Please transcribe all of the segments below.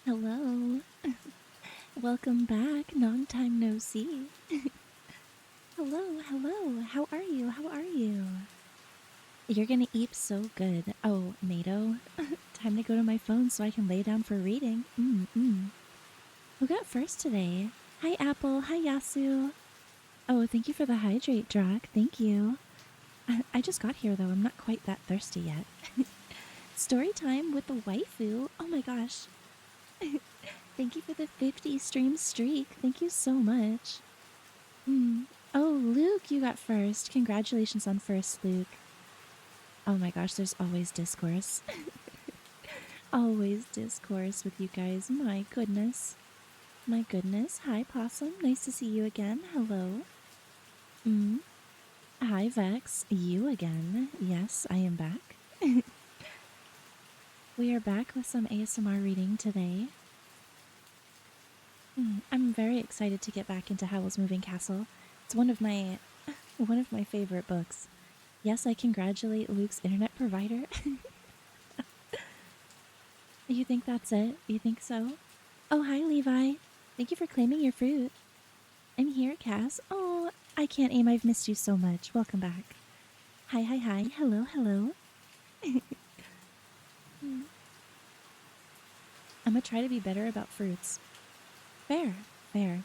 Hello. Welcome back. Long time no see. Hello, hello. How are you? How are you? You're gonna eat so good. Oh, Nato. Time to go to my phone so I can lay down for reading. Who got first today? Hi, Apple. Hi, Yasu. Oh, thank you for the hydrate, Drak. Thank you. I just got here, though. I'm not quite that thirsty yet. Story time with the waifu. Oh my gosh. Thank you for the 50 stream streak. Thank you so much. Oh, Luke, you got first. Congratulations on first, Luke. Oh my gosh, there's always discourse. Always discourse with you guys. My goodness. My goodness. Hi, Possum. Nice to see you again. Hello. Hi, Vex. You again. Yes, I am back. We are back with some ASMR reading today. I'm very excited to get back into Howl's Moving Castle. It's one of my favorite books. Yes, I congratulate Luke's internet provider. You think that's it? You think so? Oh, hi, Levi. Thank you for claiming your fruit. I'm here, Cass. Oh, I can't aim. I've missed you so much. Welcome back. Hi, hi, hi. Hello, hello. I'm gonna try to be better about fruits. Fair, fair.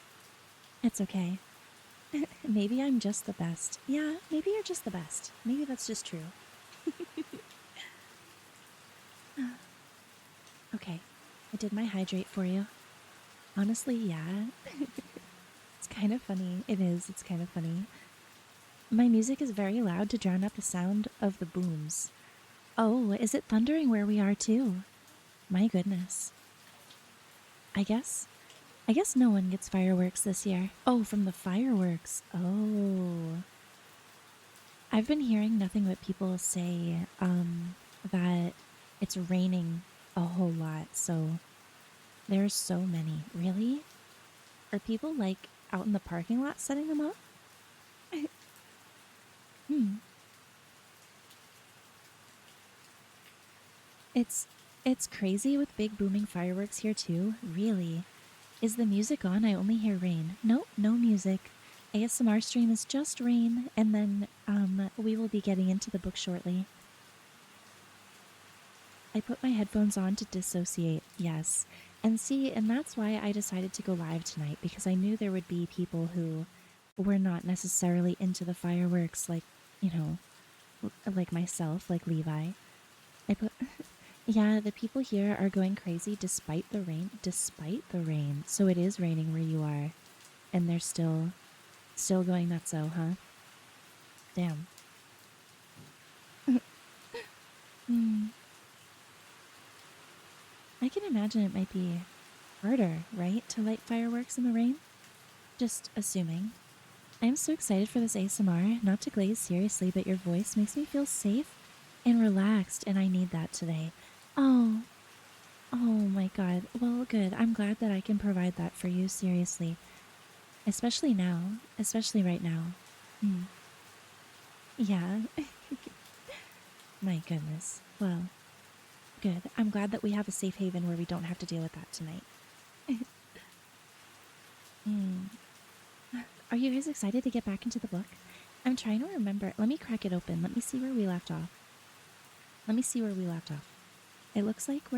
It's okay. Maybe I'm just the best. Yeah, maybe you're just the best. Maybe that's just true. Okay, I did my hydrate for you. Honestly, yeah. It's kind of funny. It is. It's kind of funny. My music is very loud to drown out the sound of the booms. Oh, is it thundering where we are too? My goodness. I guess no one gets fireworks this year. Oh, from the fireworks. Oh. I've been hearing nothing but people say that it's raining a whole lot. So there's so many. Really? Are people like out in the parking lot setting them up? Hmm. It's crazy with big booming fireworks here too. Really. Is the music on? I only hear rain. Nope, no music. ASMR stream is just rain, and then we will be getting into the book shortly. I put my headphones on to dissociate, yes. And see, and that's why I decided to go live tonight, because I knew there would be people who were not necessarily into the fireworks like, you know, like myself, like Levi. I put Yeah, the people here are going crazy despite the rain. Despite the rain. So it is raining where you are. And they're still going nutso, huh? Damn. I can imagine it might be harder, right, to light fireworks in the rain? Just assuming. I'm so excited for this ASMR. Not to glaze seriously, but your voice makes me feel safe and relaxed, and I need that today. Oh, oh my god. Well, good. I'm glad that I can provide that for you, seriously. Especially now. Especially right now. Yeah. My goodness. Well, good. I'm glad that we have a safe haven where we don't have to deal with that tonight. Are you guys excited to get back into the book? I'm trying to remember. Let me crack it open. Let me see where we left off. It looks like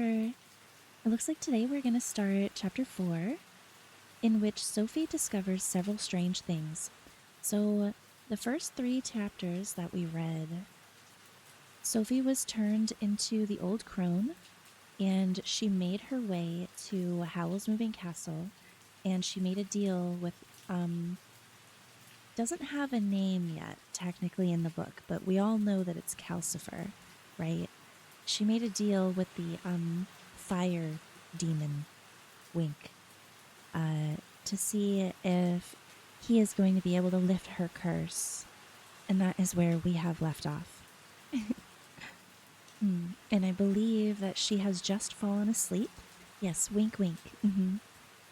today we're going to start chapter 4, in which Sophie discovers several strange things. So, the first 3 chapters that we read, Sophie was turned into the old crone, and she made her way to Howl's Moving Castle, and she made a deal with, doesn't have a name yet, technically, in the book, but we all know that it's Calcifer, right? She made a deal with the, fire demon, Wink, to see if he is going to be able to lift her curse. And that is where we have left off. And I believe that she has just fallen asleep. Yes, wink, wink.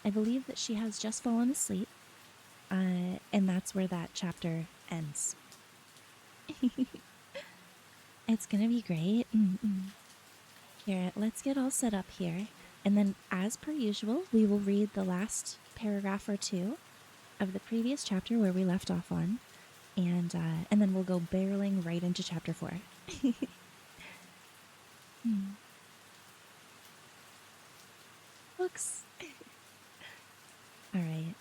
I believe that she has just fallen asleep. And that's where that chapter ends. It's gonna be great. Here, let's get all set up here. And then, as per usual, we will read the last paragraph or two of the previous chapter where we left off on, and then we'll go barreling right into chapter 4. Books. All right,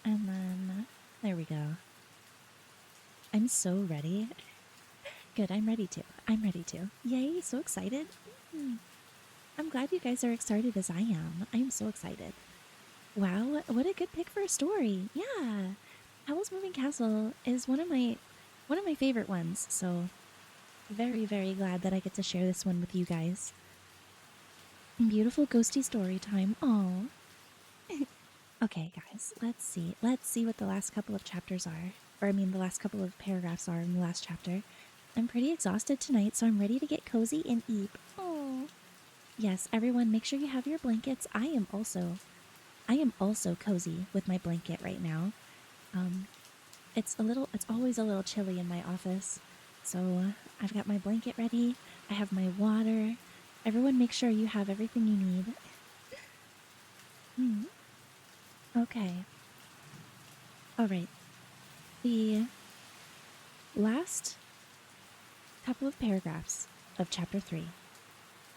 and then there we go. I'm so ready. Good, I'm ready to. I'm ready to. Yay, so excited. I'm glad you guys are excited as I am. I am so excited. Wow, what a good pick for a story. Yeah. Howl's Moving Castle is one of my favorite ones, so very, very glad that I get to share this one with you guys. Beautiful ghosty story time. Oh. Okay, guys, let's see. Let's see what the last couple of chapters are. Or, I mean, the last couple of paragraphs are in the last chapter. I'm pretty exhausted tonight, so I'm ready to get cozy and eat. Oh. Yes, everyone, make sure you have your blankets. I am also cozy with my blanket right now. It's always a little chilly in my office. So I've got my blanket ready. I have my water. Everyone make sure you have everything you need. Okay. All right. The last couple of paragraphs of chapter 3,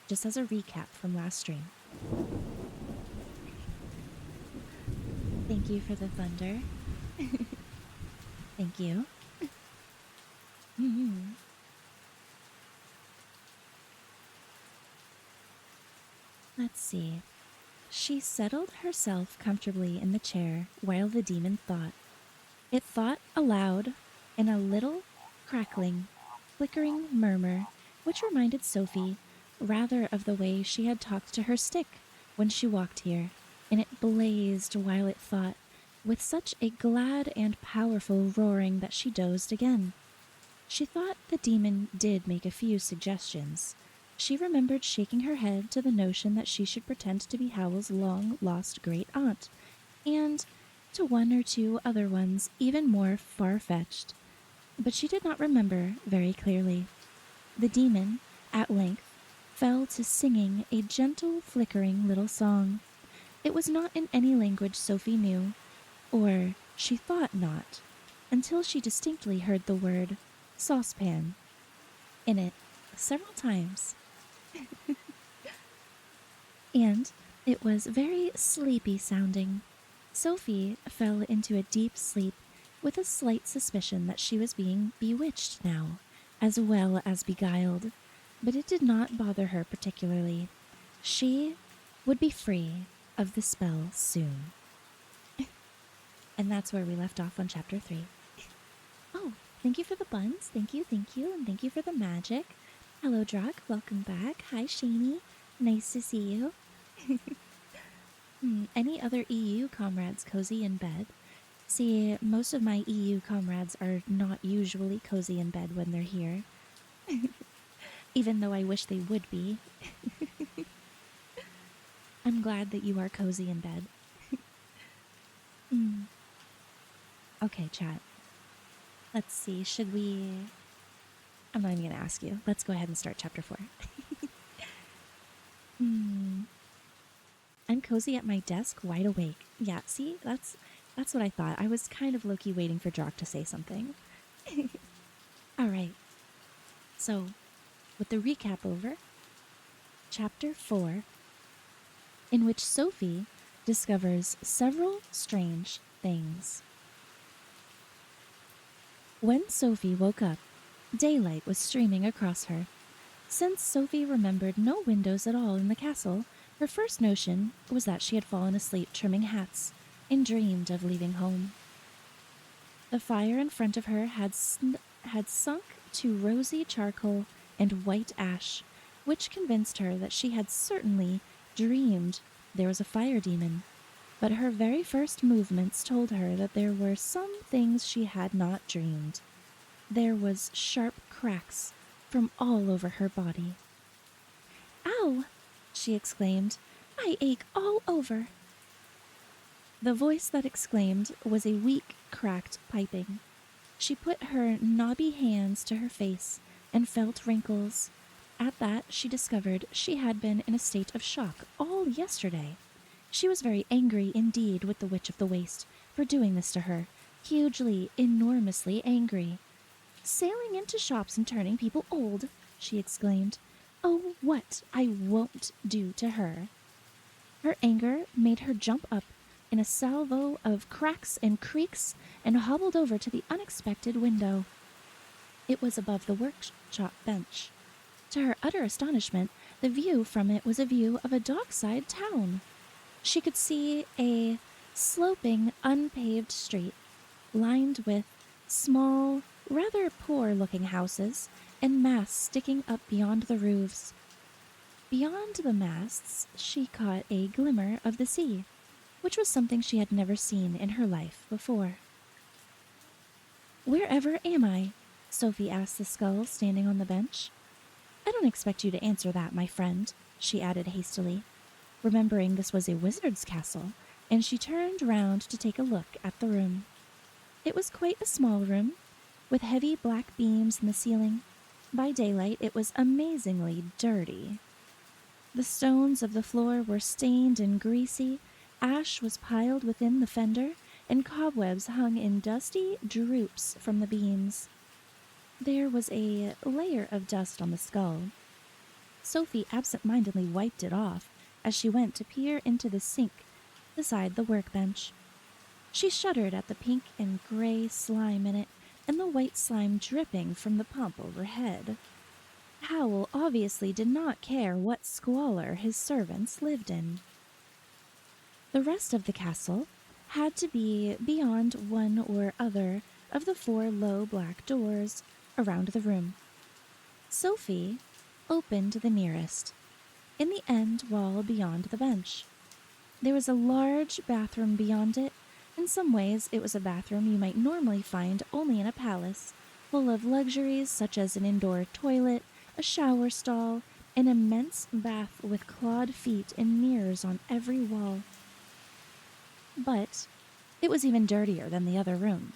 just as a recap from last stream. Thank you for the thunder. Thank you. Let's see. She settled herself comfortably in the chair while the demon thought. It thought aloud in a little crackling, flickering murmur, which reminded Sophie rather of the way she had talked to her stick when she walked here, and it blazed while it thought, with such a glad and powerful roaring that she dozed again. She thought the demon did make a few suggestions. She remembered shaking her head to the notion that she should pretend to be Howl's long-lost great-aunt, and to one or two other ones even more far-fetched. But she did not remember very clearly. The demon, at length, fell to singing a gentle, flickering little song. It was not in any language Sophie knew, or she thought not, until she distinctly heard the word saucepan in it several times. And it was very sleepy sounding. Sophie fell into a deep sleep with a slight suspicion that she was being bewitched now, as well as beguiled, but it did not bother her particularly. She would be free of the spell soon. And that's where we left off on chapter 3. Oh, thank you for the buns. Thank you, and thank you for the magic. Hello, Drog. Welcome back. Hi, Shani. Nice to see you. Any other EU comrades cozy in bed? See, most of my EU comrades are not usually cozy in bed when they're here. Even though I wish they would be. I'm glad that you are cozy in bed. Okay, chat. Let's see, should we... I'm not even going to ask you. Let's go ahead and start chapter 4. I'm cozy at my desk, wide awake. Yeah, see? That's what I thought. I was kind of low-key waiting for Jock to say something. Alright. So, with the recap over, chapter 4, in which Sophie discovers several strange things. When Sophie woke up, daylight was streaming across her. Since Sophie remembered no windows at all in the castle, her first notion was that she had fallen asleep trimming hats and dreamed of leaving home. The fire in front of her had sunk to rosy charcoal and white ash, which convinced her that she had certainly dreamed there was a fire demon. But her very first movements told her that there were some things she had not dreamed. There was sharp cracks from all over her body. "Ow!" she exclaimed. "I ache all over." The voice that exclaimed was a weak, cracked piping. She put her knobby hands to her face and felt wrinkles. At that, she discovered she had been in a state of shock all yesterday. She was very angry indeed with the Witch of the Waste for doing this to her, hugely, enormously angry. Sailing into shops and turning people old, she exclaimed. Oh, what I won't do to her. Her anger made her jump up in a salvo of cracks and creaks and hobbled over to the unexpected window. It was above the workshop bench. To her utter astonishment, the view from it was a view of a dockside town. She could see a sloping, unpaved street, lined with small, rather poor-looking houses and masts sticking up beyond the roofs. Beyond the masts, she caught a glimmer of the sea, which was something she had never seen in her life before. "Wherever am I?" Sophie asked the skull standing on the bench. "I don't expect you to answer that, my friend," she added hastily, remembering this was a wizard's castle, and she turned round to take a look at the room. It was quite a small room, with heavy black beams in the ceiling. By daylight, it was amazingly dirty. The stones of the floor were stained and greasy, ash was piled within the fender, and cobwebs hung in dusty droops from the beams. There was a layer of dust on the skull. Sophie absent-mindedly wiped it off as she went to peer into the sink beside the workbench. She shuddered at the pink and gray slime in it and the white slime dripping from the pump overhead. Howl obviously did not care what squalor his servants lived in. The rest of the castle had to be beyond one or other of the 4 low black doors around the room. Sophie opened the nearest, in the end wall beyond the bench. There was a large bathroom beyond it. In some ways, it was a bathroom you might normally find only in a palace, full of luxuries such as an indoor toilet, a shower stall, an immense bath with clawed feet and mirrors on every wall. But it was even dirtier than the other room.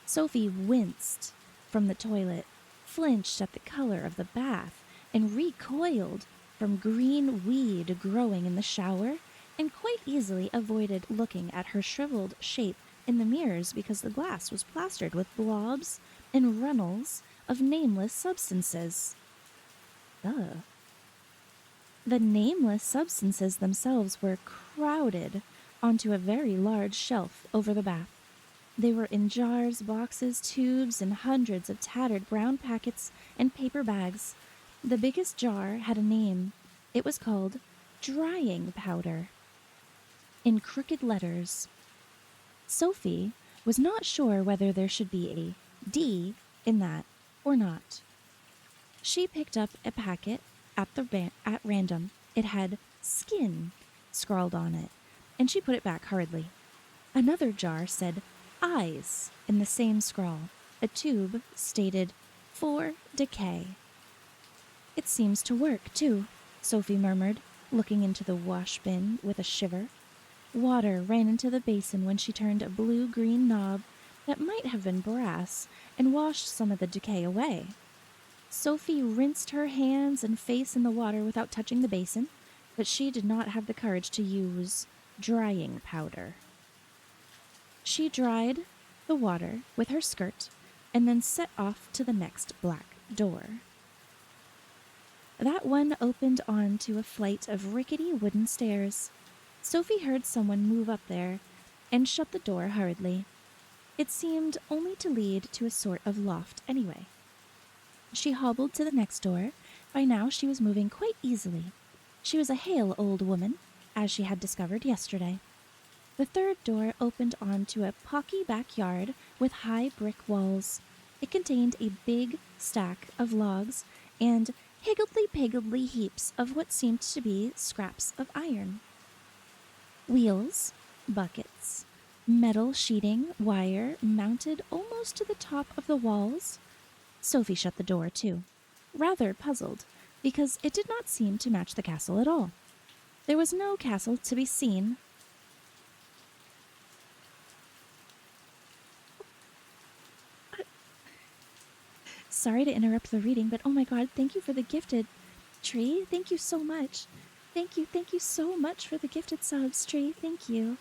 Sophie winced from the toilet, flinched at the color of the bath, and recoiled from green weed growing in the shower, and quite easily avoided looking at her shriveled shape in the mirrors because the glass was plastered with blobs and runnels of nameless substances. Ugh. The nameless substances themselves were crowded onto a very large shelf over the bath. They were in jars, boxes, tubes, and hundreds of tattered brown packets and paper bags. The biggest jar had a name. It was called drying powder, in crooked letters. Sophie was not sure whether there should be a D in that or not. She picked up a packet at random. It had skin scrawled on it, and she put it back hurriedly. Another jar said eyes in the same scrawl. A tube stated for decay. It seems to work, too, Sophie murmured, looking into the wash bin with a shiver. Water ran into the basin when she turned a blue-green knob that might have been brass and washed some of the decay away. Sophie rinsed her hands and face in the water without touching the basin, but she did not have the courage to use drying powder. She dried the water with her skirt and then set off to the next black door. That one opened onto a flight of rickety wooden stairs. Sophie heard someone move up there and shut the door hurriedly. It seemed only to lead to a sort of loft anyway. She hobbled to the next door. By now she was moving quite easily. She was a hale old woman, as she had discovered yesterday. The third door opened onto a pocky backyard with high brick walls. It contained a big stack of logs and higgledy-piggledy heaps of what seemed to be scraps of iron. Wheels, buckets, metal sheeting, wire mounted almost to the top of the walls. Sophie shut the door, too, rather puzzled, because it did not seem to match the castle at all. There was no castle to be seen. Sorry to interrupt the reading, but oh my god, thank you for the gifted. Tree, thank you so much. Thank you so much for the gifted subs, Tree. Thank you.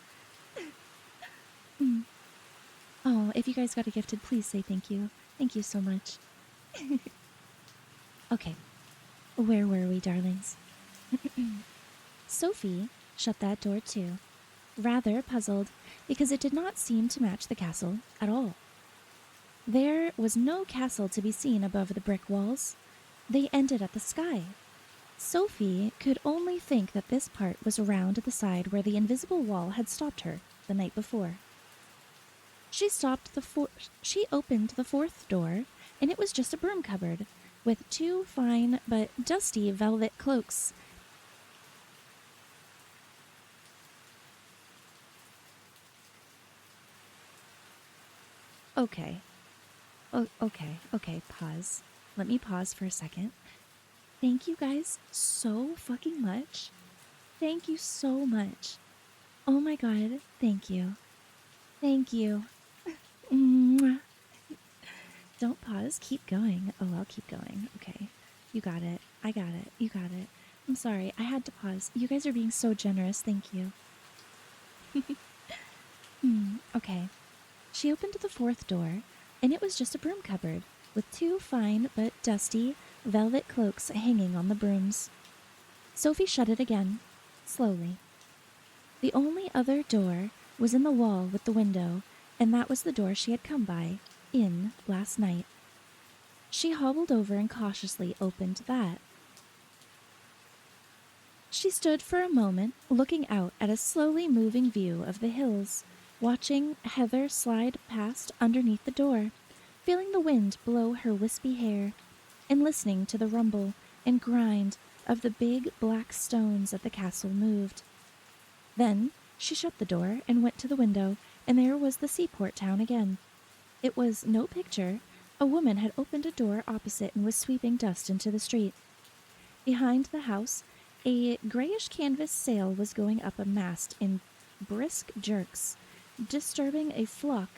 Oh, if you guys got a gifted, please say thank you. Thank you so much. Okay, where were we, darlings? Sophie shut that door too, rather puzzled because it did not seem to match the castle at all. There was no castle to be seen above the brick walls. They ended at the sky. Sophie could only think that this part was around the side where the invisible wall had stopped her the night before. She opened the fourth door, and it was just a broom cupboard with two fine but dusty velvet cloaks. Okay, pause. Let me pause for a second. Thank you guys so fucking much. Thank you so much. Oh my god, thank you. Thank you. Mwah. Don't pause, keep going. Oh, I'll keep going. Okay. You got it. I got it. You got it. I'm sorry, I had to pause. You guys are being so generous. Thank you. Okay. She opened the fourth door, and it was just a broom cupboard with two fine but dusty velvet cloaks hanging on the brooms. Sophie shut it again, slowly. The only other door was in the wall with the window, and that was the door she had come by, in last night. She hobbled over and cautiously opened that. She stood for a moment, looking out at a slowly moving view of the hills, watching Heather slide past underneath the door, feeling the wind blow her wispy hair, and listening to the rumble and grind of the big black stones at the castle moved. Then she shut the door and went to the window, and there was the seaport town again. It was no picture. A woman had opened a door opposite and was sweeping dust into the street. Behind the house, a grayish canvas sail was going up a mast in brisk jerks, disturbing a flock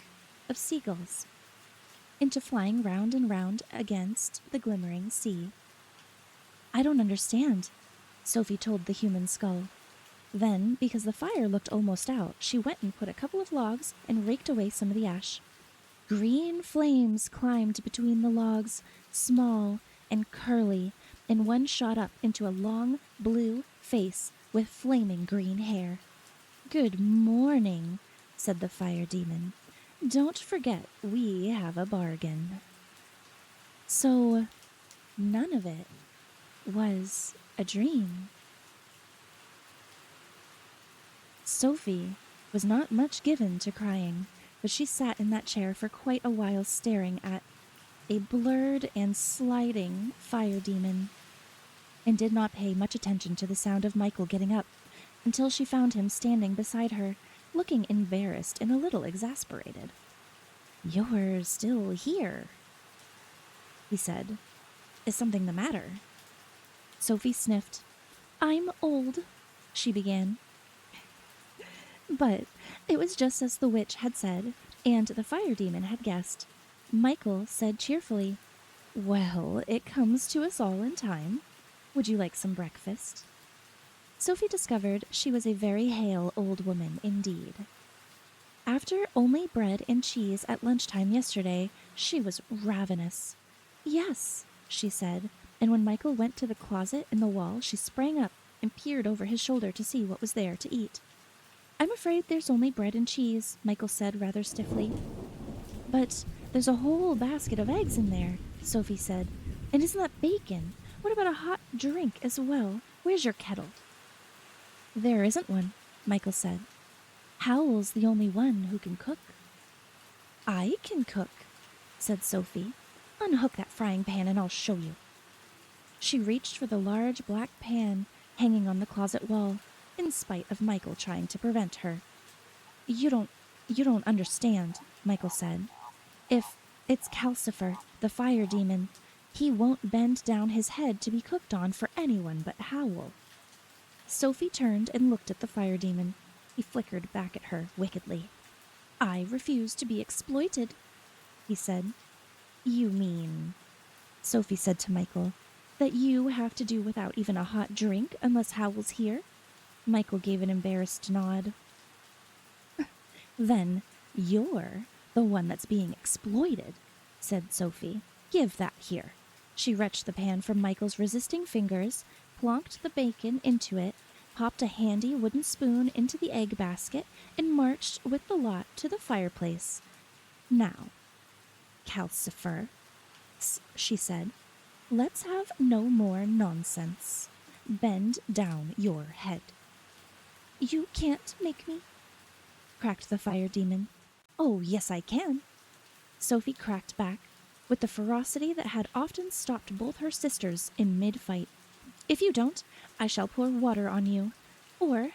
of seagulls into flying round and round against the glimmering sea. I don't understand, Sophie told the human skull. Then, because the fire looked almost out, she went and put a couple of logs and raked away some of the ash. Green flames climbed between the logs, small and curly, and one shot up into a long blue face with flaming green hair. "Good morning," said the fire demon. "Don't forget we have a bargain." So, none of it was a dream. Sophie was not much given to crying, but she sat in that chair for quite a while staring at a blurred and sliding fire demon, and did not pay much attention to the sound of Michael getting up until she found him standing beside her, looking embarrassed and a little exasperated. "You're still here," he said. "Is something the matter?" Sophie sniffed. "I'm old," she began. But it was just as the witch had said, and the fire demon had guessed. Michael said cheerfully, "Well, it comes to us all in time. Would you like some breakfast?" Sophie discovered she was a very hale old woman indeed. After only bread and cheese at lunchtime yesterday, she was ravenous. "Yes," she said, and when Michael went to the closet in the wall, she sprang up and peered over his shoulder to see what was there to eat. "I'm afraid there's only bread and cheese," Michael said rather stiffly. "But there's a whole basket of eggs in there," Sophie said. "And isn't that bacon? What about a hot drink as well? Where's your kettle?" "There isn't one," Michael said. "Howl's the only one who can cook." "I can cook," said Sophie. "Unhook that frying pan and I'll show you." She reached for the large black pan hanging on the closet wall, in spite of Michael trying to prevent her. You don't understand," Michael said. It's Calcifer, the fire demon. He won't bend down his head to be cooked on for anyone but Howl." Sophie turned and looked at the fire demon. He flickered back at her wickedly. "I refuse to be exploited," he said. "You mean Sophie said to Michael. That you have to do without even a hot drink unless Howl's here? Michael gave an embarrassed nod. Then you're the one that's being exploited, said Sophie. Give that here. She wrenched the pan from Michael's resisting fingers, plonked the bacon into it, popped a handy wooden spoon into the egg basket, and marched with the lot to the fireplace. Now, Calcifer, she said, let's have no more nonsense. Bend down your head. You can't make me, cracked the fire demon. Oh, yes, I can. Sophie cracked back, with the ferocity that had often stopped both her sisters in mid-fight. If you don't, I shall pour water on you, or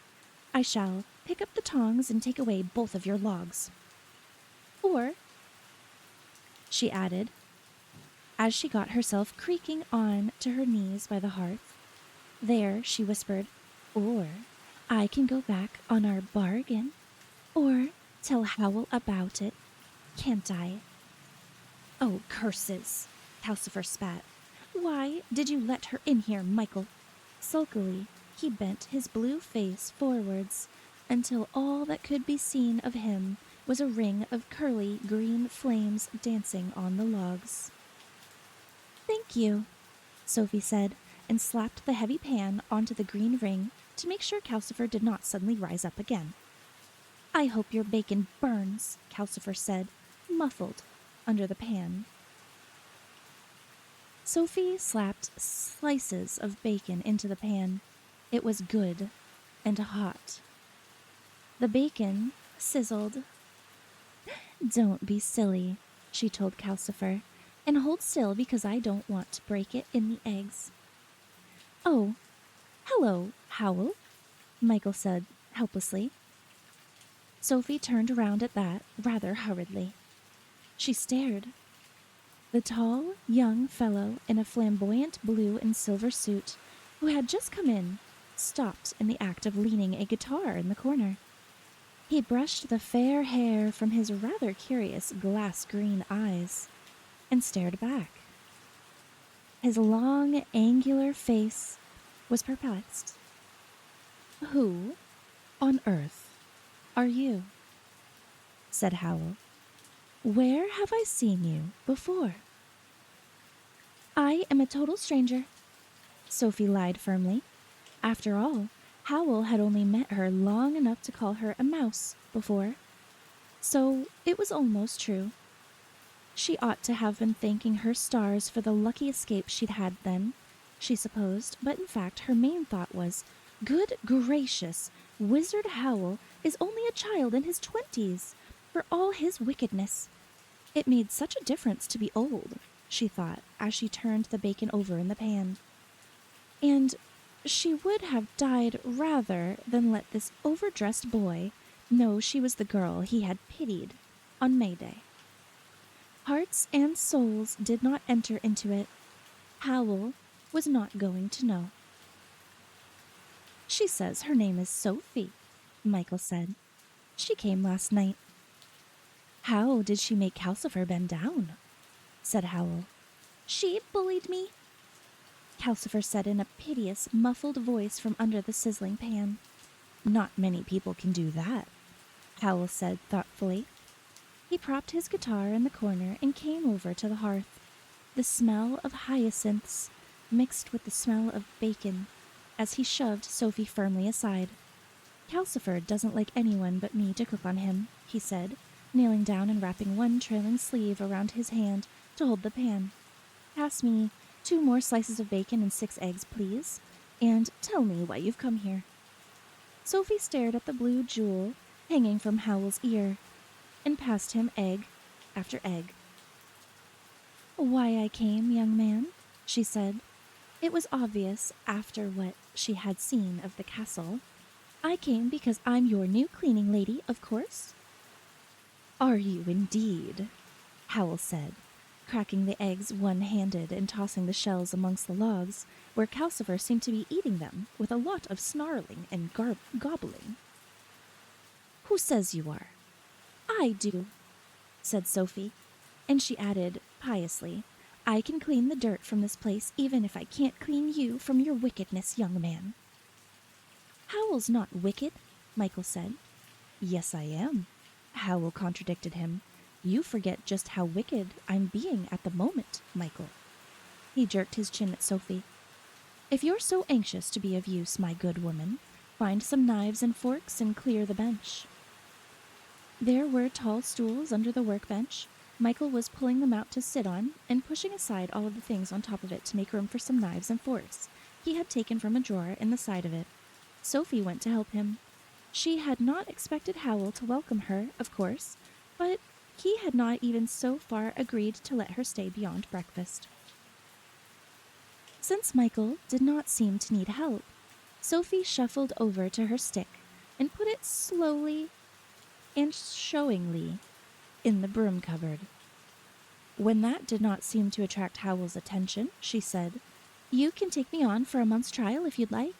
I shall pick up the tongs and take away both of your logs. Or, she added, as she got herself creaking on to her knees by the hearth. There, she whispered, or I can go back on our bargain, or tell Howl about it, can't I? Oh, curses, Calcifer spat. Why did you let her in here, Michael? Sulkily, he bent his blue face forwards until all that could be seen of him was a ring of curly green flames dancing on the logs. Thank you, Sophie said, and slapped the heavy pan onto the green ring to make sure Calcifer did not suddenly rise up again. I hope your bacon burns, Calcifer said, muffled under the pan. Sophie slapped slices of bacon into the pan. It was good and hot. The bacon sizzled. Don't be silly, she told Calcifer, and hold still because I don't want to break it in the eggs. Oh, hello, Howl, Michael said helplessly. Sophie turned around at that rather hurriedly. She stared. The tall, young fellow in a flamboyant blue and silver suit, who had just come in, stopped in the act of leaning a guitar in the corner. He brushed the fair hair from his rather curious glass-green eyes and stared back. His long, angular face was perplexed. Who on earth are you? Said Howl. Where have I seen you before? I am a total stranger, Sophie lied firmly. After all, Howl had only met her long enough to call her a mouse before, so it was almost true. She ought to have been thanking her stars for the lucky escape she'd had then, she supposed, but in fact her main thought was, good gracious, Wizard Howl is only a child in his 20s, for all his wickedness. It made such a difference to be old, she thought, as she turned the bacon over in the pan. And she would have died rather than let this overdressed boy know she was the girl he had pitied on May Day. Hearts and souls did not enter into it. Howl was not going to know. She says her name is Sophie, Michael said. She came last night. How did she make Calcifer bend down? Said Howl. She bullied me, Calcifer said in a piteous, muffled voice from under the sizzling pan. Not many people can do that, Howl said thoughtfully. He propped his guitar in the corner and came over to the hearth. The smell of hyacinths mixed with the smell of bacon as he shoved Sophie firmly aside. Calcifer doesn't like anyone but me to cook on him, he said, kneeling down and wrapping one trailing sleeve around his hand to hold the pan. Pass me 2 more slices of bacon and 6 eggs, please, and tell me why you've come here. Sophie stared at the blue jewel hanging from Howl's ear and passed him egg after egg. Why I came, young man, she said. It was obvious after what she had seen of the castle. I came because I'm your new cleaning lady, of course. Are you indeed? Howl said, cracking the eggs one-handed and tossing the shells amongst the logs, where Calcifer seemed to be eating them with a lot of snarling and gobbling. Who says you are? I do, said Sophie, and she added piously, I can clean the dirt from this place even if I can't clean you from your wickedness, young man. Howl's not wicked, Michael said. Yes, I am, Howl contradicted him. You forget just how wicked I'm being at the moment, Michael. He jerked his chin at Sophie. If you're so anxious to be of use, my good woman, find some knives and forks and clear the bench. There were tall stools under the workbench. Michael was pulling them out to sit on and pushing aside all of the things on top of it to make room for some knives and forks he had taken from a drawer in the side of it. Sophie went to help him. She had not expected Howl to welcome her, of course, but he had not even so far agreed to let her stay beyond breakfast. Since Michael did not seem to need help, Sophie shuffled over to her stick and put it slowly and showingly in the broom cupboard. When that did not seem to attract Howl's attention, she said, You can take me on for a month's trial if you'd like.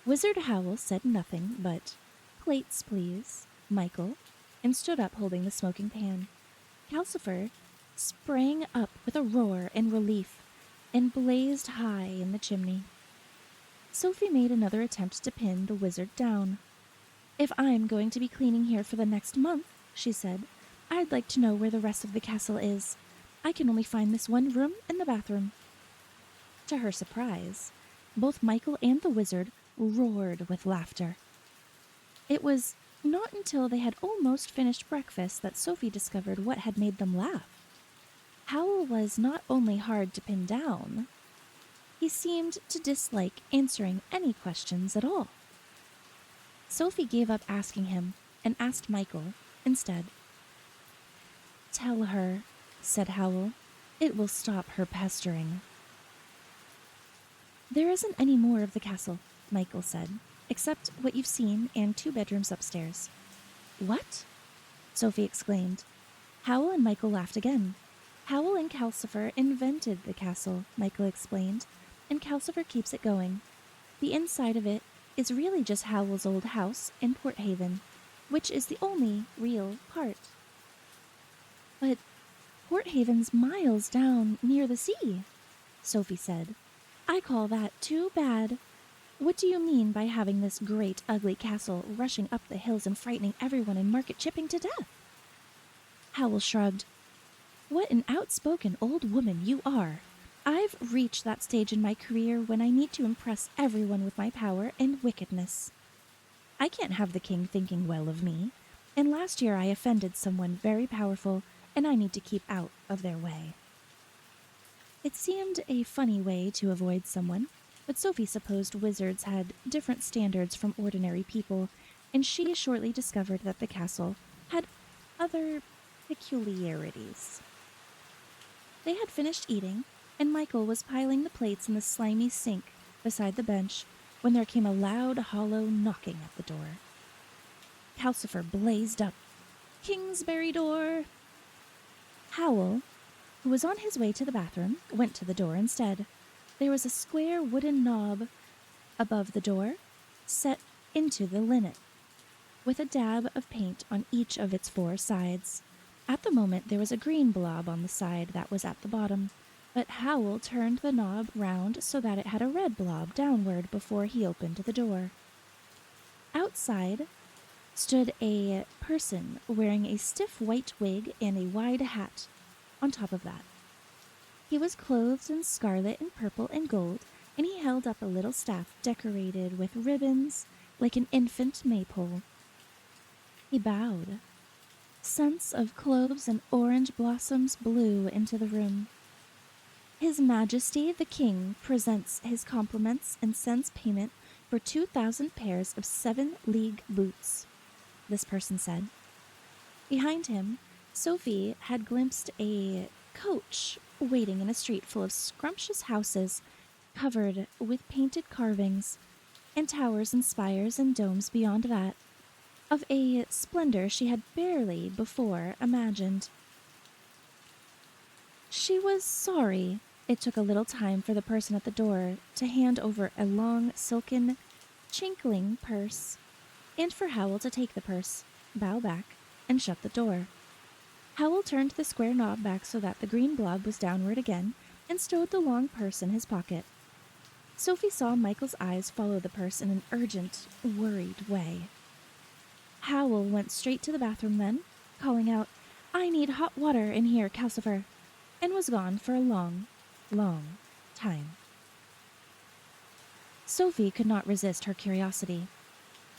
Wizard Howl said nothing but, Plates, please, Michael, and stood up holding the smoking pan. Calcifer sprang up with a roar in relief and blazed high in the chimney. Sophie made another attempt to pin the wizard down. If I'm going to be cleaning here for the next month, she said, I'd like to know where the rest of the castle is. I can only find this one room and the bathroom. To her surprise, both Michael and the wizard roared with laughter. It was not until they had almost finished breakfast that Sophie discovered what had made them laugh. Howl was not only hard to pin down, he seemed to dislike answering any questions at all. Sophie gave up asking him and asked Michael instead. Tell her, said Howl. It will stop her pestering. There isn't any more of the castle, Michael said, except what you've seen and 2 bedrooms upstairs. What? Sophie exclaimed. Howl and Michael laughed again. Howl and Calcifer invented the castle, Michael explained, and Calcifer keeps it going. The inside of it is really just Howl's old house in Port Haven, which is the only real part. But Port Haven's miles down near the sea, Sophie said. I call that too bad. What do you mean by having this great, ugly castle rushing up the hills and frightening everyone in Market Chipping to death? Howl shrugged. What an outspoken old woman you are. I've reached that stage in my career when I need to impress everyone with my power and wickedness. I can't have the king thinking well of me, and last year I offended someone very powerful, and I need to keep out of their way. It seemed a funny way to avoid someone, but Sophie supposed wizards had different standards from ordinary people, and she shortly discovered that the castle had other peculiarities. They had finished eating, and Michael was piling the plates in the slimy sink beside the bench when there came a loud, hollow knocking at the door. Calcifer blazed up. Kingsbury door! Howl, who was on his way to the bathroom, went to the door instead. There was a square wooden knob above the door, set into the linnet, with a dab of paint on each of its 4 sides. At the moment, there was a green blob on the side that was at the bottom, but Howl turned the knob round so that it had a red blob downward before he opened the door. Outside stood a person wearing a stiff white wig and a wide hat on top of that. He was clothed in scarlet and purple and gold, and he held up a little staff decorated with ribbons like an infant maypole. He bowed. Scents of cloves and orange blossoms blew into the room. His Majesty the King presents his compliments and sends payment for 2,000 pairs of 7-league boots, this person said. Behind him, Sophie had glimpsed a coach waiting in a street full of scrumptious houses covered with painted carvings, and towers and spires and domes beyond that, of a splendor she had barely before imagined. She was sorry it took a little time for the person at the door to hand over a long, silken, chinkling purse, and for Howl to take the purse, bow back, and shut the door. Howl turned the square knob back so that the green blob was downward again and stowed the long purse in his pocket. Sophie saw Michael's eyes follow the purse in an urgent, worried way. Howl went straight to the bathroom then, calling out, "I need hot water in here, Calcifer," and was gone for a long, long time. Sophie could not resist her curiosity.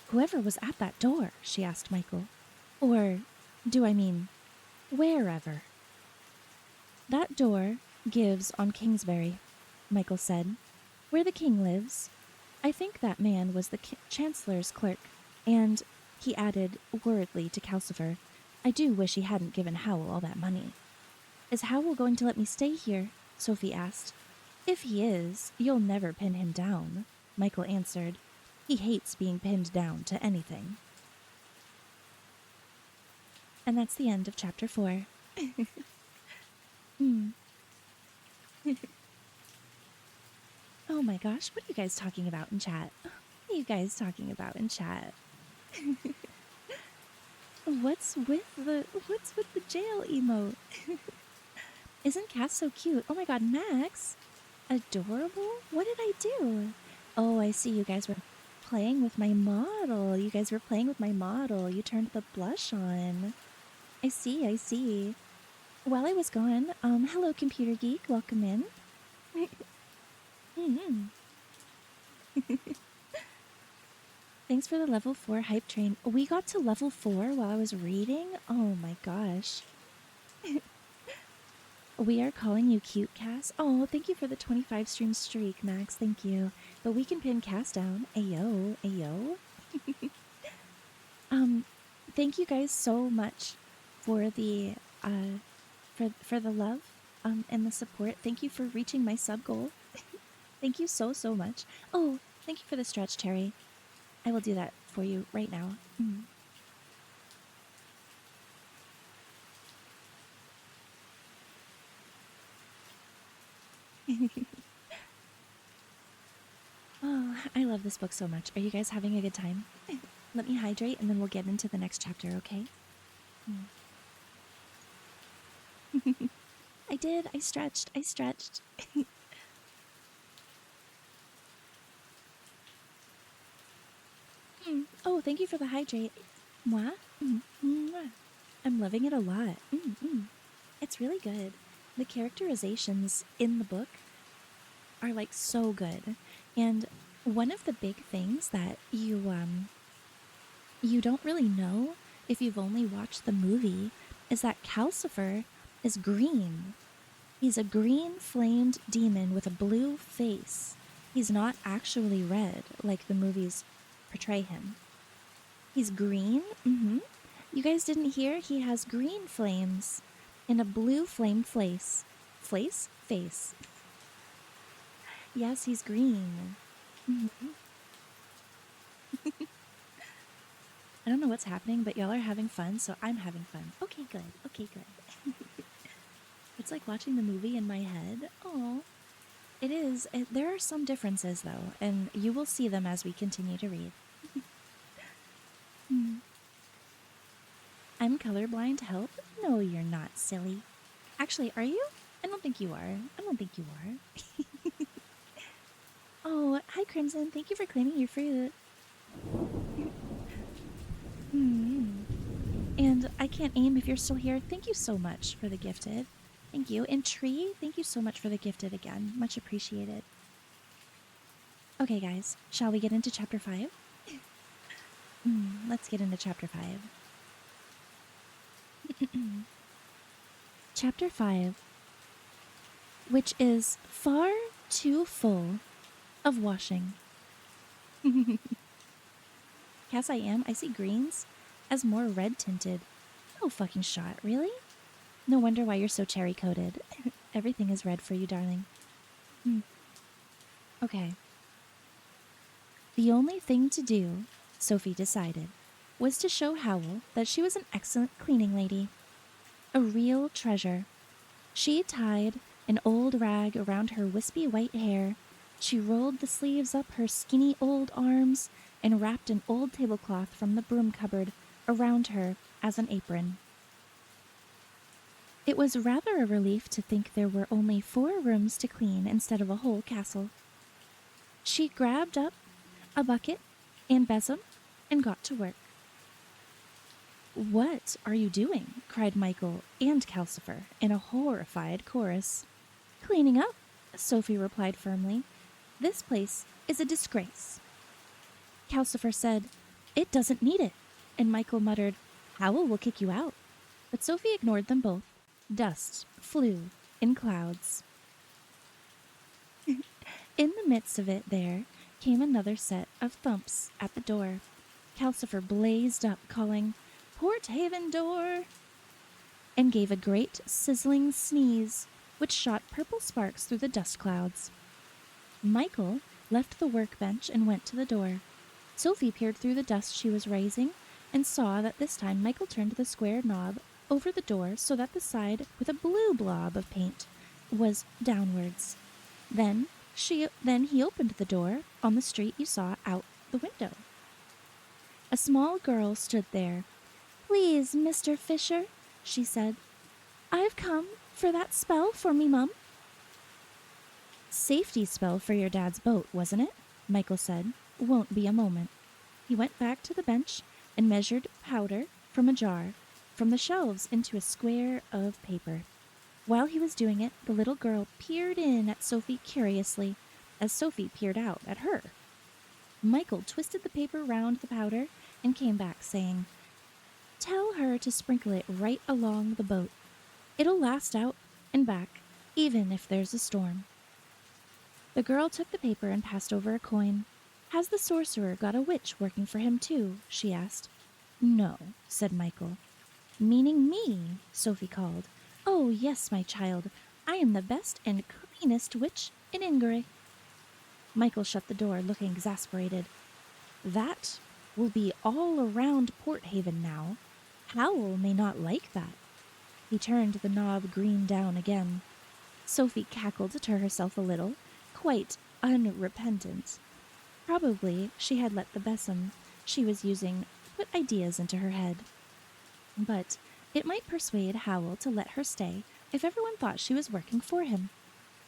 "Whoever was at that door," she asked Michael. "Or, do I mean, wherever?" "That door gives on Kingsbury," Michael said, "where the king lives. I think that man was the chancellor's clerk, and," he added worriedly to Calcifer, "I do wish he hadn't given Howl all that money." "Is Howl going to let me stay here?" Sophie asked. "If he is, you'll never pin him down," Michael answered. "He hates being pinned down to anything." And that's the end of chapter 4. Oh my gosh, what are you guys talking about in chat? What are you guys talking about in chat? What's with the jail emote? Isn't Cass so cute? Oh my god, Max! Adorable? What did I do? Oh, I see, you guys were playing with my model. You guys were playing with my model. You turned the blush on. I see. While I was gone, hello Computer Geek, welcome in. Thanks for the level 4 hype train. We got to level 4 while I was reading? Oh my gosh. We are calling you cute, Cass. Oh, thank you for the 25 stream streak, Max. Thank you. But we can pin Cass down. Ayo, ayo. Thank you guys so much for the for the love and the support. Thank you for reaching my sub goal. Thank you so much. Oh, thank you for the stretch, Terry. I will do that for you right now. Oh, I love this book so much. Are you guys having a good time? Let me hydrate and then we'll get into the next chapter, okay? I did. I stretched. Oh, thank you for the hydrate. Mwah. Mwah. I'm loving it a lot. It's really good. The characterizations in the book are like so good. And one of the big things that you don't really know if you've only watched the movie is that Calcifer is green. He's a green flamed demon with a blue face. He's not actually red like the movies portray him. He's green. You guys didn't hear? He has green flames and a blue flamed face. Face. Yes, he's green. I don't know what's happening, but y'all are having fun, so I'm having fun. Okay, good. It's like watching the movie in my head. Oh, it is. There are some differences, though, and you will see them as we continue to read. I'm colorblind. Help? No, you're not, silly. Actually, are you? I don't think you are. Oh, hi, Crimson. Thank you for claiming your fruit. And I can't aim if you're still here. Thank you so much for the gifted. Thank you. And Tree, thank you so much for the gifted again. Much appreciated. Okay, guys. Shall we get into chapter 5? Let's get into chapter 5. Chapter 5, which is far too full of washing. Cass, I see greens as more red tinted. No fucking shot, really? No wonder why you're so cherry coated. Everything is red for you, darling. Okay. The only thing to do, Sophie decided, was to show Howl that she was an excellent cleaning lady. A real treasure. She tied an old rag around her wispy white hair. She rolled the sleeves up her skinny old arms and wrapped an old tablecloth from the broom cupboard around her as an apron. It was rather a relief to think there were only 4 rooms to clean instead of a whole castle. She grabbed up a bucket and besom and got to work. "What are you doing?" cried Michael and Calcifer in a horrified chorus. "Cleaning up," Sophie replied firmly. "This place is a disgrace." Calcifer said, "It doesn't need it," and Michael muttered, "Howl will kick you out." But Sophie ignored them both. Dust flew in clouds. In the midst of it there came another set of thumps at the door. Calcifer blazed up, calling, "Port Haven door!" and gave a great sizzling sneeze, which shot purple sparks through the dust clouds. Michael left the workbench and went to the door. Sophie peered through the dust she was raising and saw that this time Michael turned the square knob over the door so that the side with a blue blob of paint was downwards. Then he opened the door on the street you saw out the window. A small girl stood there. "Please, Mr. Fisher," she said. "I've come for that spell for me, Mum." "Safety spell for your dad's boat, wasn't it?" Michael said. "Won't be a moment." He went back to the bench and measured powder from a jar from the shelves into a square of paper. While he was doing it, the little girl peered in at Sophie curiously, as Sophie peered out at her. Michael twisted the paper round the powder and came back, saying, "Tell her to sprinkle it right along the boat. It'll last out and back, even if there's a storm." The girl took the paper and passed over a coin. "Has the sorcerer got a witch working for him too?" she asked. "No," said Michael. "Meaning me," Sophie called. "Oh, yes, my child. I am the best and cleanest witch in Ingray." Michael shut the door, looking exasperated. "That will be all around Port Haven now. Howl may not like that." He turned the knob green down again. Sophie cackled to herself a little, quite unrepentant. Probably she had let the besom she was using put ideas into her head. But it might persuade Howl to let her stay if everyone thought she was working for him.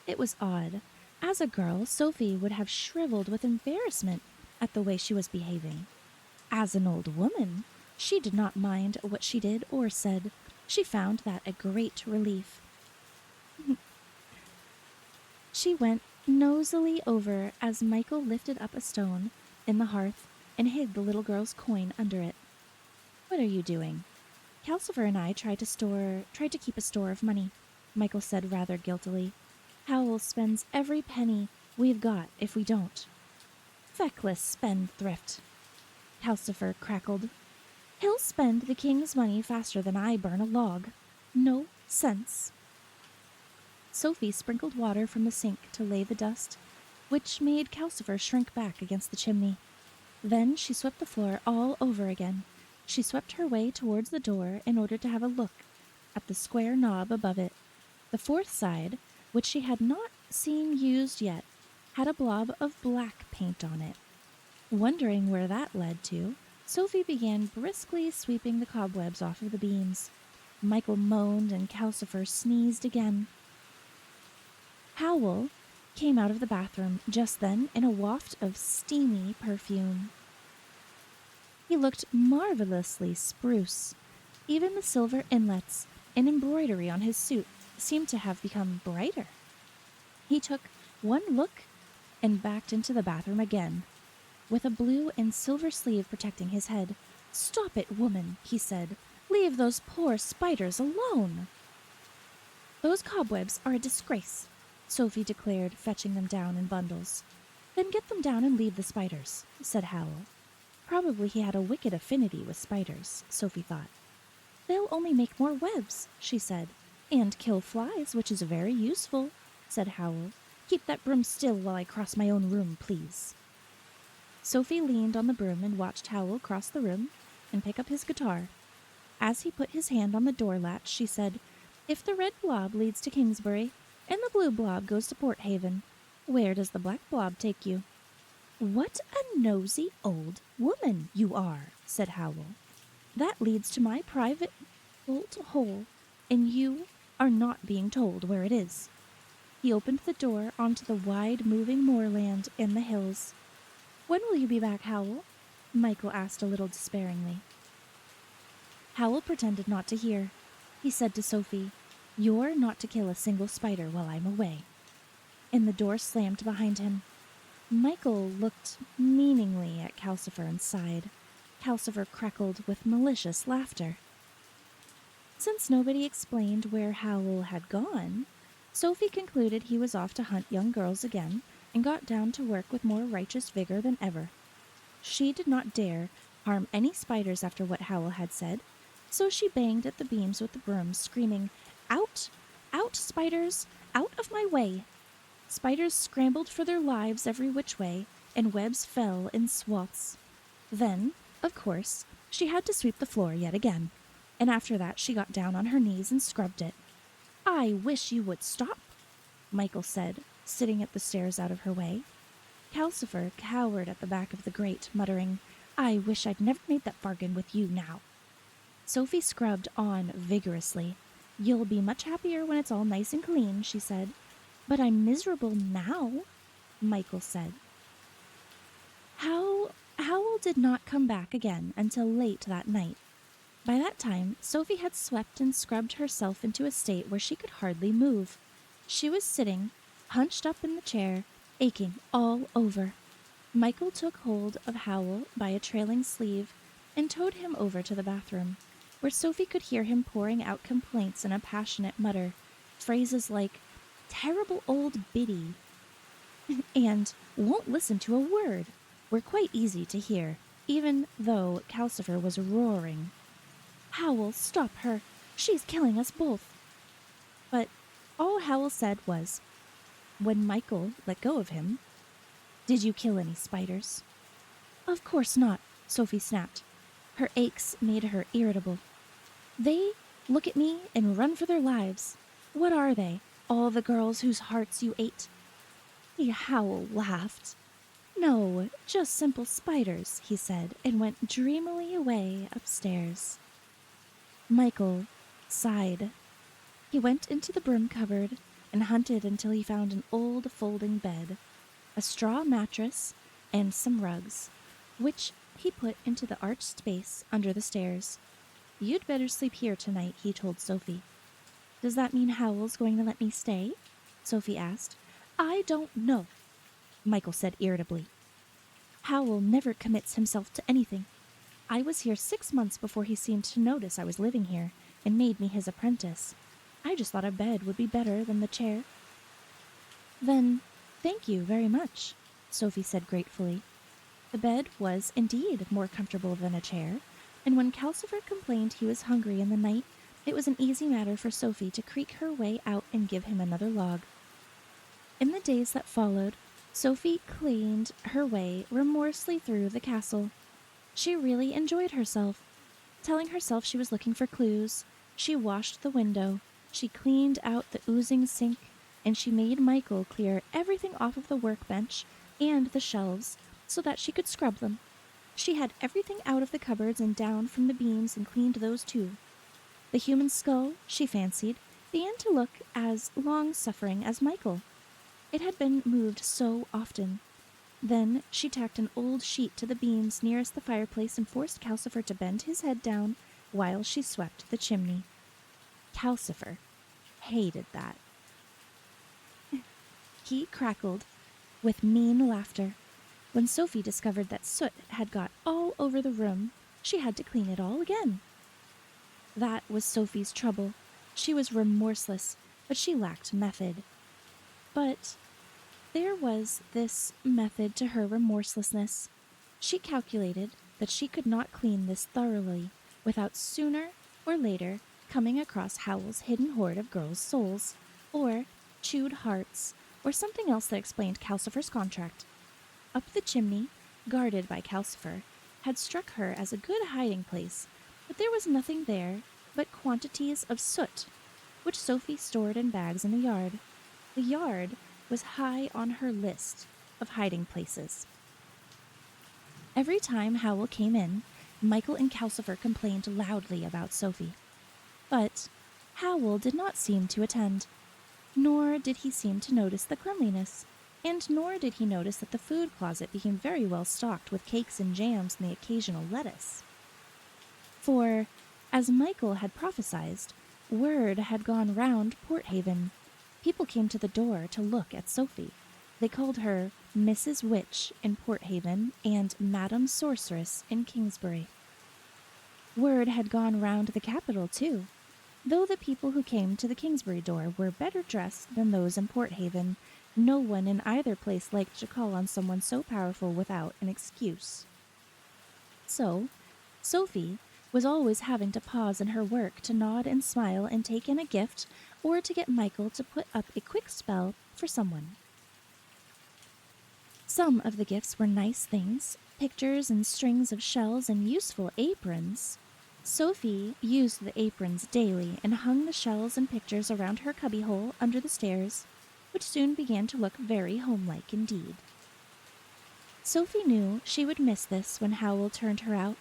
It was odd. As a girl, Sophie would have shriveled with embarrassment at the way she was behaving. As an old woman, she did not mind what she did or said. She found that a great relief. She went nosily over as Michael lifted up a stone in the hearth and hid the little girl's coin under it. "What are you doing?" "Calcifer and I tried to keep a store of money," Michael said rather guiltily. "Howl spends every penny we've got if we don't." "Feckless spendthrift," Calcifer crackled. "He'll spend the king's money faster than I burn a log. No sense." Sophie sprinkled water from the sink to lay the dust, which made Calcifer shrink back against the chimney. Then she swept the floor all over again. She swept her way towards the door in order to have a look at the square knob above it. The fourth side, which she had not seen used yet, had a blob of black paint on it. Wondering where that led to, Sophie began briskly sweeping the cobwebs off of the beams. Michael moaned and Calcifer sneezed again. Howl came out of the bathroom just then in a waft of steamy perfume. He looked marvelously spruce. Even the silver inlets and embroidery on his suit seemed to have become brighter. He took one look and backed into the bathroom again, with a blue and silver sleeve protecting his head. "Stop it, woman," he said. "Leave those poor spiders alone." "Those cobwebs are a disgrace," Sophie declared, fetching them down in bundles. "Then get them down and leave the spiders," said Howl. Probably he had a wicked affinity with spiders, Sophie thought. "They'll only make more webs," she said. "And kill flies, which is very useful," said Howl. "Keep that broom still while I cross my own room, please." Sophie leaned on the broom and watched Howl cross the room and pick up his guitar. As he put his hand on the door latch, she said, "If the red blob leads to Kingsbury and the blue blob goes to Port Haven, where does the black blob take you?" "What a nosy old woman you are," said Howl. "That leads to my private bolt hole, and you are not being told where it is. He opened the door onto the wide moving moorland and the hills. When will you be back, Howl? Michael asked a little despairingly. Howl pretended not to hear. He said to Sophie, "You're not to kill a single spider while I'm away." And the door slammed behind him. Michael looked meaningly at Calcifer and sighed. Calcifer crackled with malicious laughter. Since nobody explained where Howl had gone, Sophie concluded he was off to hunt young girls again and got down to work with more righteous vigor than ever. She did not dare harm any spiders after what Howl had said, so she banged at the beams with the broom, screaming, "Out! Out, spiders! Out of my way!" Spiders scrambled for their lives every which way, and webs fell in swaths. Then, of course, she had to sweep the floor yet again, and after that she got down on her knees and scrubbed it. "I wish you would stop," Michael said, sitting at the stairs out of her way. Calcifer cowered at the back of the grate, muttering, "I wish I'd never made that bargain with you now." Sophie scrubbed on vigorously. "You'll be much happier when it's all nice and clean," she said. "But I'm miserable now," Michael said. Howl did not come back again until late that night. By that time, Sophie had swept and scrubbed herself into a state where she could hardly move. She was sitting, hunched up in the chair, aching all over. Michael took hold of Howl by a trailing sleeve and towed him over to the bathroom, where Sophie could hear him pouring out complaints in a passionate mutter, phrases like, "terrible old biddy," and "won't listen to a word," were quite easy to hear, even though Calcifer was roaring, "Howl, stop her! She's killing us both!" But all Howl said was, when Michael let go of him, "Did you kill any spiders?" "Of course not," Sophie snapped. Her aches made her irritable. "They look at me and run for their lives. What are they? All the girls whose hearts you ate?" Howl laughed. "No, just simple spiders," he said, and went dreamily away upstairs. Michael sighed. He went into the broom cupboard and hunted until he found an old folding bed, a straw mattress, and some rugs, which he put into the arched space under the stairs. "You'd better sleep here tonight," he told Sophie. "Does that mean Howl's going to let me stay?" Sophie asked. "I don't know," Michael said irritably. "Howl never commits himself to anything. I was here 6 months before he seemed to notice I was living here and made me his apprentice. I just thought a bed would be better than the chair." "Then, thank you very much," Sophie said gratefully. The bed was indeed more comfortable than a chair, and when Calcifer complained he was hungry in the night, it was an easy matter for Sophie to creak her way out and give him another log. In the days that followed, Sophie cleaned her way remorselessly through the castle. She really enjoyed herself. Telling herself she was looking for clues, she washed the window, she cleaned out the oozing sink, and she made Michael clear everything off of the workbench and the shelves so that she could scrub them. She had everything out of the cupboards and down from the beams and cleaned those too. The human skull, she fancied, began to look as long-suffering as Michael. It had been moved so often. Then she tacked an old sheet to the beams nearest the fireplace and forced Calcifer to bend his head down while she swept the chimney. Calcifer hated that. He crackled with mean laughter. When Sophie discovered that soot had got all over the room, she had to clean it all again. That was Sophie's trouble. She was remorseless, but she lacked method. But there was this method to her remorselessness. She calculated that she could not clean this thoroughly without sooner or later coming across Howl's hidden hoard of girls' souls, or chewed hearts, or something else that explained Calcifer's contract. Up the chimney, guarded by Calcifer, had struck her as a good hiding place, but there was nothing there but quantities of soot, which Sophie stored in bags in the yard. The yard was high on her list of hiding places. Every time Howl came in, Michael and Calcifer complained loudly about Sophie. But Howl did not seem to attend, nor did he seem to notice the cleanliness, and nor did he notice that the food closet became very well stocked with cakes and jams and the occasional lettuce. For, as Michael had prophesied, word had gone round Porthaven. People came to the door to look at Sophie. They called her Mrs. Witch in Porthaven and Madam Sorceress in Kingsbury. Word had gone round the capital, too. Though the people who came to the Kingsbury door were better dressed than those in Porthaven, no one in either place liked to call on someone so powerful without an excuse. So, Sophie was always having to pause in her work to nod and smile and take in a gift, or to get Michael to put up a quick spell for someone. Some of the gifts were nice things, pictures and strings of shells and useful aprons. Sophie used the aprons daily and hung the shells and pictures around her cubbyhole under the stairs, which soon began to look very homelike indeed. Sophie knew she would miss this when Howl turned her out.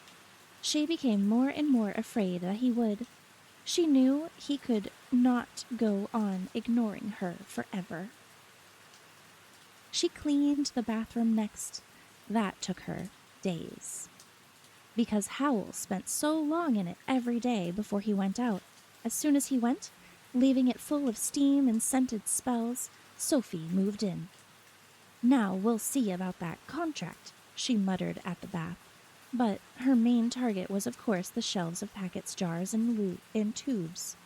She became more and more afraid that he would. She knew he could not go on ignoring her forever. She cleaned the bathroom next. That took her days. Because Howl spent so long in it every day before he went out. As soon as he went, leaving it full of steam and scented spells, Sophie moved in. "Now we'll see about that contract," she muttered at the bath. But her main target was, of course, the shelves of packets, jars, and tubes.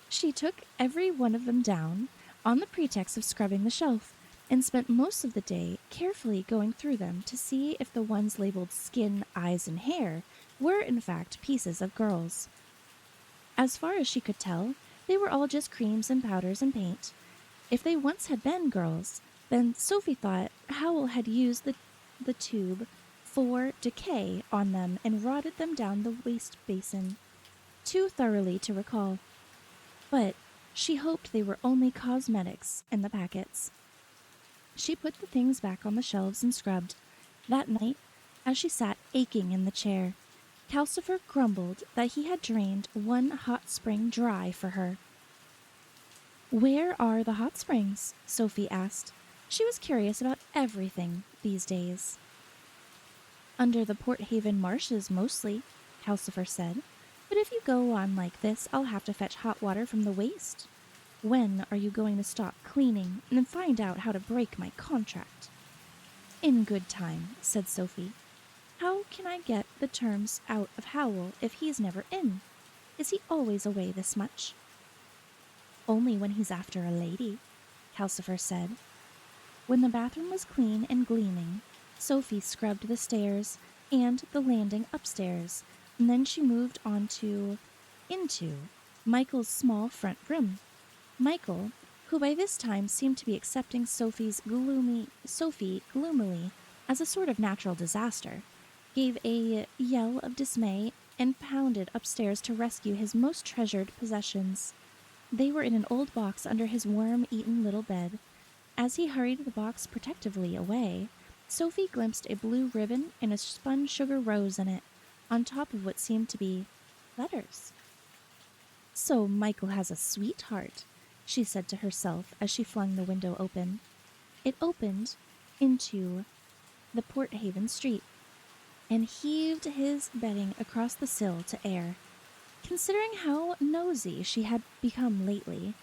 She took every one of them down on the pretext of scrubbing the shelf, and spent most of the day carefully going through them to see if the ones labeled skin, eyes, and hair were in fact pieces of girls. As far as she could tell, they were all just creams and powders and paint. If they once had been girls, then Sophie thought Howl had used the tube for decay on them and rotted them down the waste basin, too thoroughly to recall. But she hoped they were only cosmetics in the packets. She put the things back on the shelves and scrubbed. That night, as she sat aching in the chair, Calcifer grumbled that he had drained one hot spring dry for her. "Where are the hot springs?" Sophie asked. She was curious about everything these days. "Under the Porthaven marshes, mostly," Calcifer said. "But if you go on like this, I'll have to fetch hot water from the waste. When are you going to stop cleaning and find out how to break my contract?" "In good time," said Sophie. "How can I get the terms out of Howl if he's never in? Is he always away this much?" "Only when he's after a lady," Calcifer said. When the bathroom was clean and gleaming, Sophie scrubbed the stairs and the landing upstairs, and then she moved on into Michael's small front room. Michael, who by this time seemed to be accepting Sophie gloomily as a sort of natural disaster, gave a yell of dismay and pounded upstairs to rescue his most treasured possessions. They were in an old box under his worm-eaten little bed. As he hurried the box protectively away, Sophie glimpsed a blue ribbon and a spun sugar rose in it, on top of what seemed to be letters. "So Michael has a sweetheart," she said to herself as she flung the window open. It opened into the Porthaven street, and heaved his bedding across the sill to air. Considering how nosy she had become lately,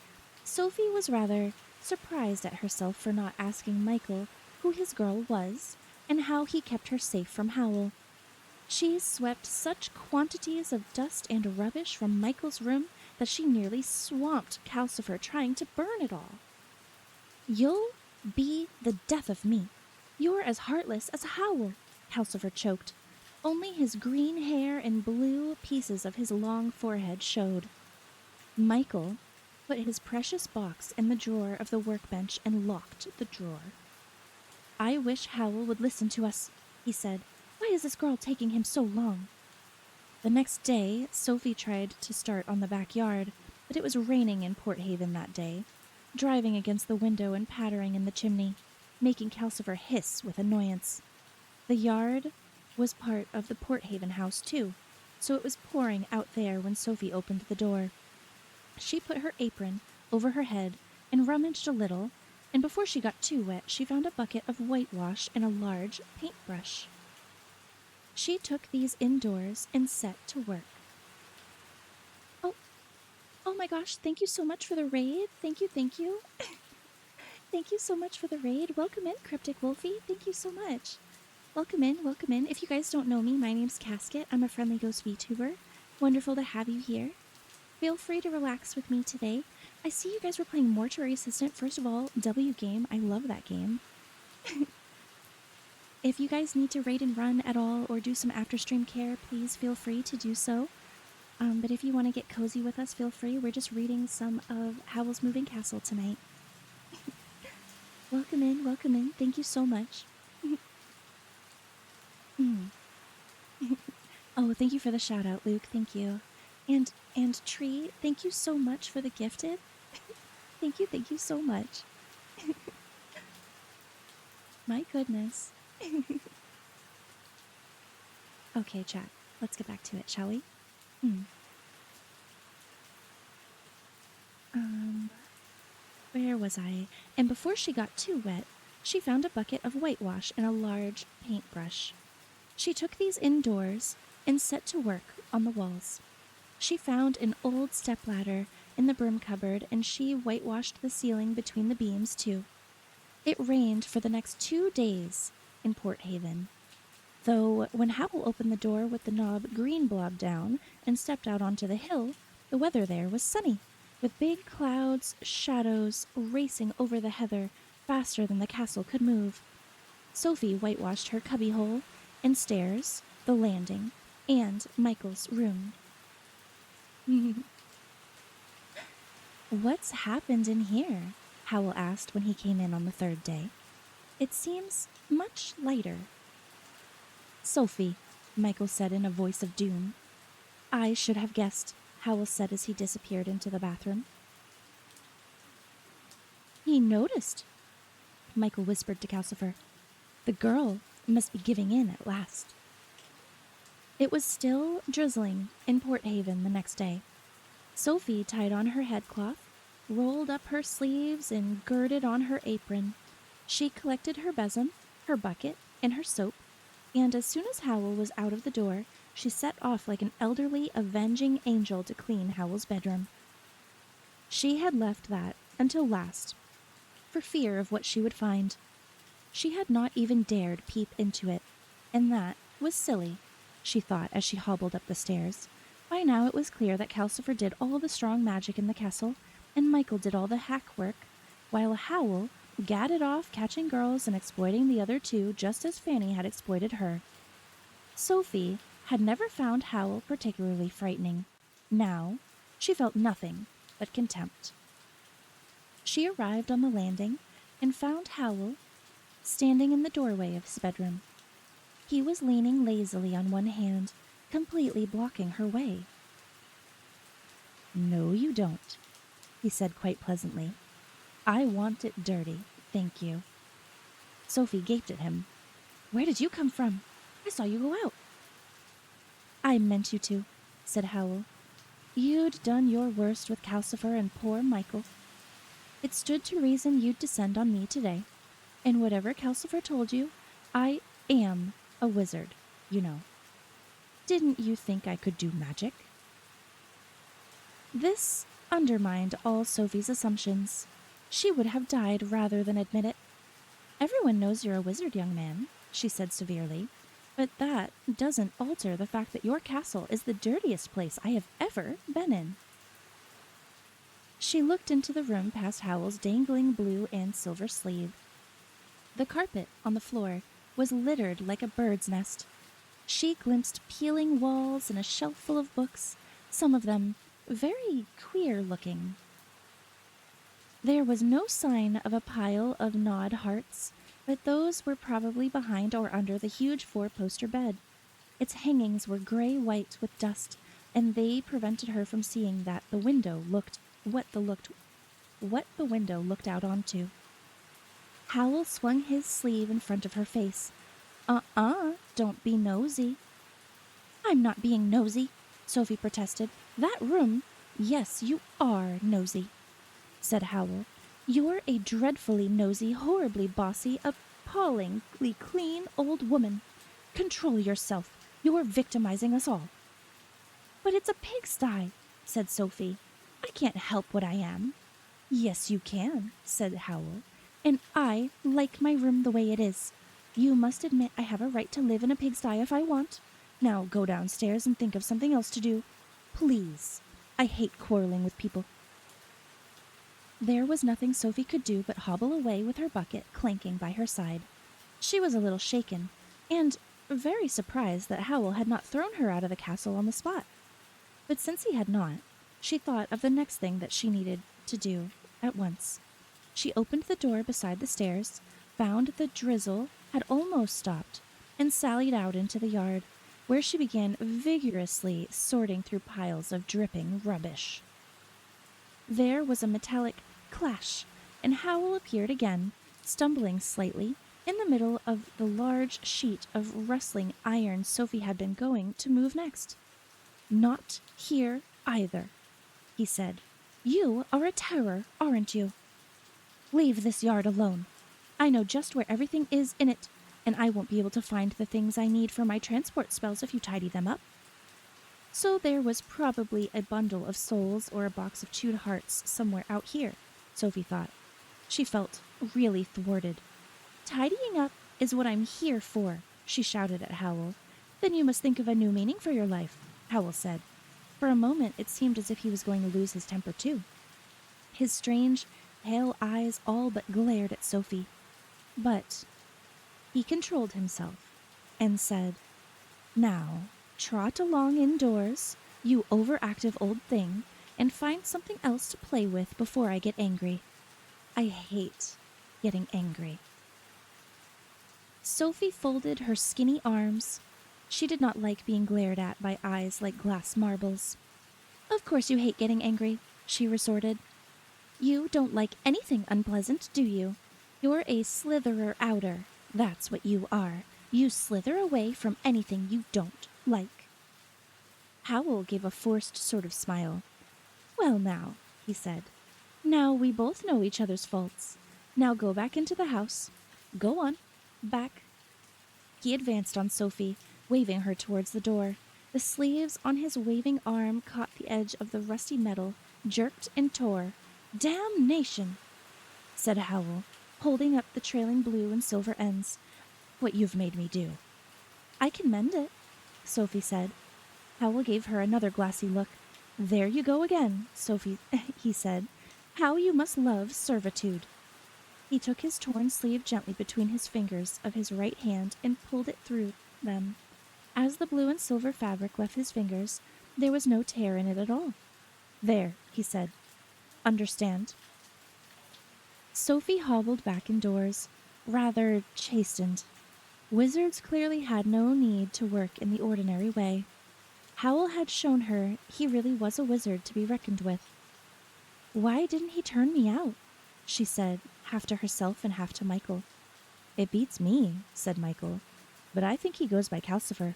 Sophie was rather surprised at herself for not asking Michael who his girl was and how he kept her safe from Howl. She swept such quantities of dust and rubbish from Michael's room that she nearly swamped Calcifer trying to burn it all. "You'll be the death of me. You're as heartless as Howl," Calcifer choked. Only his green hair and blue pieces of his long forehead showed. Michael put his precious box in the drawer of the workbench and locked the drawer. "I wish Howl would listen to us," he said. "Why is this girl taking him so long?" The next day, Sophie tried to start on the backyard, but it was raining in Porthaven that day, driving against the window and pattering in the chimney, making Calcifer hiss with annoyance. The yard was part of the Porthaven house, too. so it was pouring out there when Sophie opened the door. She put her apron over her head and rummaged a little, and before she got too wet, she found a bucket of whitewash and a large paintbrush. She took these indoors and set to work. Oh my gosh, thank you so much for the raid. Thank you. Thank you so much for the raid. Welcome in, Cryptic Wolfie. Thank you so much. Welcome in. If you guys don't know me, my name's Casket. I'm a friendly ghost VTuber. Wonderful to have you here. Feel free to relax with me today. I see you guys were playing Mortuary Assistant. First of all, W game. I love that game. If you guys need to raid and run at all or do some after stream care, please feel free to do so. But if you want to get cozy with us, feel free. We're just reading some of Howl's Moving Castle tonight. Welcome in. Thank you so much. Oh, thank you for the shout out, Luke. Thank you. And Tree, thank you so much for the gifted. Thank you so much. My goodness. Okay, chat. Let's get back to it, shall we? Where was I? And before she got too wet, she found a bucket of whitewash and a large paintbrush. She took these indoors and set to work on the walls. She found an old stepladder in the broom cupboard, and she whitewashed the ceiling between the beams, too. It rained for the next 2 days in Port Haven, though when Howl opened the door with the knob green blob down and stepped out onto the hill, the weather there was sunny, with big clouds, shadows racing over the heather faster than the castle could move. Sophie whitewashed her cubbyhole and stairs, the landing, and Michael's room. What's happened in here? Howl asked when he came in on the 3rd day. It seems much lighter. Sophie, Michael said in a voice of doom. I should have guessed, Howl said as he disappeared into the bathroom. He noticed, Michael whispered to Calcifer. The girl must be giving in at last. It was still drizzling in Port Haven the next day. Sophie tied on her headcloth, rolled up her sleeves, and girded on her apron. She collected her besom, her bucket, and her soap, and as soon as Howl was out of the door, she set off like an elderly, avenging angel to clean Howl's bedroom. She had left that until last, for fear of what she would find. She had not even dared peep into it, and that was silly, she thought as she hobbled up the stairs. By now it was clear that Calcifer did all the strong magic in the castle, and Michael did all the hack work, while Howl gadded off catching girls and exploiting the other two just as Fanny had exploited her. Sophie had never found Howl particularly frightening. Now she felt nothing but contempt. She arrived on the landing and found Howl standing in the doorway of his bedroom. He was leaning lazily on one hand, completely blocking her way. No, you don't, he said quite pleasantly. I want it dirty, thank you. Sophie gaped at him. Where did you come from? I saw you go out. I meant you to, said Howl. You'd done your worst with Calcifer and poor Michael. It stood to reason you'd descend on me today. And whatever Calcifer told you, I am a wizard, you know. Didn't you think I could do magic? This undermined all Sophie's assumptions. She would have died rather than admit it. Everyone knows you're a wizard, young man, she said severely, but that doesn't alter the fact that your castle is the dirtiest place I have ever been in. She looked into the room past Howl's dangling blue and silver sleeve. The carpet on the floor was littered like a bird's nest. She glimpsed peeling walls and a shelf full of books, some of them very queer-looking. There was no sign of a pile of gnawed hearts, but those were probably behind or under the huge 4-poster bed. Its hangings were gray-white with dust, and they prevented her from seeing that the window looked what the window looked out onto. Howl swung his sleeve in front of her face. Don't be nosy. I'm not being nosy, Sophie protested. That room, yes, you are nosy, said Howl. You're a dreadfully nosy, horribly bossy, appallingly clean old woman. Control yourself. You're victimizing us all. But it's a pigsty, said Sophie. I can't help what I am. Yes, you can, said Howl. And I like my room the way it is. You must admit I have a right to live in a pigsty if I want. Now go downstairs and think of something else to do. Please. I hate quarreling with people. There was nothing Sophie could do but hobble away with her bucket clanking by her side. She was a little shaken, and very surprised that Howl had not thrown her out of the castle on the spot. But since he had not, she thought of the next thing that she needed to do at once. She opened the door beside the stairs, found the drizzle had almost stopped, and sallied out into the yard, where she began vigorously sorting through piles of dripping rubbish. There was a metallic clash, and Howl appeared again, stumbling slightly, in the middle of the large sheet of rustling iron Sophie had been going to move next. Not here either, he said. You are a terror, aren't you? Leave this yard alone. I know just where everything is in it, and I won't be able to find the things I need for my transport spells if you tidy them up. So there was probably a bundle of souls or a box of chewed hearts somewhere out here, Sophie thought. She felt really thwarted. Tidying up is what I'm here for, she shouted at Howl. Then you must think of a new meaning for your life, Howl said. For a moment it seemed as if he was going to lose his temper too. His strange, pale eyes all but glared at Sophie. But he controlled himself and said, Now, trot along indoors, you overactive old thing, and find something else to play with before I get angry. I hate getting angry. Sophie folded her skinny arms. She did not like being glared at by eyes like glass marbles. Of course you hate getting angry, she resorted. You don't like anything unpleasant, do you? You're a slitherer-outer. That's what you are. You slither away from anything you don't like. Howl gave a forced sort of smile. Well now, he said. Now we both know each other's faults. Now go back into the house. Go on. Back. He advanced on Sophie, waving her towards the door. The sleeves on his waving arm caught the edge of the rusty metal, jerked and tore. Damnation, said Howl, holding up the trailing blue and silver ends. What you've made me do. I can mend it, Sophie said. Howl gave her another glassy look. There you go again, Sophie, he said. How you must love servitude. He took his torn sleeve gently between his fingers of his right hand and pulled it through them. As the blue and silver fabric left his fingers, there was no tear in it at all. There, he said. Understand? Sophie hobbled back indoors, rather chastened. Wizards clearly had no need to work in the ordinary way. Howl had shown her he really was a wizard to be reckoned with. Why didn't he turn me out? She said, half to herself and half to Michael. It beats me, said Michael, but I think he goes by Calcifer.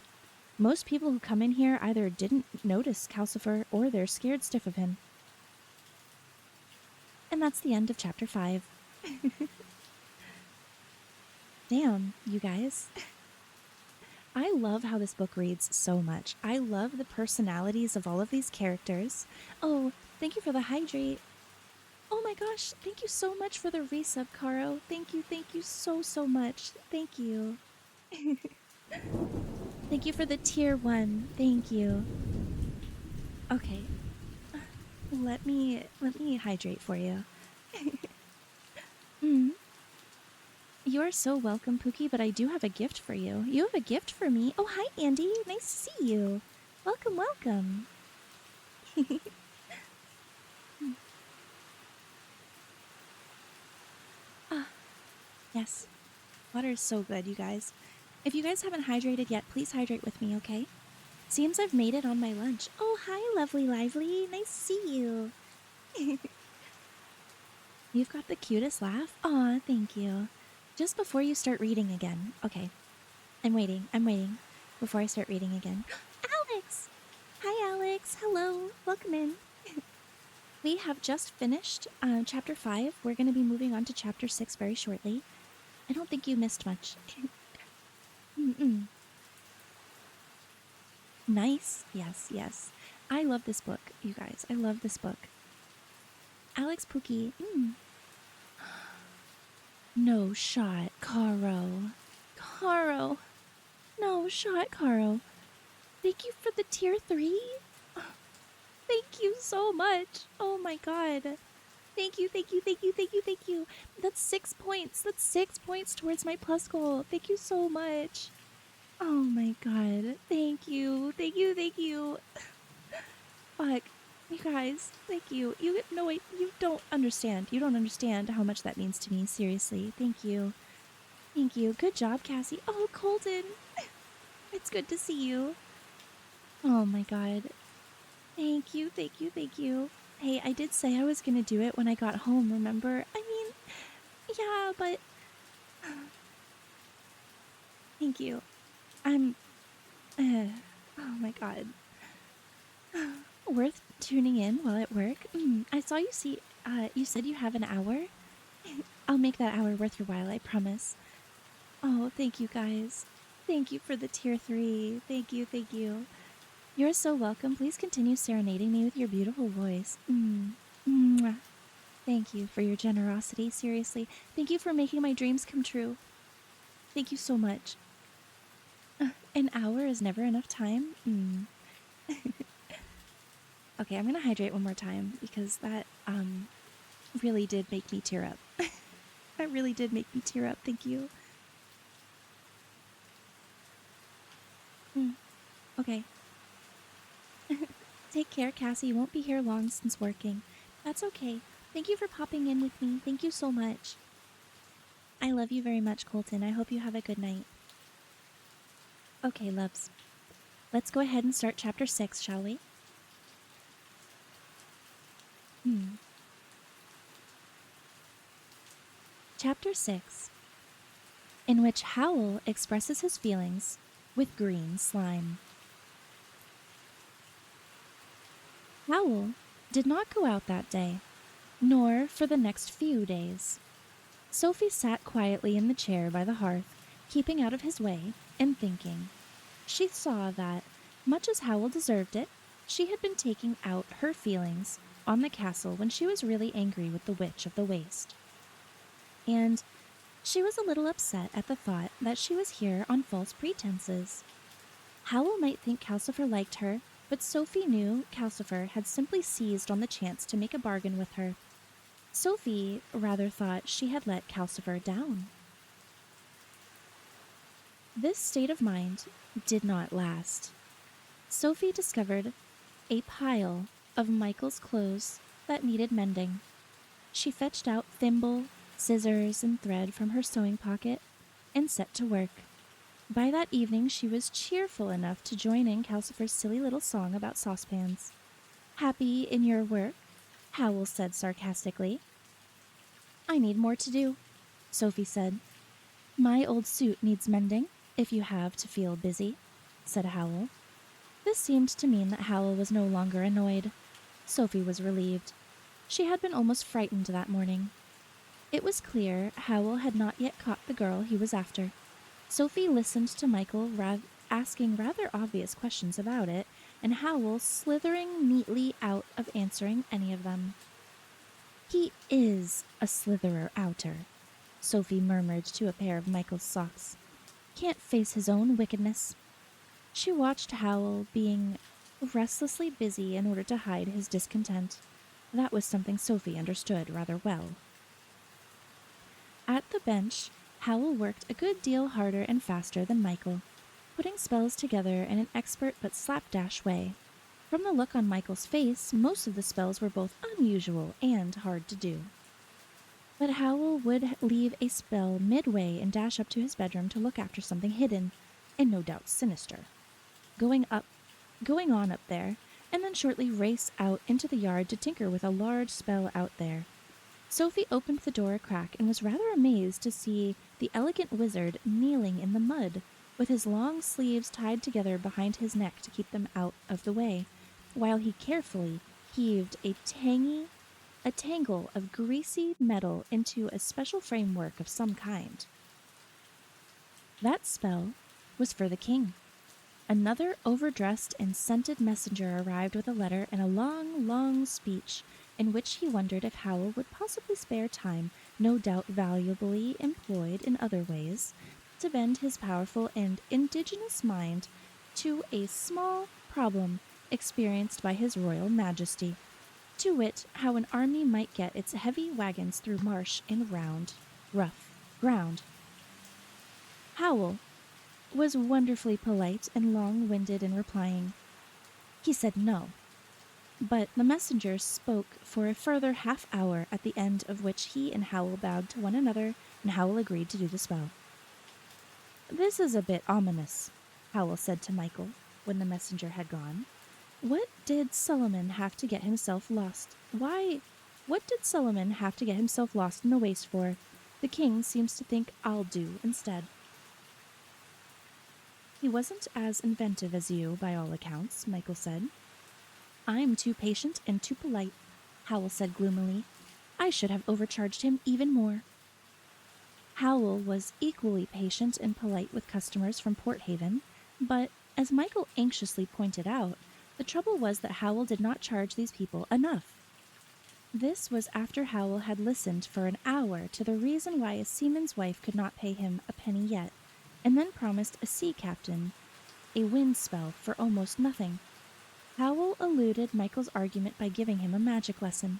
Most people who come in here either didn't notice Calcifer or they're scared stiff of him. And that's the end of chapter 5. Damn, you guys. I love how this book reads so much. I love the personalities of all of these characters. Oh, thank you for the hydrate. Oh my gosh, thank you so much for the resub, Caro. Thank you so much. Thank you. Thank you for the tier 1. Thank you. Okay. Let me hydrate for you. You are so welcome, Pookie, but I do have a gift for you. You have a gift for me. Oh, hi, Andy. Nice to see you. Welcome, welcome. Yes. Water is so good, you guys. If you guys haven't hydrated yet, please hydrate with me, okay? Seems I've made it on my lunch. Oh, hi, lovely lively. Nice to see you. You've got the cutest laugh. Aw, thank you. Just before you start reading again. Okay. I'm waiting. Before I start reading again. Ow, Alex. Hello. Welcome in. We have just finished chapter 5. We're going to be moving on to chapter 6 very shortly. I don't think you missed much. Nice. Yes, yes. I love this book, you guys. I love this book. Alex Pookie. No shot, Caro. Caro. No shot, Caro. Thank you for the tier 3. Thank you so much. Oh my god. Thank you, thank you, thank you, thank you, thank you. That's 6 points. That's 6 points towards my plus goal. Thank you so much. Oh my god. Thank you. Thank you, thank you. Fuck. You guys, thank you. You don't understand. You don't understand how much that means to me. Seriously. Thank you. Thank you. Good job, Cassie. Oh, Colton. It's good to see you. Oh my god. Thank you, thank you, thank you. Hey, I did say I was gonna do it when I got home, remember? I mean, yeah, but... Thank you. I'm... oh my god. Worth tuning in while at work? I saw you you said you have an hour? I'll make that hour worth your while, I promise. Oh, thank you guys. Thank you for the tier 3. Thank you, thank you. You're so welcome. Please continue serenading me with your beautiful voice. Mwah. Thank you for your generosity, seriously. Thank you for making my dreams come true. Thank you so much. An hour is never enough time? Okay, I'm gonna hydrate one more time because that really did make me tear up. That really did make me tear up. Thank you. Okay. Take care, Cassie. You won't be here long since working. That's okay. Thank you for popping in with me. Thank you so much. I love you very much, Colton. I hope you have a good night. Okay, loves. Let's go ahead and start chapter 6, shall we? Chapter 6, in which Howl expresses his feelings with green slime. Howl did not go out that day, nor for the next few days. Sophie sat quietly in the chair by the hearth, keeping out of his way and thinking. She saw that, much as Howl deserved it, she had been taking out her feelings on the castle when she was really angry with the Witch of the Waste. And she was a little upset at the thought that she was here on false pretenses. Howl might think Calcifer liked her, but Sophie knew Calcifer had simply seized on the chance to make a bargain with her. Sophie rather thought she had let Calcifer down. This state of mind did not last. Sophie discovered a pile of Michael's clothes that needed mending. She fetched out thimble, scissors, and thread from her sewing pocket and set to work. By that evening, she was cheerful enough to join in Calcifer's silly little song about saucepans. Happy in your work? Howl said sarcastically. I need more to do, Sophie said. My old suit needs mending, if you have to feel busy, said Howl. This seemed to mean that Howl was no longer annoyed. Sophie was relieved. She had been almost frightened that morning. It was clear Howl had not yet caught the girl he was after. Sophie listened to Michael asking rather obvious questions about it, and Howl slithering neatly out of answering any of them. He is a slitherer outer, Sophie murmured to a pair of Michael's socks. Can't face his own wickedness. She watched Howl being restlessly busy in order to hide his discontent. That was something Sophie understood rather well. At the bench, Howl worked a good deal harder and faster than Michael, putting spells together in an expert but slapdash way. From the look on Michael's face, most of the spells were both unusual and hard to do. But Howl would leave a spell midway and dash up to his bedroom to look after something hidden, and no doubt sinister. Going on up there, and then shortly race out into the yard to tinker with a large spell out there. Sophie opened the door a crack and was rather amazed to see the elegant wizard kneeling in the mud, with his long sleeves tied together behind his neck to keep them out of the way. while he carefully heaved a tangle of greasy metal into a special framework of some kind. That spell was for the king. Another overdressed and scented messenger arrived with a letter and a long, long speech in which he wondered if Howl would possibly spare time, no doubt valuably employed in other ways, to bend his powerful and indigenous mind to a small problem experienced by his royal majesty, to wit, how an army might get its heavy wagons through marsh and round, rough ground. Howl was wonderfully polite and long-winded in replying. He said no, but the messenger spoke for a further half-hour, at the end of which he and Howl bowed to one another, and Howl agreed to do the spell. "This is a bit ominous," Howl said to Michael when the messenger had gone. "What did Solomon have to get himself lost? What did Solomon have to get himself lost in the waste for? The king seems to think I'll do instead." "He wasn't as inventive as you, by all accounts," Michael said. "I'm too patient and too polite," Howl said gloomily. "I should have overcharged him even more." Howl was equally patient and polite with customers from Port Haven, but, as Michael anxiously pointed out, the trouble was that Howl did not charge these people enough. This was after Howl had listened for an hour to the reason why a seaman's wife could not pay him a penny yet, and then promised a sea captain a wind spell for almost nothing. Howl eluded Michael's argument by giving him a magic lesson.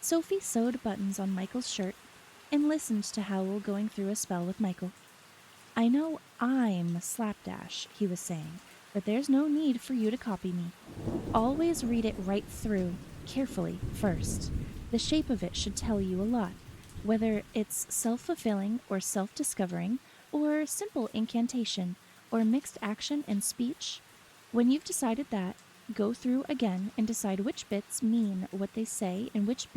Sophie sewed buttons on Michael's shirt and listened to Howl going through a spell with Michael. "I know I'm slapdash," he was saying, "but there's no need for you to copy me. Always read it right through, carefully, first. The shape of it should tell you a lot, whether it's self-fulfilling or self-discovering, or simple incantation, or mixed action and speech. When you've decided that, go through again and decide which bits mean what they say and which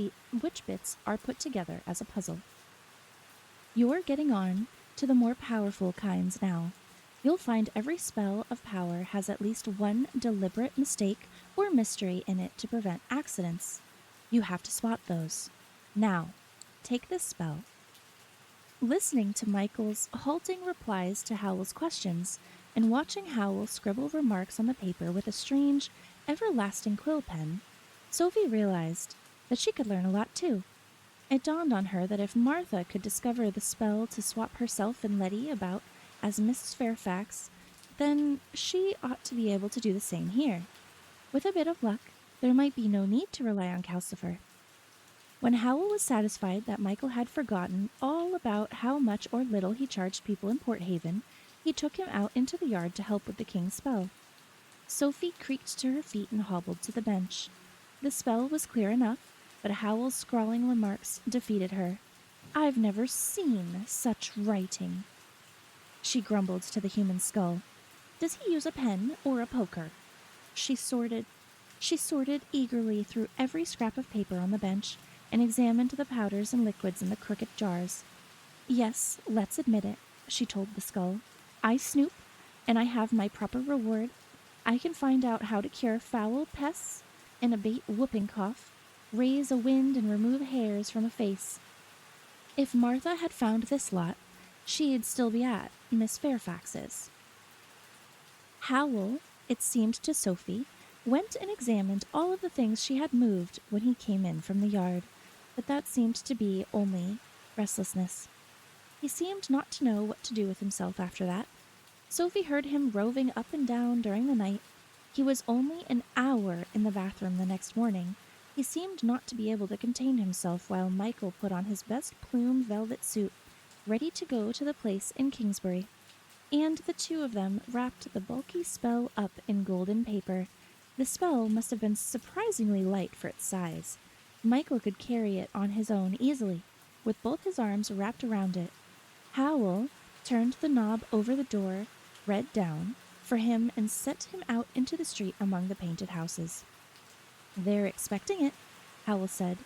bits are put together as a puzzle. You're getting on to the more powerful kinds now. You'll find every spell of power has at least one deliberate mistake or mystery in it to prevent accidents. You have to spot those. Now, take this spell." Listening to Michael's halting replies to Howl's questions, and watching Howl scribble remarks on the paper with a strange, everlasting quill pen, Sophie realized that she could learn a lot too. It dawned on her that if Martha could discover the spell to swap herself and Letty about as Mrs. Fairfax, then she ought to be able to do the same here. With a bit of luck, there might be no need to rely on Calcifer. When Howl was satisfied that Michael had forgotten all about how much or little he charged people in Port Haven, he took him out into the yard to help with the king's spell. Sophie creaked to her feet and hobbled to the bench. The spell was clear enough, but Howl's scrawling remarks defeated her. "I've never seen such writing," she grumbled to the human skull. "Does he use a pen or a poker?" She sorted eagerly through every scrap of paper on the bench and examined the powders and liquids in the crooked jars. "Yes, let's admit it," she told the skull. "I snoop, and I have my proper reward. I can find out how to cure foul pests and abate whooping cough, raise a wind and remove hairs from a face. If Martha had found this lot, she'd still be at Miss Fairfax's." Howl, it seemed to Sophie, went and examined all of the things she had moved when he came in from the yard, but that seemed to be only restlessness. He seemed not to know what to do with himself after that. Sophie heard him roving up and down during the night. He was only an hour in the bathroom the next morning. He seemed not to be able to contain himself while Michael put on his best plume velvet suit, ready to go to the place in Kingsbury. And the two of them wrapped the bulky spell up in golden paper. The spell must have been surprisingly light for its size. Michael could carry it on his own easily, with both his arms wrapped around it. Howl turned the knob over the door, read down, for him and sent him out into the street among the painted houses. "They're expecting it," Howl said.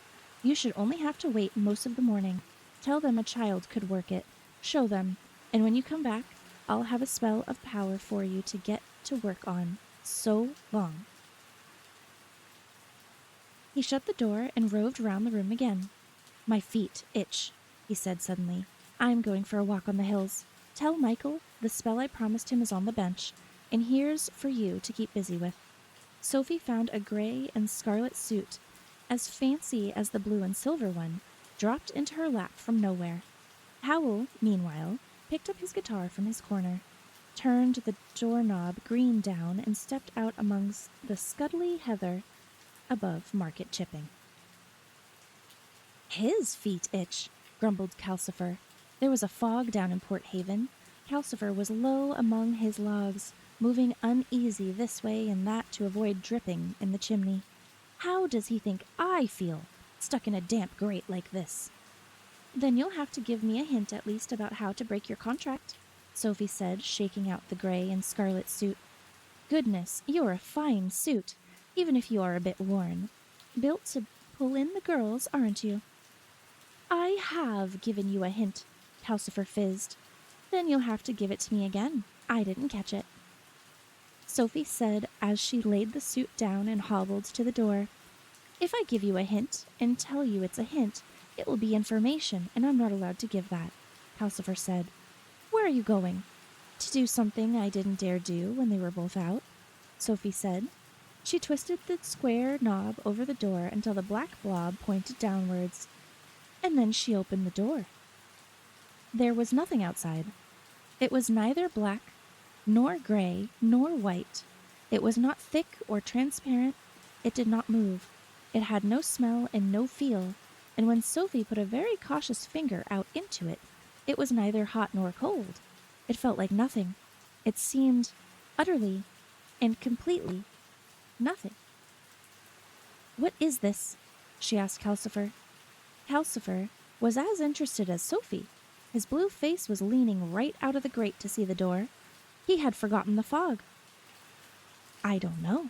"You should only have to wait most of the morning. Tell them a child could work it. Show them, and when you come back, I'll have a spell of power for you to get to work on. So long." He shut the door and roved round the room again. My feet itch, he said suddenly. I'm going for a walk on the hills. Tell Michael the spell I promised him is on the bench, and here's for you to keep busy with. Sophie found a gray and scarlet suit, as fancy as the blue and silver one, dropped into her lap from nowhere. Howl, meanwhile, picked up his guitar from his corner, turned the doorknob green down, and stepped out amongst the scuddly heather above Market Chipping. His feet itch, grumbled Calcifer. There was a fog down in Port Haven. Calcifer was low among his logs, moving uneasy this way and that to avoid dripping in the chimney. How does he think I feel, stuck in a damp grate like this? Then you'll have to give me a hint at least about how to break your contract, Sophie said, shaking out the gray and scarlet suit. Goodness, you're a fine suit, even if you are a bit worn. Built to pull in the girls, aren't you? I have given you a hint, Calcifer fizzed. Then you'll have to give it to me again. I didn't catch it. Sophie said as she laid the suit down and hobbled to the door. If I give you a hint and tell you it's a hint, it will be information, and I'm not allowed to give that, Calcifer said. Where are you going? To do something I didn't dare do when they were both out, Sophie said. She twisted the square knob over the door until the black blob pointed downwards, and then she opened the door. There was nothing outside. It was neither black, nor gray, nor white. It was not thick or transparent. It did not move. It had no smell and no feel, and when Sophie put a very cautious finger out into it, it was neither hot nor cold. It felt like nothing. It seemed utterly and completely nothing. What is this? She asked Calcifer. Calcifer was as interested as Sophie. His blue face was leaning right out of the grate to see the door. He had forgotten the fog. I don't know,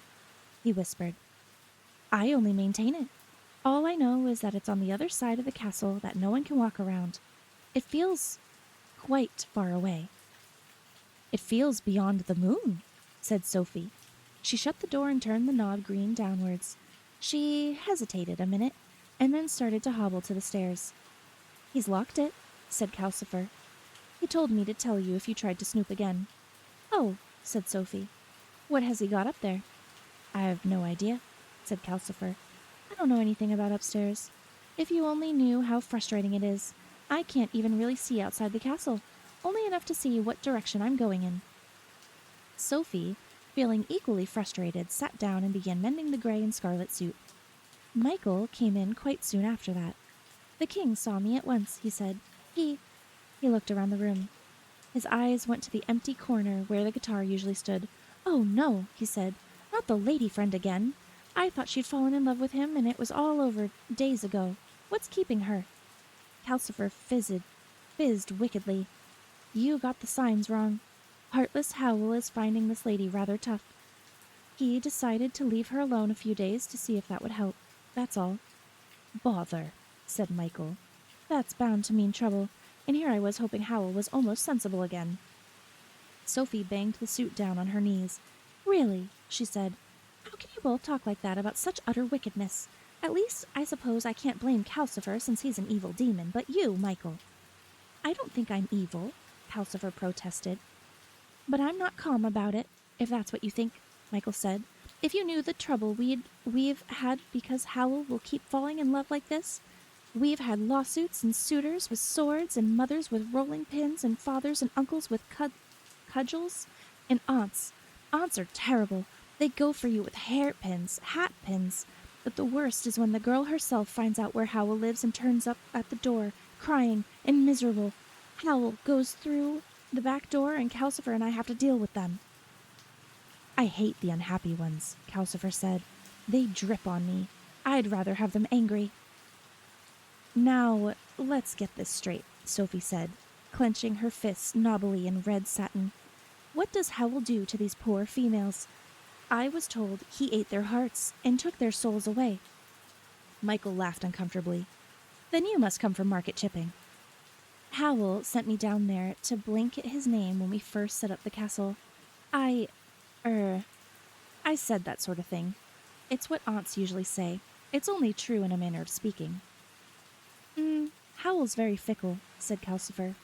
he whispered. I only maintain it. All I know is that it's on the other side of the castle that no one can walk around. It feels quite far away. It feels beyond the moon, said Sophie. She shut the door and turned the knob green downwards. She hesitated a minute and then started to hobble to the stairs. He's locked it, said Calcifer. He told me to tell you if you tried to snoop again. Oh, said Sophie. What has he got up there? I have no idea, said Calcifer. I don't know anything about upstairs. If you only knew how frustrating it is. I can't even really see outside the castle, only enough to see what direction I'm going in. Sophie, feeling equally frustrated, sat down and began mending the gray and scarlet suit. Michael came in quite soon after that. The king saw me at once, he said. He looked around the room. His eyes went to the empty corner where the guitar usually stood. Oh, no, he said. Not the lady friend again. I thought she'd fallen in love with him, and it was all over days ago. What's keeping her? Calcifer fizzed wickedly. You got the signs wrong. Heartless Howl is finding this lady rather tough. He decided to leave her alone a few days to see if that would help. That's all. Bother, said Michael. That's bound to mean trouble, and here I was hoping Howl was almost sensible again. Sophie banged the suit down on her knees. Really, she said, how can you both talk like that about such utter wickedness? At least, I suppose I can't blame Calcifer since he's an evil demon, but you, Michael. I don't think I'm evil, Calcifer protested. But I'm not calm about it, if that's what you think, Michael said. If you knew the trouble we've had because Howl will keep falling in love like this. We've had lawsuits and suitors with swords and mothers with rolling pins and fathers and uncles with cudgels and aunts. Aunts are terrible. They go for you with hairpins, hat pins. But the worst is when the girl herself finds out where Howl lives and turns up at the door, crying and miserable. Howl goes through the back door and Calcifer and I have to deal with them. I hate the unhappy ones, Calcifer said. They drip on me. I'd rather have them angry. Now, let's get this straight, Sophie said, clenching her fists knobbily in red satin. What does Howl do to these poor females? I was told he ate their hearts and took their souls away. Michael laughed uncomfortably. Then you must come from Market Chipping. Howl sent me down there to blanket his name when we first set up the castle. I said that sort of thing. It's what aunts usually say. It's only true in a manner of speaking. Howl's very fickle, said Calcifer.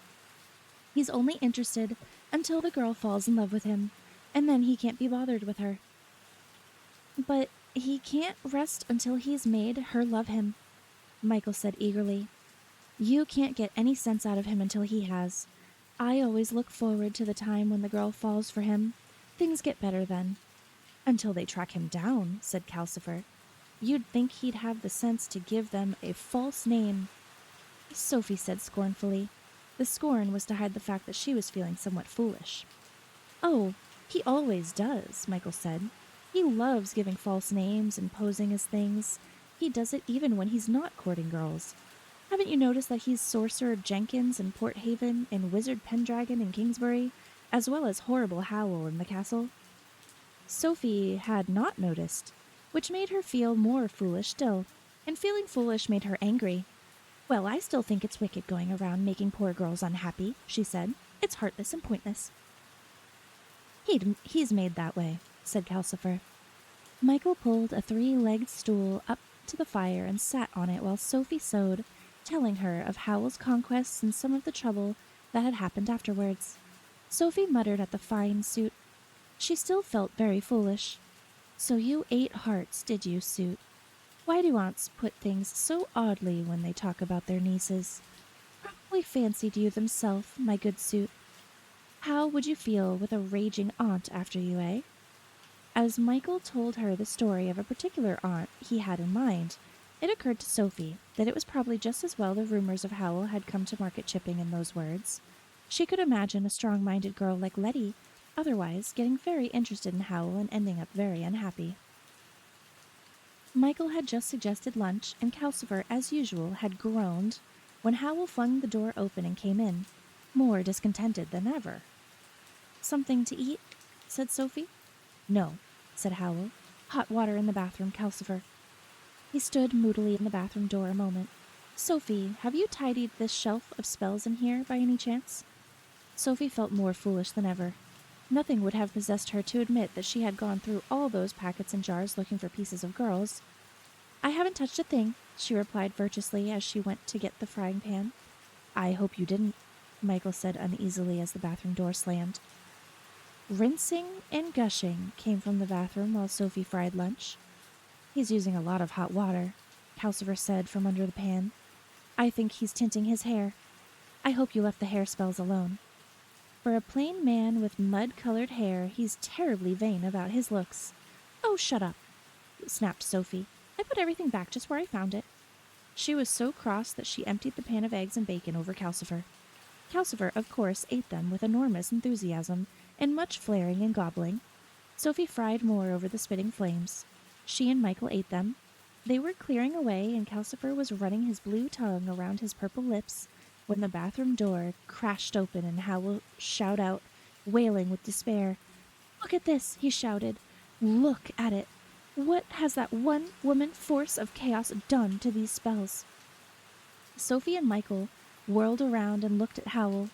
He's only interested until the girl falls in love with him, and then he can't be bothered with her. But he can't rest until he's made her love him, Michael said eagerly. You can't get any sense out of him until he has. I always look forward to the time when the girl falls for him. Things get better then. Until they track him down, said Calcifer. You'd think he'd have the sense to give them a false name. Sophie said scornfully. The scorn was to hide the fact that she was feeling somewhat foolish. Oh, he always does, Michael said. He loves giving false names and posing as things. He does it even when he's not courting girls. Haven't you noticed that he's Sorcerer Jenkins in Port Haven and Wizard Pendragon in Kingsbury, as well as Horrible Howl in the castle? Sophie had not noticed, which made her feel more foolish still, and feeling foolish made her angry. Well, I still think it's wicked going around making poor girls unhappy, she said. It's heartless and pointless. He's made that way, said Calcifer. Michael pulled a 3-legged stool up to the fire and sat on it while Sophie sewed, telling her of Howl's conquests and some of the trouble that had happened afterwards. Sophie muttered at the fine suit. She still felt very foolish. So you ate hearts, did you, Suit? Why do aunts put things so oddly when they talk about their nieces? Probably fancied you themselves, my good Suit. How would you feel with a raging aunt after you, eh? As Michael told her the story of a particular aunt he had in mind, it occurred to Sophie that it was probably just as well the rumors of Howl had come to market chipping in those words. She could imagine a strong-minded girl like Letty otherwise getting very interested in Howl and ending up very unhappy. Michael had just suggested lunch, and Calcifer, as usual, had groaned when Howl flung the door open and came in, more discontented than ever. Something to eat? Said Sophie. No, said Howl. Hot water in the bathroom, Calcifer. He stood moodily in the bathroom door a moment. Sophie, have you tidied this shelf of spells in here by any chance? Sophie felt more foolish than ever. Nothing would have possessed her to admit that she had gone through all those packets and jars looking for pieces of girls. I haven't touched a thing, she replied virtuously as she went to get the frying pan. I hope you didn't, Michael said uneasily as the bathroom door slammed. Rinsing and gushing came from the bathroom while Sophie fried lunch. He's using a lot of hot water, Calcifer said from under the pan. I think he's tinting his hair. I hope you left the hair spells alone. For a plain man with mud-colored hair, he's terribly vain about his looks. Oh, shut up, snapped Sophie. I put everything back just where I found it. She was so cross that she emptied the pan of eggs and bacon over Calcifer. Calcifer, of course, ate them with enormous enthusiasm and much flaring and gobbling. Sophie fried more over the spitting flames. She and Michael ate them. They were clearing away, and Calcifer was running his blue tongue around his purple lips when the bathroom door crashed open and Howl shouted out, wailing with despair. Look at this, he shouted. Look at it. What has that one-woman force of chaos done to these spells? Sophie and Michael whirled around and looked at Howl.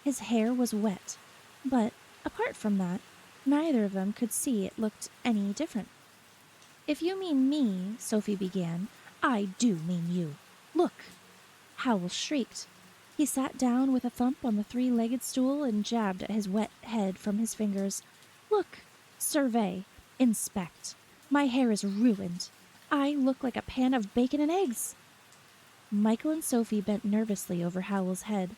His hair was wet, but apart from that, neither of them could see it looked any different. If you mean me, Sophie began, I do mean you. Look! Howl shrieked. He sat down with a thump on the 3-legged stool and jabbed at his wet head from his fingers. Look! Survey! Inspect! My hair is ruined. I look like a pan of bacon and eggs. Michael and Sophie bent nervously over Howl's head.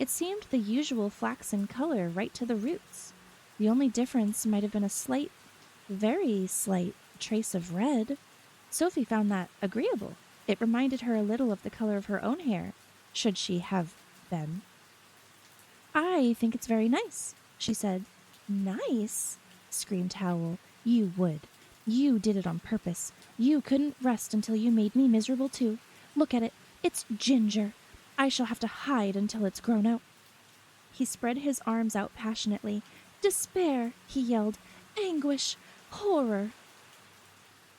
It seemed the usual flaxen color right to the roots. The only difference might have been a slight, very slight, trace of red. Sophie found that agreeable. It reminded her a little of the color of her own hair, should she have been. I think it's very nice, she said. Nice? Screamed Howl. You would. You did it on purpose. You couldn't rest until you made me miserable too. Look at it. It's ginger. I shall have to hide until it's grown out. He spread his arms out passionately. Despair, he yelled. Anguish. Horror.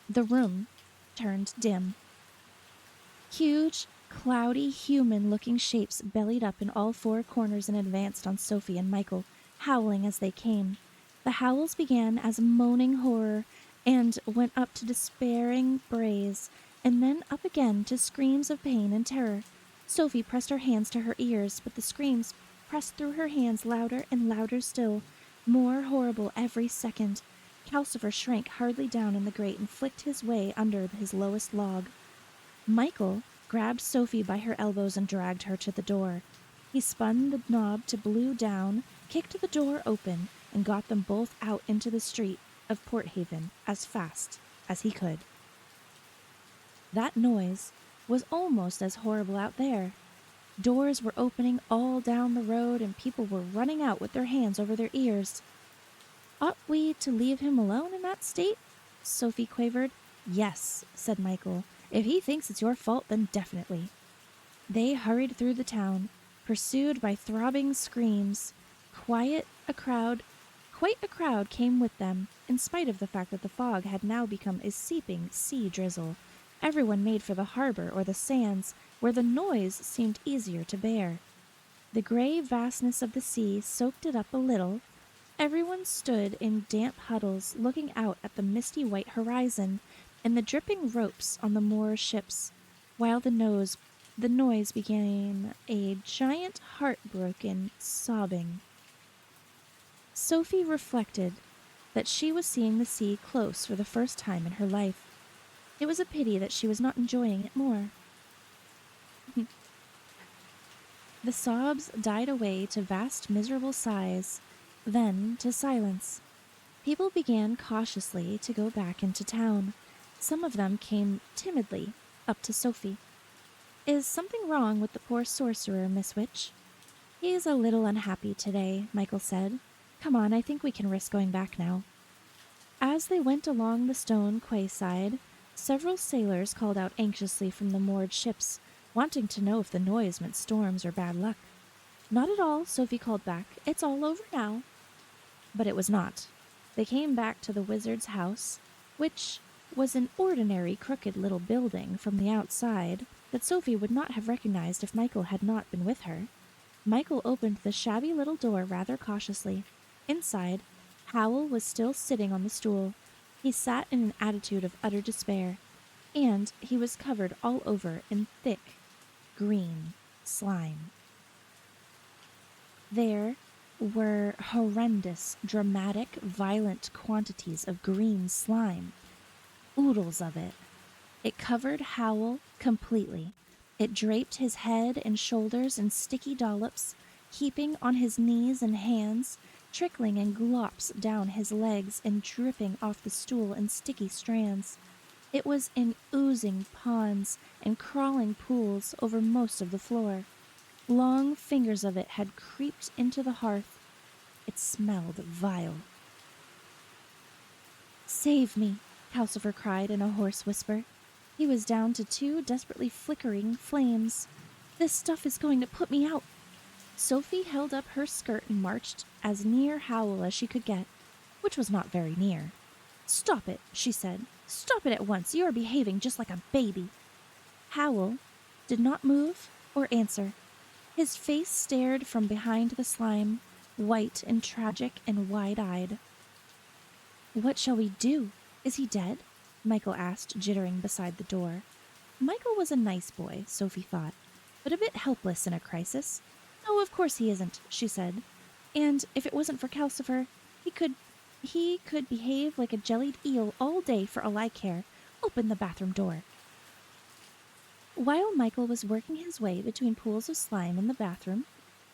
The room turned dim. Huge, cloudy, human-looking shapes bellied up in all 4 corners and advanced on Sophie and Michael, howling as they came. The howls began as moaning horror and went up to despairing brays and then up again to screams of pain and terror. Sophie pressed her hands to her ears, but the screams pressed through her hands louder and louder still, more horrible every second. Calcifer shrank hardly down in the grate and flicked his way under his lowest log. Michael grabbed Sophie by her elbows and dragged her to the door. He spun the knob to blew down, kicked the door open, and got them both out into the street of Port Haven as fast as he could. That noise was almost as horrible out there. Doors were opening all down the road, and people were running out with their hands over their ears. "Ought we to leave him alone in that state?" Sophie quavered. "Yes," said Michael. "If he thinks it's your fault, then definitely." They hurried through the town, pursued by throbbing screams. Quite a crowd came with them, in spite of the fact that the fog had now become a seeping sea drizzle. Everyone made for the harbor or the sands, where the noise seemed easier to bear. The gray vastness of the sea soaked it up a little. Everyone stood in damp huddles, looking out at the misty white horizon and the dripping ropes on the Moor ships, while the noise became a giant heartbroken sobbing. Sophie reflected that she was seeing the sea close for the first time in her life. It was a pity that she was not enjoying it more. The sobs died away to vast, miserable sighs, then to silence. People began cautiously to go back into town. Some of them came timidly up to Sophie. "Is something wrong with the poor sorcerer, Miss Witch?" "He's a little unhappy today," Michael said. "Come on, I think we can risk going back now." As they went along the stone quayside, several sailors called out anxiously from the moored ships, wanting to know if the noise meant storms or bad luck. "Not at all," Sophie called back. "It's all over now." But it was not. They came back to the wizard's house, which was an ordinary crooked little building from the outside that Sophie would not have recognized if Michael had not been with her. Michael opened the shabby little door rather cautiously. Inside, Howl was still sitting on the stool. He sat in an attitude of utter despair, and he was covered all over in thick, green slime. There were horrendous, dramatic, violent quantities of green slime, oodles of it. It covered Howl completely. It draped his head and shoulders in sticky dollops, heaping on his knees and hands, trickling in glops down his legs and dripping off the stool in sticky strands. It was in oozing ponds and crawling pools over most of the floor. Long fingers of it had creeped into the hearth. It smelled vile. "Save me," Calcifer cried in a hoarse whisper. He was down to 2 desperately flickering flames. "This stuff is going to put me out." Sophie held up her skirt and marched as near Howl as she could get, which was not very near. "Stop it," she said. "Stop it at once. You are behaving just like a baby." Howl did not move or answer. His face stared from behind the slime, white and tragic and wide-eyed. "What shall we do? Is he dead?" Michael asked, jittering beside the door. Michael was a nice boy, Sophie thought, but a bit helpless in a crisis. "Oh, of course he isn't," she said. "And if it wasn't for Calcifer, he could behave like a jellied eel all day for all I care. Open the bathroom door." While Michael was working his way between pools of slime in the bathroom,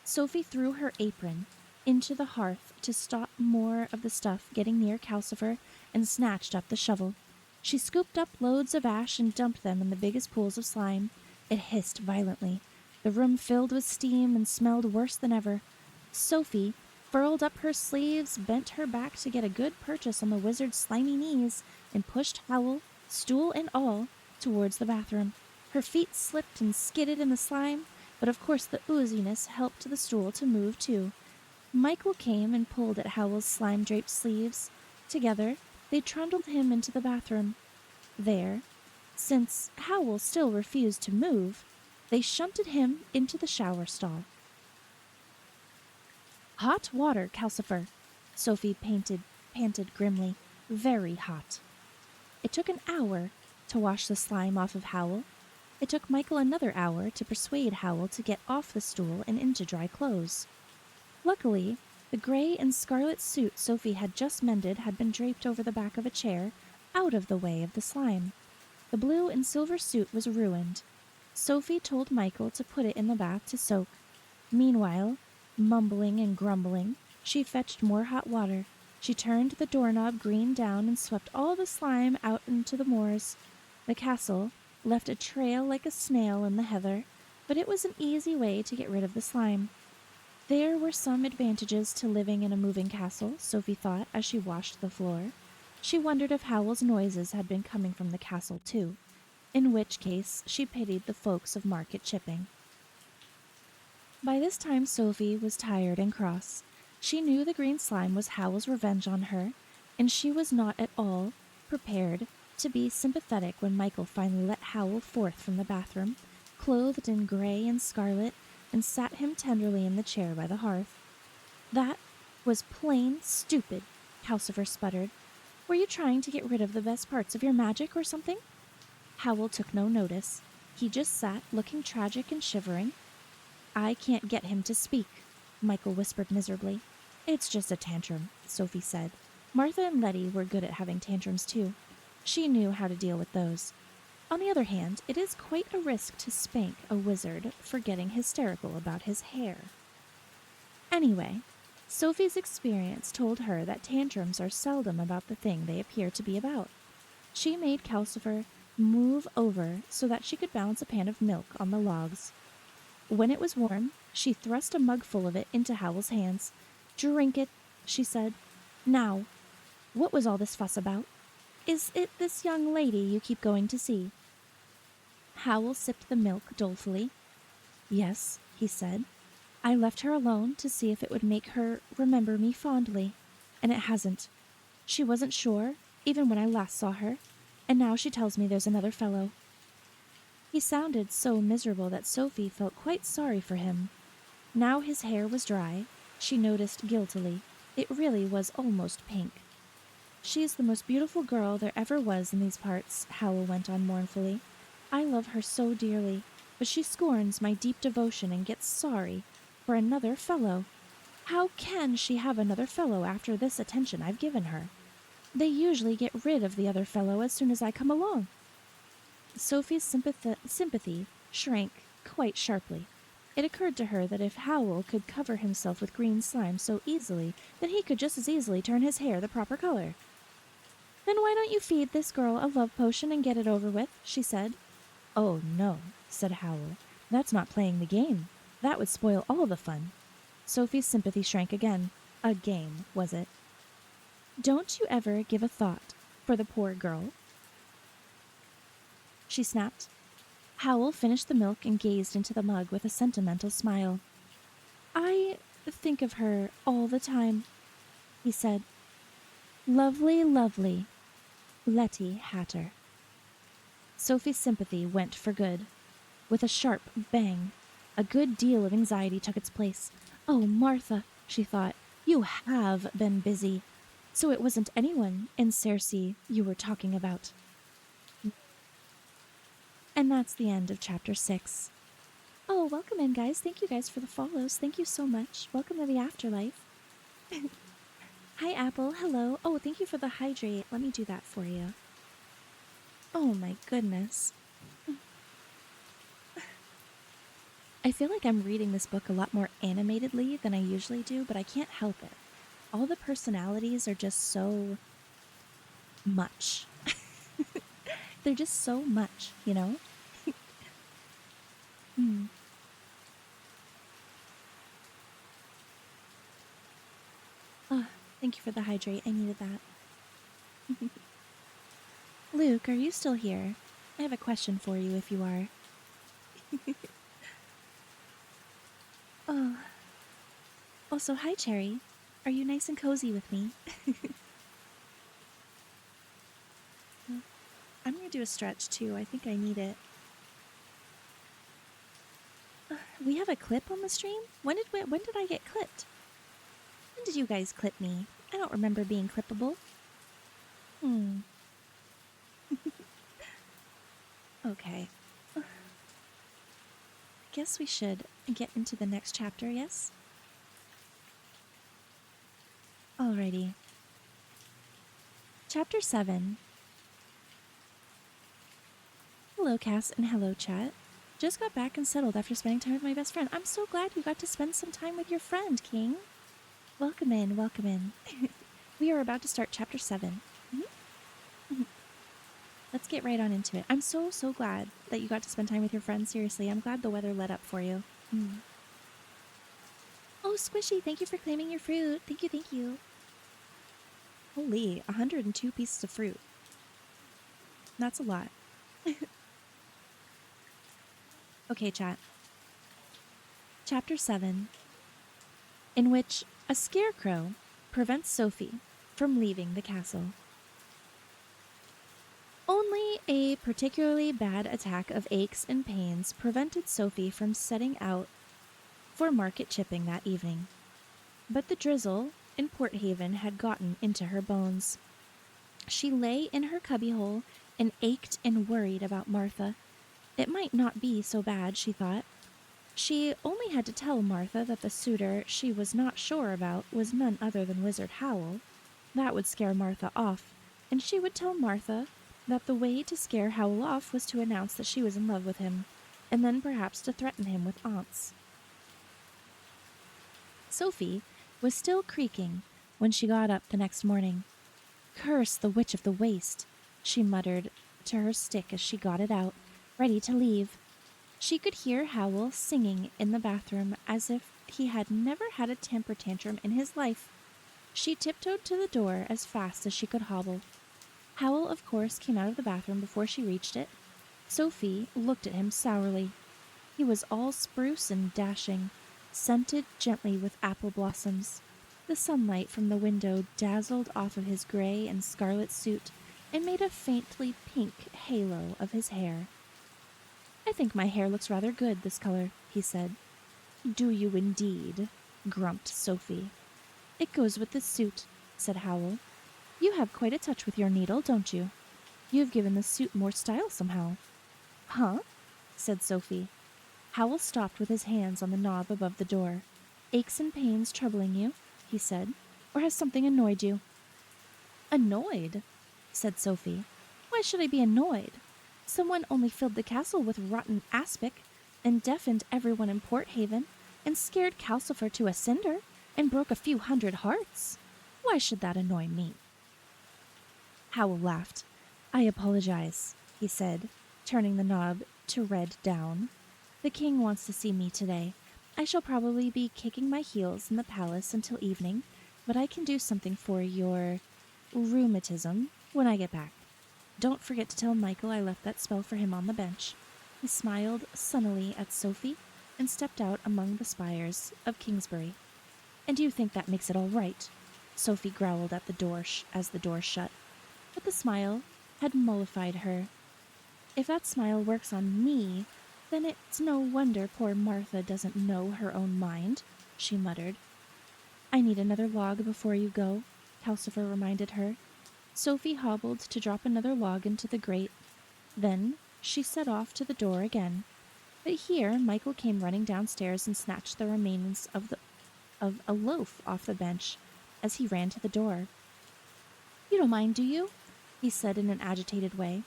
Sophie threw her apron into the hearth to stop more of the stuff getting near Calcifer and snatched up the shovel. She scooped up loads of ash and dumped them in the biggest pools of slime. It hissed violently. The room filled with steam and smelled worse than ever. Sophie furled up her sleeves, bent her back to get a good purchase on the wizard's slimy knees, and pushed Howl, stool and all, towards the bathroom. Her feet slipped and skidded in the slime, but of course the ooziness helped the stool to move too. Michael came and pulled at Howl's slime-draped sleeves. Together, they trundled him into the bathroom. There, since Howl still refused to move, they shunted him into the shower stall. "Hot water, Calcifer," Sophie panted grimly. "Very hot." It took an hour to wash the slime off of Howl. It took Michael another hour to persuade Howl to get off the stool and into dry clothes. Luckily, the gray and scarlet suit Sophie had just mended had been draped over the back of a chair, out of the way of the slime. The blue and silver suit was ruined. Sophie told Michael to put it in the bath to soak. Meanwhile, mumbling and grumbling, she fetched more hot water. She turned the doorknob green down and swept all the slime out into the moors. The castle left a trail like a snail in the heather, but it was an easy way to get rid of the slime. There were some advantages to living in a moving castle, Sophie thought as she washed the floor. She wondered if Howl's noises had been coming from the castle too, in which case she pitied the folks of Market Chipping. By this time Sophie was tired and cross. She knew the green slime was Howl's revenge on her, and she was not at all prepared to be sympathetic when Michael finally let Howl forth from the bathroom, clothed in gray and scarlet, and sat him tenderly in the chair by the hearth. "That was plain stupid," Calcifer sputtered. "Were you trying to get rid of the best parts of your magic or something?" Howl took no notice. He just sat, looking tragic and shivering. "I can't get him to speak," Michael whispered miserably. "It's just a tantrum," Sophie said. Martha and Letty were good at having tantrums too. She knew how to deal with those. On the other hand, it is quite a risk to spank a wizard for getting hysterical about his hair. Anyway, Sophie's experience told her that tantrums are seldom about the thing they appear to be about. She made Calcifer move over so that she could balance a pan of milk on the logs. When it was warm, she thrust a mugful of it into Howl's hands. "Drink it," she said. "Now, what was all this fuss about? Is it this young lady you keep going to see?" Howl sipped the milk dolefully. "Yes," he said. "I left her alone to see if it would make her remember me fondly, and it hasn't. She wasn't sure, even when I last saw her, and now she tells me there's another fellow." He sounded so miserable that Sophie felt quite sorry for him. Now his hair was dry, she noticed guiltily. It really was almost pink. "She is the most beautiful girl there ever was in these parts," Howl went on mournfully. "I love her so dearly, but she scorns my deep devotion and gets sorry for another fellow. How can she have another fellow after this attention I've given her? They usually get rid of the other fellow as soon as I come along." Sophie's sympathy shrank quite sharply. It occurred to her that if Howl could cover himself with green slime so easily, then he could just as easily turn his hair the proper color. "Then why don't you feed this girl a love potion and get it over with?" she said. "Oh, no," said Howl. "That's not playing the game. That would spoil all the fun." Sophie's sympathy shrank again. A game, was it? "Don't you ever give a thought for the poor girl?" she snapped. Howl finished the milk and gazed into the mug with a sentimental smile. "I think of her all the time," he said. "Lovely, lovely, Letty Hatter." Sophie's sympathy went for good. With a sharp bang, a good deal of anxiety took its place. "Oh, Martha," she thought, "you have been busy. So it wasn't anyone in Cersei you were talking about." And that's the end of chapter 6. Oh, welcome in, guys. Thank you guys for the follows. Thank you so much. Welcome to the afterlife. Hi, Apple. Hello. Oh, thank you for the hydrate. Let me do that for you. Oh, my goodness. I feel like I'm reading this book a lot more animatedly than I usually do, but I can't help it. All the personalities are just so much. They're just so much, you know? Oh, thank you for the hydrate. I needed that. Luke, are you still here? I have a question for you if you are. Oh. Also, hi, Cherry. Are you nice and cozy with me? I'm going to do a stretch, too. I think I need it. We have a clip on the stream? When did I get clipped? When did you guys clip me? I don't remember being clippable. Okay. I guess we should get into the next chapter, yes? Alrighty. Chapter 7. Hello, Cass, and hello, chat. Just got back and settled after spending time with my best friend. I'm so glad you got to spend some time with your friend, King. Welcome in, welcome in. We are about to start chapter 7. Let's get right on into it. I'm so glad that you got to spend time with your friend. Seriously, I'm glad the weather let up for you. Oh, Squishy, thank you for claiming your fruit. Thank you, thank you. Holy, 102 pieces of fruit. That's a lot. Okay, chat. Chapter 7, in which a scarecrow prevents Sophie from leaving the castle. Only a particularly bad attack of aches and pains prevented Sophie from setting out for market chipping that evening. But the drizzle in Port Haven had gotten into her bones. She lay in her cubbyhole and ached and worried about Martha. It might not be so bad, she thought. She only had to tell Martha that the suitor she was not sure about was none other than Wizard Howl. That would scare Martha off, and she would tell Martha that the way to scare Howl off was to announce that she was in love with him, and then perhaps to threaten him with aunts. Sophie was still creaking when she got up the next morning. Curse the Witch of the Waste, she muttered to her stick as she got it out, ready to leave. She could hear Howl singing in the bathroom as if he had never had a temper tantrum in his life. She tiptoed to the door as fast as she could hobble. Howl, of course, came out of the bathroom before she reached it. Sophie looked at him sourly. He was all spruce and dashing, scented gently with apple blossoms. The sunlight from the window dazzled off of his gray and scarlet suit and made a faintly pink halo of his hair. I think my hair looks rather good this color, he said. Do you indeed? Grumped Sophie. It goes with the suit, said Howl. You have quite a touch with your needle, don't you? You've given the suit more style somehow. Huh? Said Sophie. Howl stopped with his hands on the knob above the door. Aches and pains troubling you, he said, or has something annoyed you? Annoyed? Said Sophie. Why should I be annoyed? Someone only filled the castle with rotten aspic, and deafened everyone in Port Haven, and scared Calcifer to a cinder, and broke a few hundred hearts. Why should that annoy me? Howl laughed. I apologize, he said, turning the knob to red down. The king wants to see me today. I shall probably be kicking my heels in the palace until evening, but I can do something for your rheumatism when I get back. Don't forget to tell Michael I left that spell for him on the bench. He smiled sunnily at Sophie and stepped out among the spires of Kingsbury. And do you think that makes it all right? Sophie growled at the door as the door shut. But the smile had mollified her. If that smile works on me, then it's no wonder poor Martha doesn't know her own mind, she muttered. I need another log before you go, Calcifer reminded her. Sophie hobbled to drop another log into the grate. Then she set off to the door again. But here Michael came running downstairs and snatched the remains of a loaf off the bench as he ran to the door. You don't mind, do you? He said in an agitated way.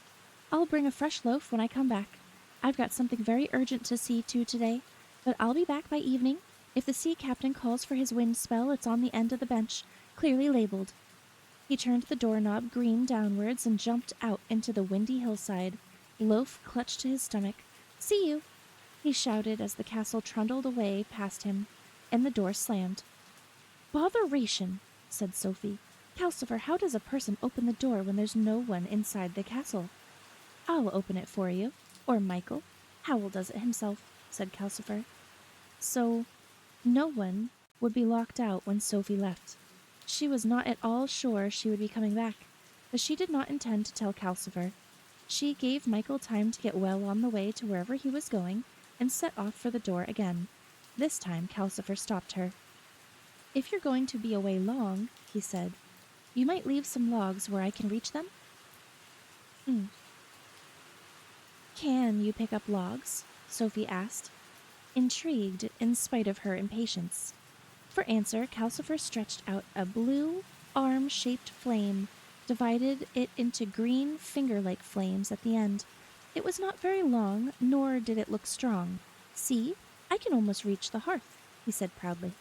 I'll bring a fresh loaf when I come back. I've got something very urgent to see to today, but I'll be back by evening. If the sea captain calls for his wind spell, it's on the end of the bench, clearly labeled. He turned the doorknob green downwards and jumped out into the windy hillside, loaf clutched to his stomach. See you, he shouted as the castle trundled away past him, and the door slammed. Botheration, said Sophie. Calcifer, how does a person open the door when there's no one inside the castle? I'll open it for you, or Michael. Howl does it himself, said Calcifer. So, no one would be locked out when Sophie left. She was not at all sure she would be coming back, but she did not intend to tell Calcifer. She gave Michael time to get well on the way to wherever he was going, and set off for the door again. This time Calcifer stopped her. If you're going to be away long, he said, you might leave some logs where I can reach them? can you pick up logs? Sophie asked, intrigued in spite of her impatience. For answer, Calcifer stretched out a blue, arm-shaped flame, divided it into green, finger-like flames at the end. It was not very long, nor did it look strong. See, I can almost reach the hearth, he said proudly.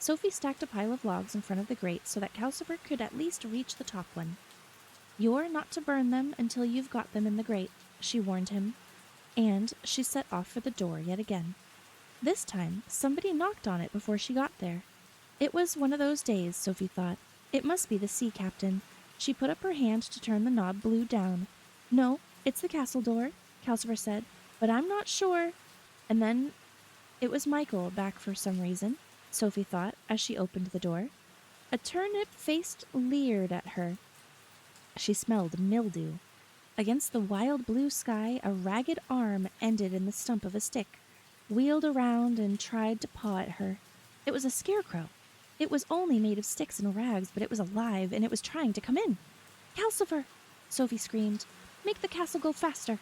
Sophie stacked a pile of logs in front of the grate so that Calcifer could at least reach the top one. You're not to burn them until you've got them in the grate, she warned him, and she set off for the door yet again. This time, somebody knocked on it before she got there. It was one of those days, Sophie thought. It must be the sea captain. She put up her hand to turn the knob blue down. No, it's the castle door, Calcifer said, but I'm not sure. And then it was Michael back for some reason, Sophie thought as she opened the door. A turnip-faced leered at her. She smelled mildew. Against the wild blue sky, a ragged arm ended in the stump of a stick, wheeled around and tried to paw at her. It was a scarecrow. It was only made of sticks and rags, but it was alive, and it was trying to come in. Calcifer! Sophie screamed. Make the castle go faster.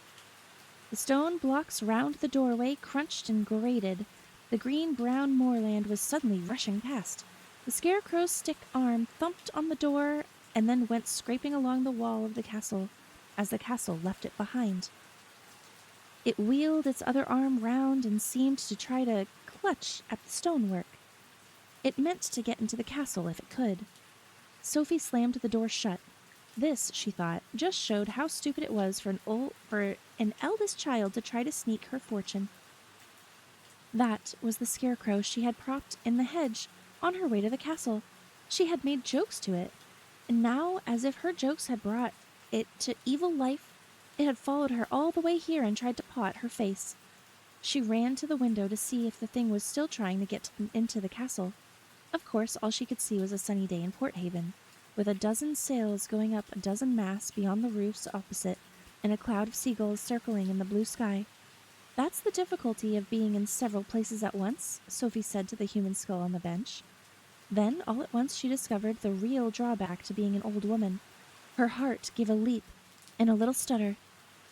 The stone blocks round the doorway crunched and grated. The green-brown moorland was suddenly rushing past. The scarecrow's stick arm thumped on the door and then went scraping along the wall of the castle as the castle left it behind. It wheeled its other arm round and seemed to try to clutch at the stonework. It meant to get into the castle if it could. Sophie slammed the door shut. This, she thought, just showed how stupid it was for an eldest child to try to sneak her fortune. That was the scarecrow she had propped in the hedge on her way to the castle. She had made jokes to it, and now, as if her jokes had brought it to evil life, it had followed her all the way here and tried to paw at her face. She ran to the window to see if the thing was still trying to get into the castle. Of course, all she could see was a sunny day in Port Haven, with a dozen sails going up a dozen masts beyond the roofs opposite, and a cloud of seagulls circling in the blue sky. That's the difficulty of being in several places at once, Sophie said to the human skull on the bench. Then, all at once, she discovered the real drawback to being an old woman. Her heart gave a leap and a little stutter,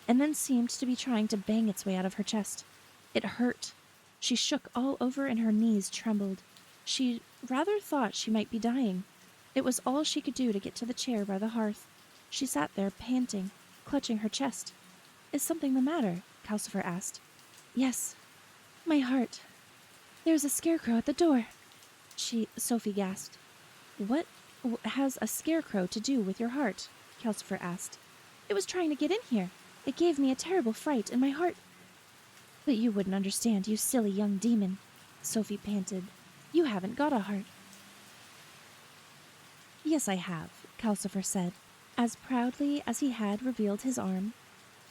and then seemed to be trying to bang its way out of her chest. It hurt. She shook all over and her knees trembled. She rather thought she might be dying. It was all she could do to get to the chair by the hearth. She sat there, panting, clutching her chest. Is something the matter? Calcifer asked. Yes, my heart. There's a scarecrow at the door. Sophie gasped. What has a scarecrow to do with your heart? Calcifer asked. It was trying to get in here. It gave me a terrible fright, and my heart... But you wouldn't understand, you silly young demon, Sophie panted. You haven't got a heart. Yes, I have, Calcifer said, as proudly as he had revealed his arm.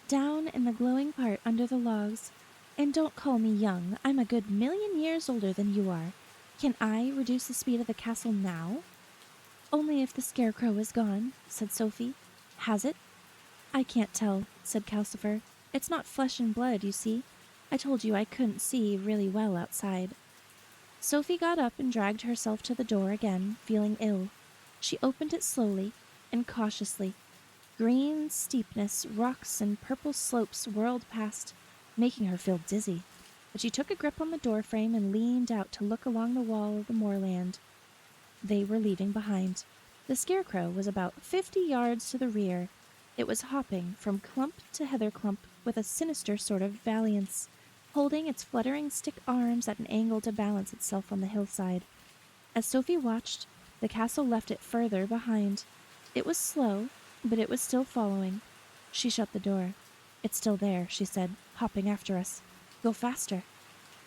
Down in the glowing part under the logs. And don't call me young. I'm a good 1,000,000 years older than you are. Can I reduce the speed of the castle now? Only if the scarecrow is gone, said Sophie. Has it? I can't tell, said Calcifer. It's not flesh and blood, you see. I told you I couldn't see really well outside. Sophie got up and dragged herself to the door again, feeling ill. She opened it slowly and cautiously. Green steepness, rocks, and purple slopes whirled past, making her feel dizzy. But she took a grip on the doorframe and leaned out to look along the wall of the moorland they were leaving behind. The scarecrow was about 50 yards to the rear. It was hopping from clump to heather clump with a sinister sort of valiance, holding its fluttering stick arms at an angle to balance itself on the hillside. As Sophie watched, the castle left it further behind. It was slow, but it was still following. She shut the door. It's still there, she said, hopping after us. Go faster.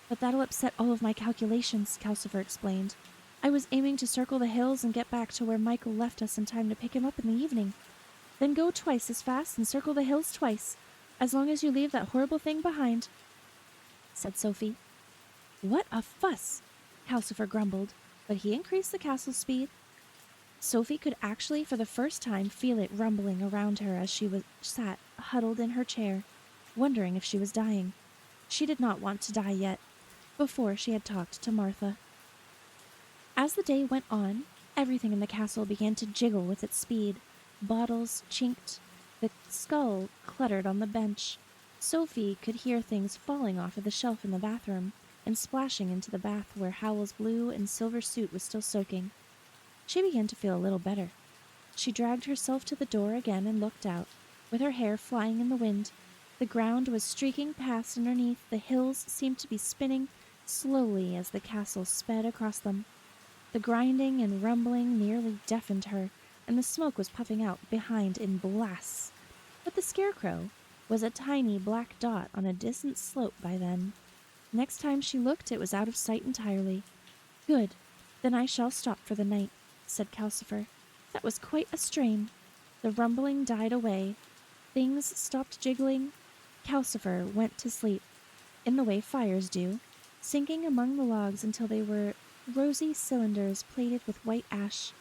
But that'll upset all of my calculations, Calcifer explained. I was aiming to circle the hills and get back to where Michael left us in time to pick him up in the evening. Then go twice as fast and circle the hills twice, as long as you leave that horrible thing behind, said Sophie. What a fuss, Calcifer grumbled, but he increased the castle's speed. Sophie could actually for the first time feel it rumbling around her as she sat huddled in her chair, wondering if she was dying. She did not want to die yet, before she had talked to Martha. As the day went on, everything in the castle began to jiggle with its speed. Bottles chinked. The skull cluttered on the bench. Sophie could hear things falling off of the shelf in the bathroom and splashing into the bath where Howl's blue and silver suit was still soaking. She began to feel a little better. She dragged herself to the door again and looked out, with her hair flying in the wind. The ground was streaking past underneath, the hills seemed to be spinning slowly as the castle sped across them. The grinding and rumbling nearly deafened her, and the smoke was puffing out behind in blasts. But the scarecrow was a tiny black dot on a distant slope by then. Next time she looked, it was out of sight entirely. "Good, then I shall stop for the night," said Calcifer. That was quite a strain. The rumbling died away. Things stopped jiggling. Calcifer went to sleep, in the way fires do, sinking among the logs until they were rosy cylinders plated with white ash,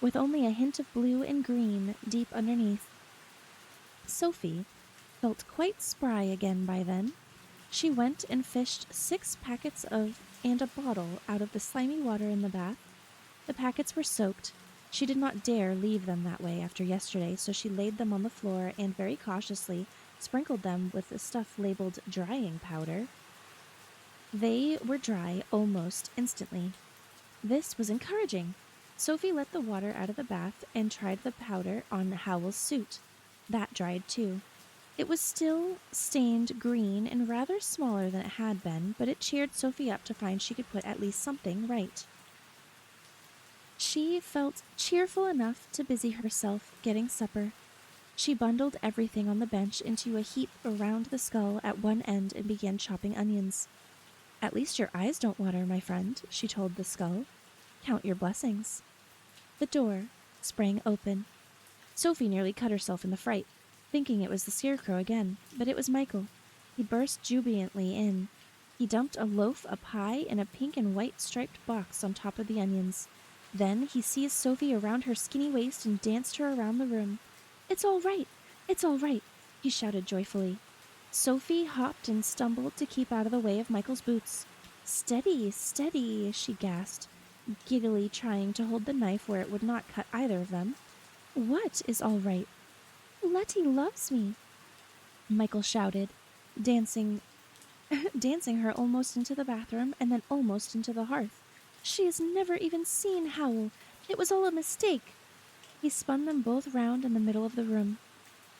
with only a hint of blue and green deep underneath. Sophie felt quite spry again by then. She went and fished 6 packets and a bottle out of the slimy water in the bath. The packets were soaked. She did not dare leave them that way after yesterday, so she laid them on the floor and very cautiously sprinkled them with the stuff labeled drying powder. They were dry almost instantly. This was encouraging. Sophie let the water out of the bath and tried the powder on Howl's suit. That dried too. It was still stained green and rather smaller than it had been, but it cheered Sophie up to find she could put at least something right. She felt cheerful enough to busy herself getting supper. She bundled everything on the bench into a heap around the skull at one end and began chopping onions. "At least your eyes don't water, my friend," she told the skull. "Count your blessings." The door sprang open. Sophie nearly cut herself in the fright, thinking it was the scarecrow again, but it was Michael. He burst jubilantly in. He dumped a loaf, a pie, and a pink and white striped box on top of the onions. Then he seized Sophie around her skinny waist and danced her around the room. "It's all right! It's all right!" he shouted joyfully. Sophie hopped and stumbled to keep out of the way of Michael's boots. "Steady, steady," she gasped, giddily trying to hold the knife where it would not cut either of them. "What is all right?" "Letty loves me," Michael shouted, dancing her almost into the bathroom and then almost into the hearth. "She has never even seen Howl. It was all a mistake." He spun them both round in the middle of the room.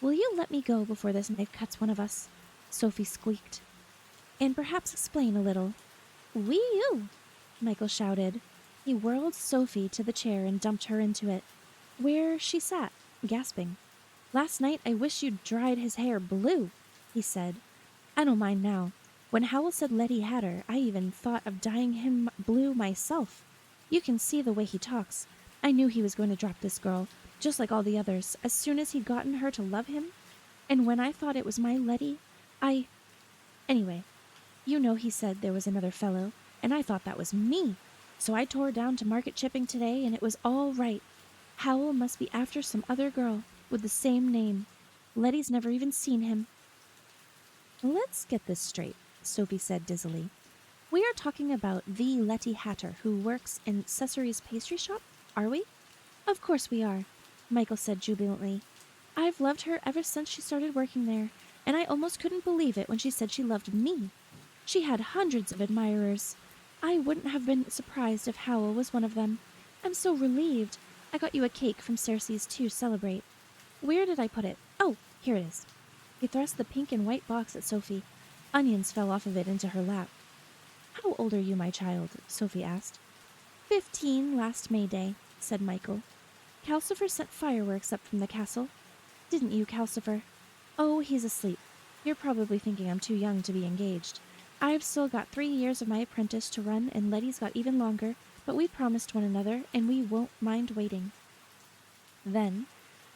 "Will you let me go before this knife cuts one of us?" Sophie squeaked. "And perhaps explain a little." "Wee-oo!" Michael shouted. He whirled Sophie to the chair and dumped her into it, where she sat, gasping. "Last night I wish you'd dried his hair blue," he said. "I don't mind now. When Howl said Letty had her, I even thought of dyeing him blue myself. You can see the way he talks. I knew he was going to drop this girl, just like all the others, as soon as he'd gotten her to love him. And when I thought it was my Letty, Anyway, you know he said there was another fellow, and I thought that was me. So I tore down to market chipping today, and it was all right. Howl must be after some other girl with the same name. Letty's never even seen him." "Let's get this straight," Sophie said dizzily. "We are talking about the Letty Hatter who works in Cessary's pastry shop, are we?" "Of course we are," Michael said jubilantly. "I've loved her ever since she started working there, and I almost couldn't believe it when she said she loved me. She had hundreds of admirers. I wouldn't have been surprised if Howl was one of them. I'm so relieved. I got you a cake from Cersei's to celebrate. Where did I put it? Oh, here it is." He thrust the pink and white box at Sophie. Onions fell off of it into her lap. "How old are you, my child?" Sophie asked. 15 last May Day," said Michael. "Calcifer sent fireworks up from the castle. Didn't you, Calcifer? Oh, he's asleep. You're probably thinking I'm too young to be engaged. I've still got 3 years of my apprentice to run, and Letty's got even longer, but we promised one another, and we won't mind waiting." Then,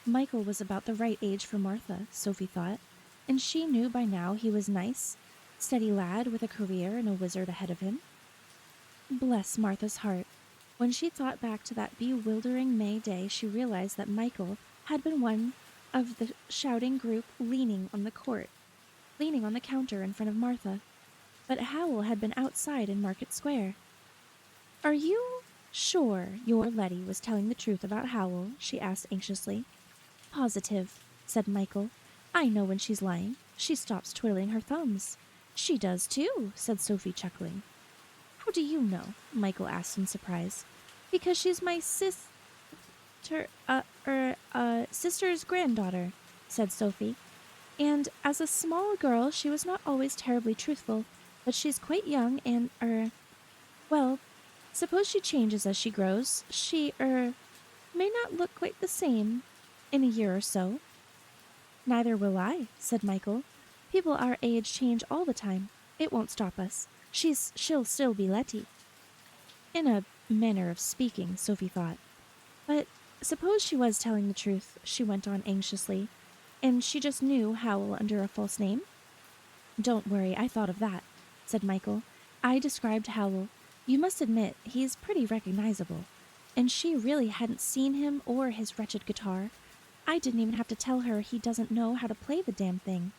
Michael was about the right age for Martha, Sophie thought, and she knew by now he was nice, steady lad with a career and a wizard ahead of him. Bless Martha's heart. When she thought back to that bewildering May day, she realized that Michael had been one of the shouting group leaning on the counter in front of Martha. But Howl had been outside in Market Square. "Are you sure your Letty was telling the truth about Howl?" she asked anxiously. "Positive," said Michael. I know when she's lying. She stops twiddling her thumbs. She does too, said Sophie, chuckling. How do you know? Michael asked in surprise. Because she's my sister's granddaughter, said Sophie. And as a small girl, she was not always terribly truthful, but she's quite young and, well, suppose she changes as she grows. She, may not look quite the same in a year or so. Neither will I, said Michael. People our age change all the time. It won't stop us. She'll still be Letty. In a manner of speaking, Sophie thought. But suppose she was telling the truth, she went on anxiously, and she just knew Howl under a false name? Don't worry, I thought of that, said Michael. I described Howl. You must admit, he's pretty recognizable. And she really hadn't seen him or his wretched guitar. I didn't even have to tell her he doesn't know how to play the damn thing.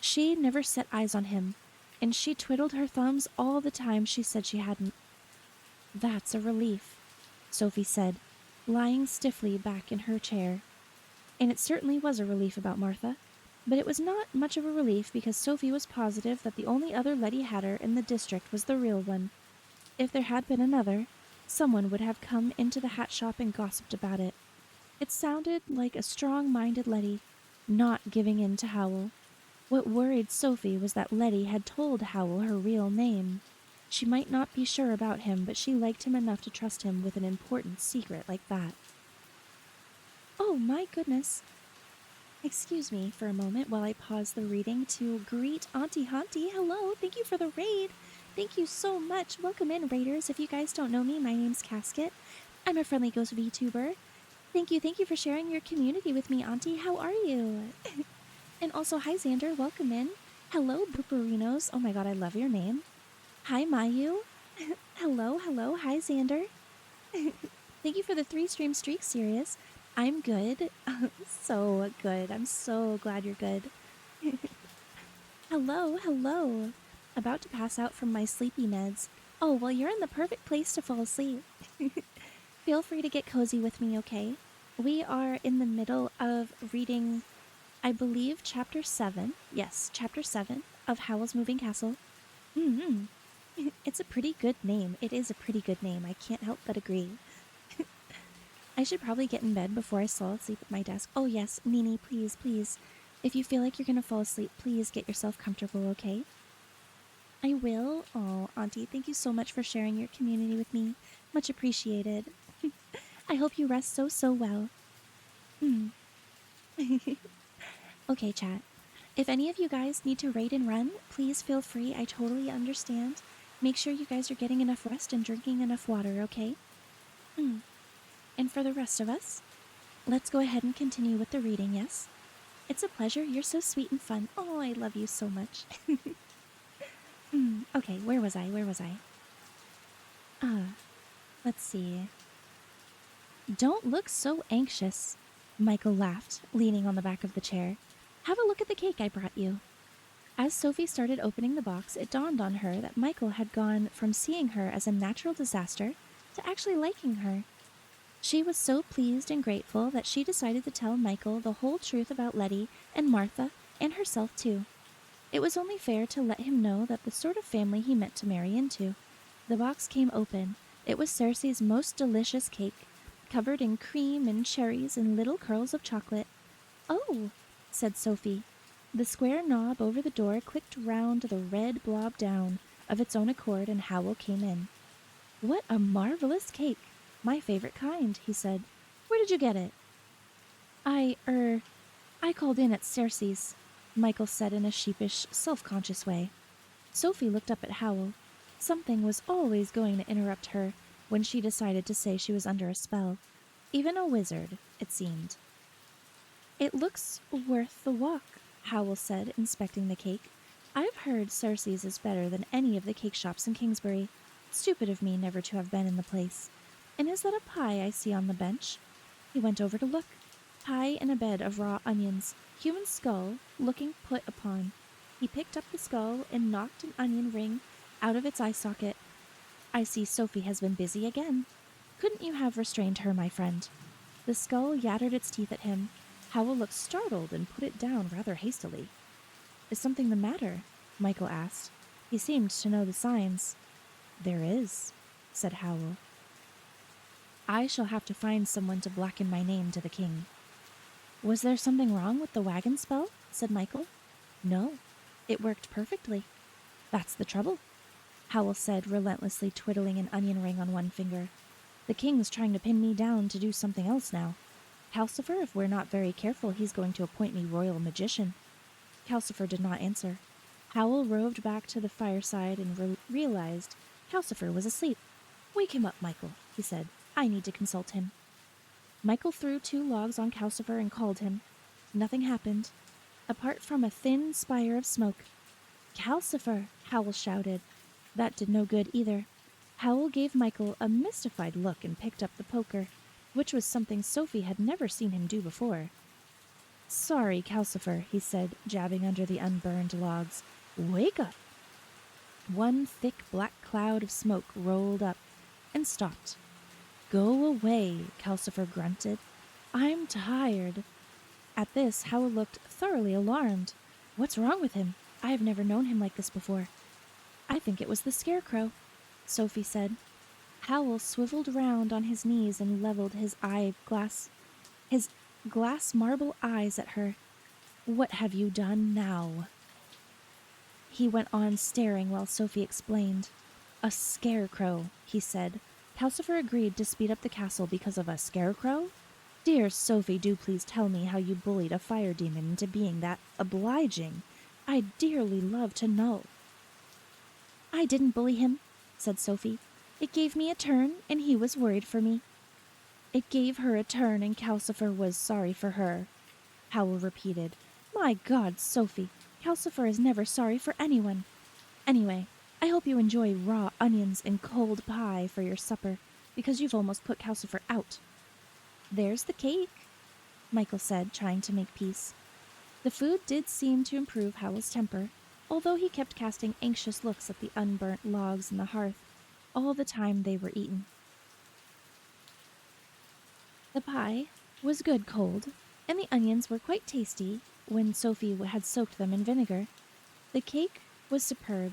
She never set eyes on him, and she twiddled her thumbs all the time she said she hadn't. That's a relief, Sophie said, lying stiffly back in her chair. And it certainly was a relief about Martha. But it was not much of a relief because Sophie was positive that the only other Letty Hatter in the district was the real one. If there had been another, someone would have come into the hat shop and gossiped about it. It sounded like a strong-minded Letty, not giving in to Howl. What worried Sophie was that Letty had told Howl her real name. She might not be sure about him, but she liked him enough to trust him with an important secret like that. Oh, my goodness. Excuse me for a moment while I pause the reading to greet Auntie Haunty. Hello, thank you for the raid. Thank you so much. Welcome in, raiders. If you guys don't know me, my name's Casket. I'm a friendly ghost VTuber. Thank you for sharing your community with me, Auntie. How are you? And also, hi, Xander. Welcome in. Hello, Booperinos. Oh my god, I love your name. Hi, Mayu. Hello. Hi, Xander. Thank you for the 3-stream streak, Sirius. I'm good. So good. I'm so glad you're good. Hello. About to pass out from my sleepy meds. Oh, well, you're in the perfect place to fall asleep. Feel free to get cozy with me, okay? We are in the middle of reading, I believe, Chapter 7. Yes, Chapter 7 of Howl's Moving Castle. It's a pretty good name. It is a pretty good name. I can't help but agree. I should probably get in bed before I fall asleep at my desk. Oh, yes, Nini, please. If you feel like you're going to fall asleep, please get yourself comfortable, okay? I will. Oh, Auntie, thank you so much for sharing your community with me. Much appreciated. I hope you rest so well. Okay, chat. If any of you guys need to raid and run, please feel free. I totally understand. Make sure you guys are getting enough rest and drinking enough water, okay? And for the rest of us, let's go ahead and continue with the reading, yes? It's a pleasure. You're so sweet and fun. Oh, I love you so much. Okay, where was I? Let's see. Don't look so anxious, Michael laughed, leaning on the back of the chair. Have a look at the cake I brought you. As Sophie started opening the box, it dawned on her that Michael had gone from seeing her as a natural disaster to actually liking her. She was so pleased and grateful that she decided to tell Michael the whole truth about Letty and Martha and herself too. It was only fair to let him know that the sort of family he meant to marry into. The box came open. It was Cersei's most delicious cake, covered in cream and cherries and little curls of chocolate. Oh, said Sophie. The square knob over the door clicked round the red blob down of its own accord, and Howl came in. What a marvelous cake! My favorite kind, he said. Where did you get it? I called in at Cersei's, Michael said in a sheepish, self-conscious way. Sophie looked up at Howl. Something was always going to interrupt her when she decided to say she was under a spell. Even a wizard, it seemed. It looks worth the walk, Howl said, inspecting the cake. I've heard Cersei's is better than any of the cake shops in Kingsbury. Stupid of me never to have been in the place. And is that a pie I see on the bench? He went over to look. Pie in a bed of raw onions, human skull, looking put upon. He picked up the skull and knocked an onion ring out of its eye socket. I see Sophie has been busy again. Couldn't you have restrained her, my friend? The skull yattered its teeth at him. Howl looked startled and put it down rather hastily. Is something the matter? Michael asked. He seemed to know the signs. There is, said Howl. I shall have to find someone to blacken my name to the king. Was there something wrong with the wagon spell? Said Michael. No, it worked perfectly. That's the trouble, Howl said, relentlessly twiddling an onion ring on one finger. The king's trying to pin me down to do something else now. Calcifer, if we're not very careful, he's going to appoint me royal magician. Calcifer did not answer. Howl roved back to the fireside and realized Calcifer was asleep. Wake him up, Michael, he said. I need to consult him. Michael threw 2 logs on Calcifer and called him. Nothing happened, apart from a thin spire of smoke. Calcifer, Howl shouted. That did no good either. Howl gave Michael a mystified look and picked up the poker, which was something Sophie had never seen him do before. Sorry, Calcifer, he said, jabbing under the unburned logs. Wake up! One thick black cloud of smoke rolled up and stopped. Go away, Calcifer grunted. I'm tired. At this, Howl looked thoroughly alarmed. What's wrong with him? I have never known him like this before. I think it was the scarecrow, Sophie said. Howl swiveled round on his knees and leveled his glass marble eyes at her. What have you done now? He went on staring while Sophie explained. A scarecrow, he said. Calcifer agreed to speed up the castle because of a scarecrow? Dear Sophie, do please tell me how you bullied a fire demon into being that obliging. I'd dearly love to know. I didn't bully him, said Sophie. It gave me a turn, and he was worried for me. It gave her a turn, and Calcifer was sorry for her, Howl repeated. My God, Sophie, Calcifer is never sorry for anyone. Anyway, I hope you enjoy raw onions and cold pie for your supper, because you've almost put Calcifer out. There's the cake, Michael said, trying to make peace. The food did seem to improve Howl's temper, although he kept casting anxious looks at the unburnt logs in the hearth all the time they were eaten. The pie was good cold, and the onions were quite tasty when Sophie had soaked them in vinegar. The cake was superb.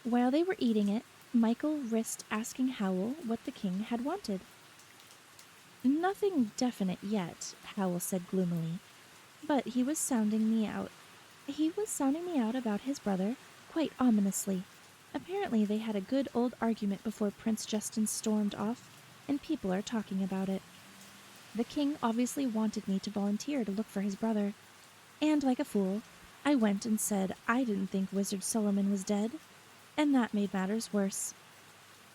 While they were eating it, Michael risked asking Howl what the king had wanted. Nothing definite yet, Howl said gloomily, but he was sounding me out. He was sounding me out about his brother, quite ominously. Apparently they had a good old argument before Prince Justin stormed off, and people are talking about it. The king obviously wanted me to volunteer to look for his brother, and like a fool, I went and said I didn't think Wizard Solomon was dead, and that made matters worse.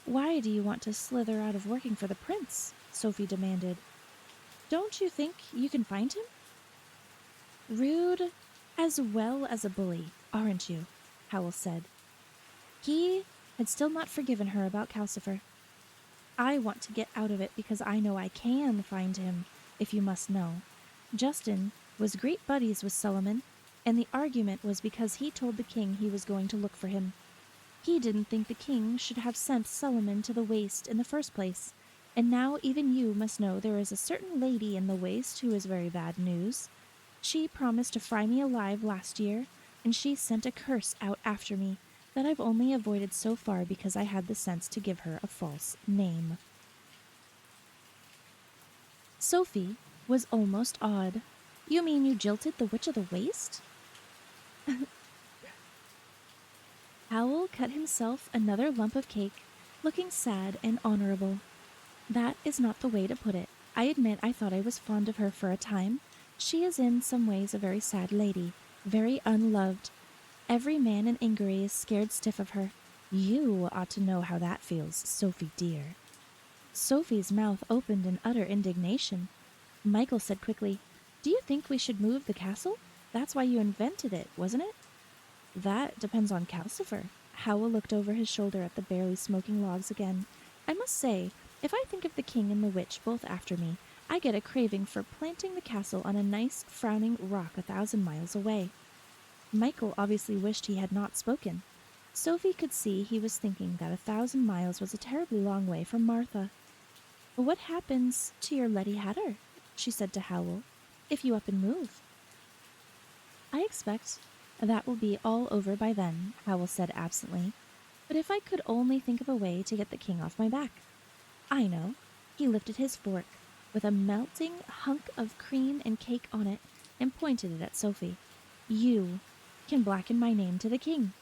Why do you want to slither out of working for the prince? Sophie demanded. Don't you think you can find him? Rude as well as a bully, aren't you? Howl said. He had still not forgiven her about Calcifer. I want to get out of it because I know I can find him, if you must know. Justin was great buddies with Solomon, and the argument was because he told the king he was going to look for him. He didn't think the king should have sent Solomon to the waste in the first place, and now even you must know there is a certain lady in the waste who is very bad news. She promised to fry me alive last year, and she sent a curse out after me that I've only avoided so far because I had the sense to give her a false name. Sophie was almost awed. You mean you jilted the Witch of the Waste? Howl cut himself another lump of cake, looking sad and honorable. That is not the way to put it. I admit I thought I was fond of her for a time. She is in some ways a very sad lady, very unloved. Every man in Ingery is scared stiff of her. You ought to know how that feels, Sophie dear. Sophie's mouth opened in utter indignation. Michael said quickly, Do you think we should move the castle? That's why you invented it, wasn't it? That depends on Calcifer. Howl looked over his shoulder at the barely smoking logs again. I must say, if I think of the king and the witch both after me, I get a craving for planting the castle on a nice, frowning rock 1,000 miles away. Michael obviously wished he had not spoken. Sophie could see he was thinking that 1,000 miles was a terribly long way from Martha. What happens to your Letty Hatter? She said to Howl. if you up and move. I expect that will be all over by then, Howl said absently. But if I could only think of a way to get the king off my back. I know. He lifted his fork with a melting hunk of cream and cake on it and pointed it at Sophie. You can blacken my name to the king.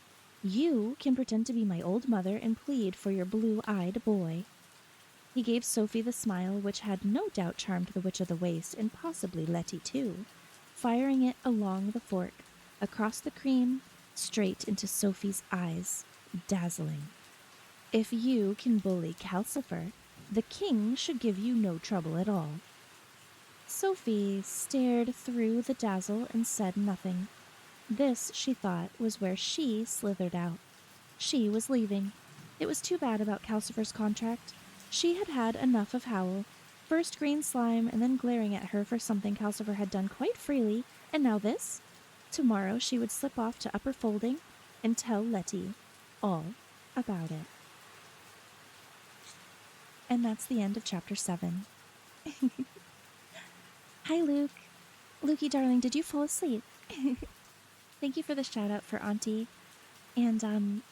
You can pretend to be my old mother and plead for your blue-eyed boy. He gave Sophie the smile which had no doubt charmed the Witch of the Waste and possibly Letty too, firing it along the fork, across the cream, straight into Sophie's eyes, dazzling. If you can bully Calcifer, the king should give you no trouble at all. Sophie stared through the dazzle and said nothing. This, she thought, was where she slithered out. She was leaving. It was too bad about Calcifer's contract. She had had enough of Howl, first green slime and then glaring at her for something Calcifer had done quite freely, and now this? Tomorrow she would slip off to upper folding and tell Letty all about it. And that's the end of chapter 7. Hi, Luke. Lukey, darling, did you fall asleep? Thank you for the shout out for Auntie. And,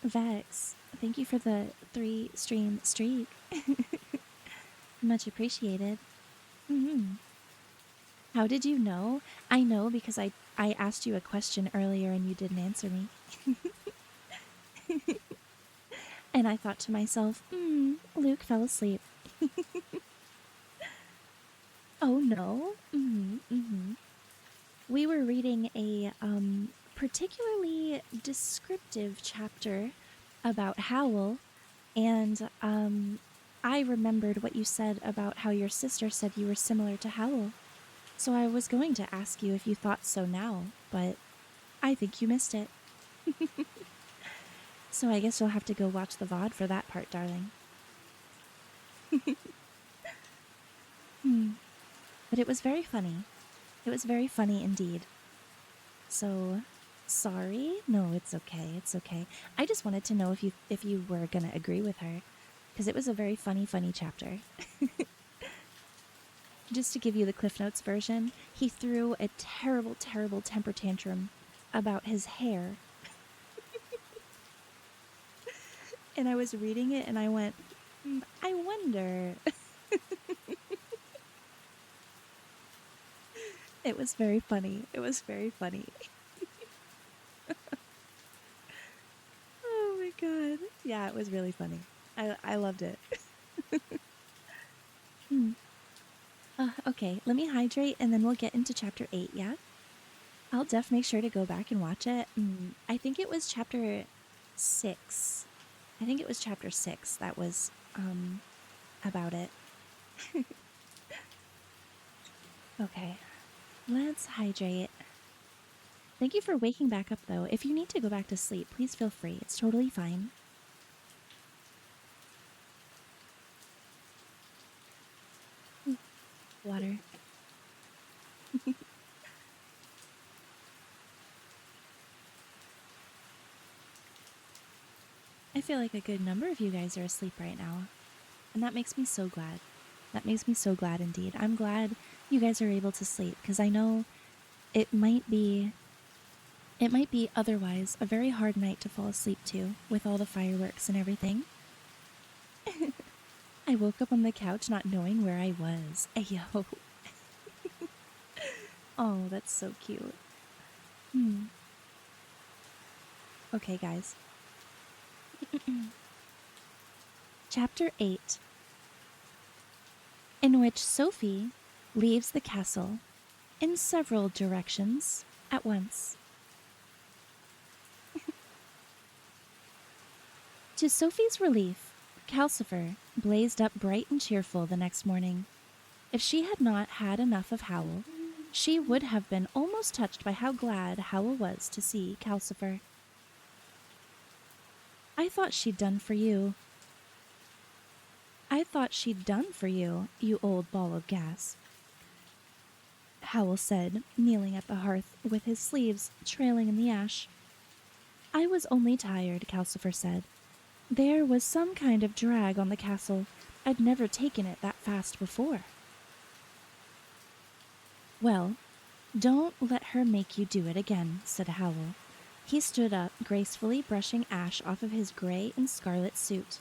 Vex, thank you for the 3-stream streak. Much appreciated. How did you know? I know because I asked you a question earlier and you didn't answer me. And I thought to myself, Luke fell asleep. Oh, no? We were reading a particularly descriptive chapter about Howl, and I remembered what you said about how your sister said you were similar to Howl. So I was going to ask you if you thought so now, but I think you missed it. So I guess you'll have to go watch the VOD for that part, darling. But it was very funny. It was very funny indeed. So, sorry? No, it's okay. It's okay. I just wanted to know if you were gonna agree with her, because it was a very funny chapter. Just to give you the Cliff Notes version, he threw a terrible temper tantrum about his hair. And I was reading it and I went, I wonder. It was very funny. It was very funny. Oh my god. Yeah, it was really funny. I loved it. Okay, let me hydrate and then we'll get into chapter 8, yeah? I'll make sure to go back and watch it. I think it was chapter 6. I think it was chapter 6 that was about it. Okay, let's hydrate. Thank you for waking back up, though. If you need to go back to sleep, please feel free. It's totally fine. Water. I feel like a good number of you guys are asleep right now. And that makes me so glad. That makes me so glad indeed. I'm glad you guys are able to sleep, because I know it might be otherwise a very hard night to fall asleep to, with all the fireworks and everything. I woke up on the couch not knowing where I was. Ayo. Oh, that's so cute. Okay, guys. Chapter 8, in which Sophie leaves the castle in several directions at once. To Sophie's relief, Calcifer blazed up bright and cheerful the next morning. If she had not had enough of Howl, she would have been almost touched by how glad Howl was to see Calcifer. I thought she'd done for you. I thought she'd done for you, you old ball of gas, Howl said, kneeling at the hearth with his sleeves trailing in the ash. I was only tired, Calcifer said. There was some kind of drag on the castle. I'd never taken it that fast before. Well, don't let her make you do it again, said Howl. He stood up, gracefully brushing ash off of his gray and scarlet suit.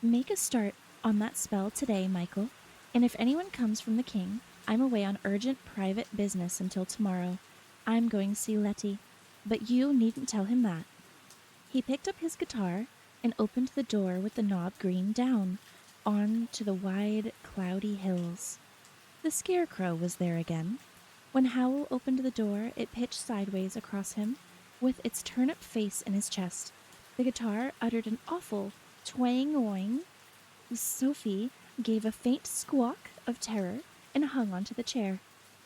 Make a start on that spell today, Michael, and if anyone comes from the king, I'm away on urgent private business until tomorrow. I'm going to see Letty, but you needn't tell him that. He picked up his guitar and opened the door with the knob green down, on to the wide, cloudy hills. The scarecrow was there again. When Howl opened the door, it pitched sideways across him, with its turnip face in his chest. The guitar uttered an awful twang-oing. Sophie gave a faint squawk of terror and hung onto the chair.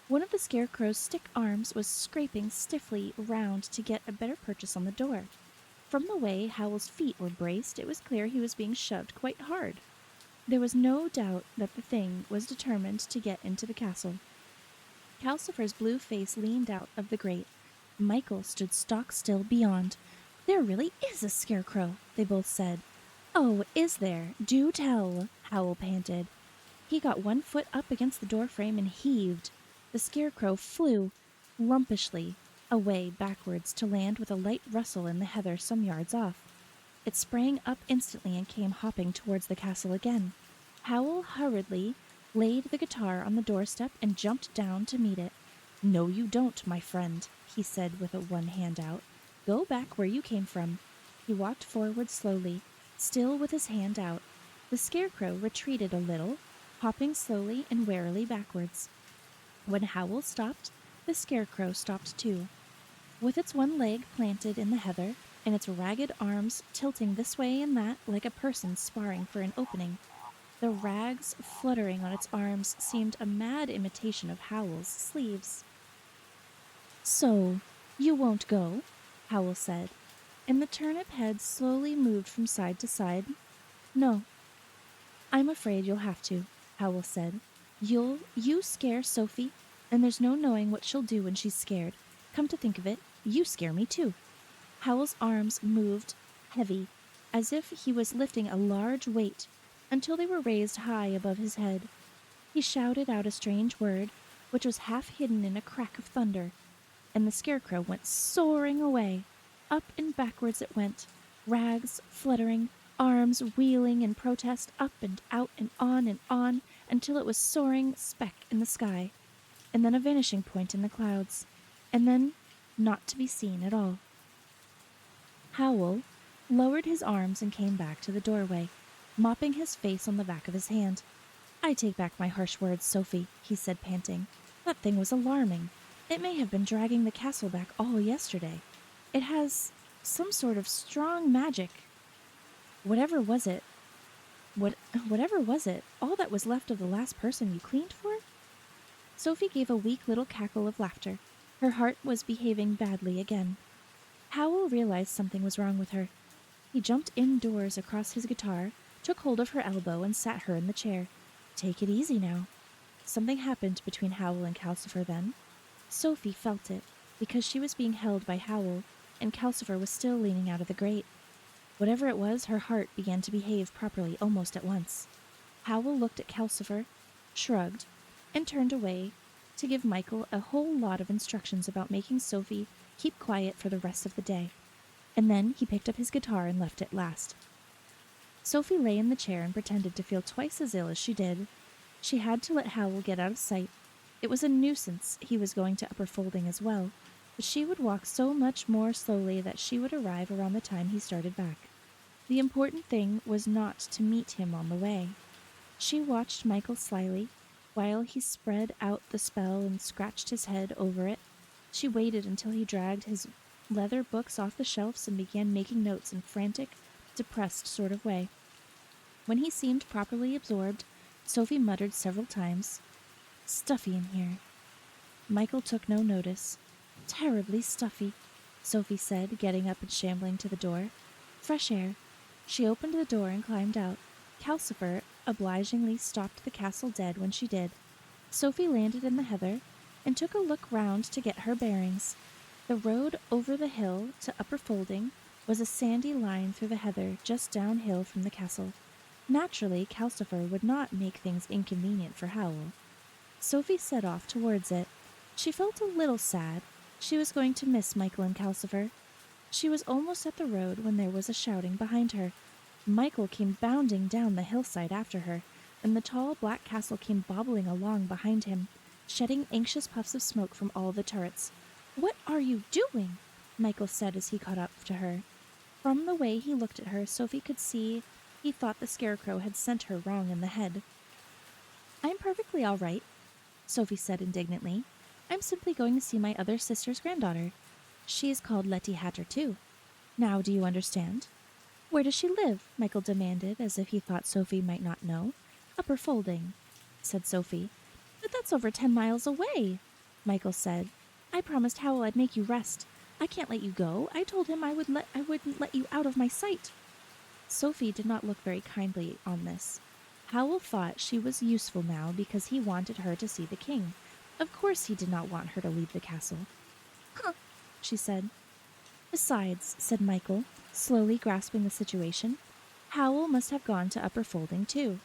One of the scarecrow's stick arms was scraping stiffly round to get a better purchase on the door. From the way Howl's feet were braced, it was clear he was being shoved quite hard. There was no doubt that the thing was determined to get into the castle. Calcifer's blue face leaned out of the grate. Michael stood stock still beyond. There really is a scarecrow, they both said. Oh, is there? Do tell, Howl panted. He got one foot up against the doorframe and heaved. The scarecrow flew, lumpishly, away backwards to land with a light rustle in the heather some yards off. It sprang up instantly and came hopping towards the castle again. Howl hurriedly laid the guitar on the doorstep and jumped down to meet it. No, you don't, my friend, he said with one hand out. Go back where you came from. He walked forward slowly, still with his hand out. The scarecrow retreated a little, hopping slowly and warily backwards. When Howl stopped, the scarecrow stopped too. With its one leg planted in the heather, and its ragged arms tilting this way and that like a person sparring for an opening, the rags fluttering on its arms seemed a mad imitation of Howl's sleeves. So, you won't go? Howl said, and the turnip head slowly moved from side to side. No. I'm afraid you'll have to, Howl said. You scare Sophie, and there's no knowing what she'll do when she's scared. Come to think of it, you scare me too. Howl's arms moved, heavy, as if he was lifting a large weight, until they were raised high above his head. He shouted out a strange word, which was half hidden in a crack of thunder, and the scarecrow went soaring away. Up and backwards it went, rags fluttering, arms wheeling in protest, up and out and on, until it was soaring speck in the sky, and then a vanishing point in the clouds, and then not to be seen at all. Howl lowered his arms and came back to the doorway, mopping his face on the back of his hand. I take back my harsh words, Sophie, he said, panting. That thing was alarming. It may have been dragging the castle back all yesterday. It has some sort of strong magic. Whatever was it, all that was left of the last person you cleaned for? Sophie gave a weak little cackle of laughter. Her heart was behaving badly again. Howl realized something was wrong with her. He jumped indoors across his guitar, took hold of her elbow, and sat her in the chair. Take it easy now. Something happened between Howl and Calcifer then. Sophie felt it, because she was being held by Howl, and Calcifer was still leaning out of the grate. Whatever it was, her heart began to behave properly almost at once. Howl looked at Calcifer, shrugged, and turned away to give Michael a whole lot of instructions about making Sophie keep quiet for the rest of the day. And then he picked up his guitar and left it last. Sophie lay in the chair and pretended to feel twice as ill as she did. She had to let Howl get out of sight. It was a nuisance he was going to Upper Folding as well, but she would walk so much more slowly that she would arrive around the time he started back. The important thing was not to meet him on the way. She watched Michael slyly, while he spread out the spell and scratched his head over it. She waited until he dragged his leather books off the shelves and began making notes in frantic, depressed sort of way. When he seemed properly absorbed, Sophie muttered several times, "Stuffy in here." Michael took no notice. "Terribly stuffy," Sophie said, getting up and shambling to the door. "Fresh air." She opened the door and climbed out. Calcifer obligingly stopped the castle dead when she did. Sophie landed in the heather and took a look round to get her bearings. The road over the hill to Upper Folding was a sandy line through the heather just downhill from the castle. Naturally, Calcifer would not make things inconvenient for Howl. Sophie set off towards it. She felt a little sad. She was going to miss Michael and Calcifer. She was almost at the road when there was a shouting behind her. Michael came bounding down the hillside after her, and the tall black castle came bobbling along behind him, shedding anxious puffs of smoke from all the turrets. "What are you doing?" Michael said as he caught up to her. From the way he looked at her, Sophie could see he thought the scarecrow had sent her wrong in the head. "I'm perfectly all right," Sophie said indignantly. "I'm simply going to see my other sister's granddaughter. She is called Letty Hatter, too. Now, do you understand?" "Where does she live?" Michael demanded, as if he thought Sophie might not know. "Upper Folding," said Sophie. "But that's over 10 miles away," Michael said. "I promised Howl I'd make you rest. I can't let you go. I told him I wouldn't let you out of my sight." Sophie did not look very kindly on this. Howl thought she was useful now because he wanted her to see the king. Of course he did not want her to leave the castle. "Huh," she said. "Besides," said Michael, slowly grasping the situation, "Howl must have gone to Upper Folding, too."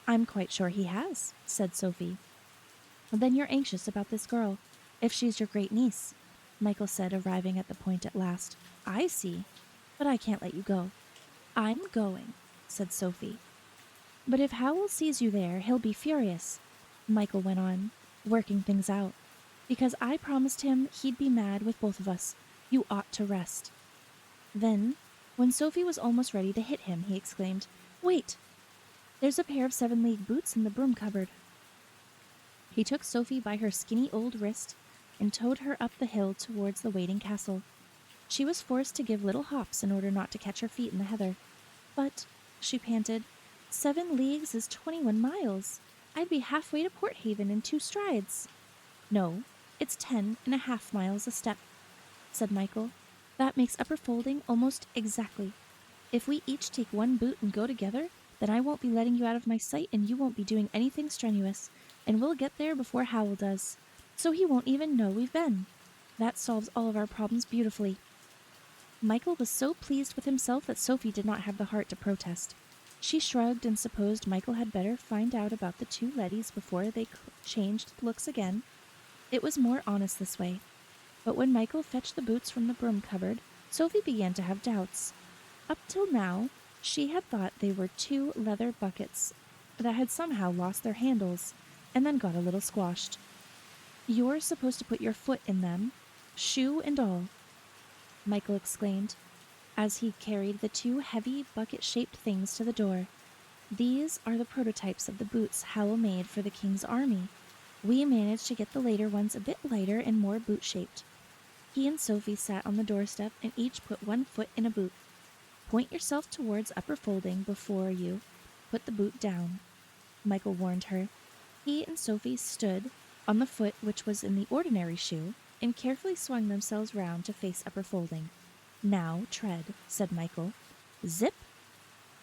"I'm quite sure he has," said Sophie. "Then you're anxious about this girl, if she's your great niece," Michael said, arriving at the point at last. "I see. But I can't let you go." "I'm going," said Sophie. "But if Howl sees you there, he'll be furious," Michael went on, working things out. "Because I promised him he'd be mad with both of us. You ought to rest." Then, when Sophie was almost ready to hit him, he exclaimed, "Wait! There's a pair of 7-league boots in the broom cupboard." He took Sophie by her skinny old wrist and towed her up the hill towards the waiting castle. She was forced to give little hops in order not to catch her feet in the heather. "But," she panted, 7 leagues is 21 miles. I'd be halfway to Port Haven in 2 strides." "No, it's 10.5 miles a step," said Michael. "That makes Upper Folding almost exactly. If we each take 1 boot and go together, then I won't be letting you out of my sight and you won't be doing anything strenuous, and we'll get there before Howl does. So he won't even know we've been. That solves all of our problems beautifully." Michael was so pleased with himself that Sophie did not have the heart to protest. She shrugged and supposed Michael had better find out about the 2 Lettys before they changed looks again. It was more honest this way. But when Michael fetched the boots from the broom cupboard, Sophie began to have doubts. Up till now, she had thought they were 2 leather buckets that had somehow lost their handles and then got a little squashed. "You're supposed to put your foot in them, shoe and all," Michael exclaimed, as he carried the 2 heavy bucket-shaped things to the door. "These are the prototypes of the boots Howl made for the king's army. We managed to get the later ones a bit lighter and more boot-shaped." He and Sophie sat on the doorstep and each put 1 foot in a boot. "Point yourself towards Upper Folding before you put the boot down," Michael warned her. He and Sophie stood on the foot which was in the ordinary shoe and carefully swung themselves round to face Upper Folding. "Now tread," said Michael. Zip!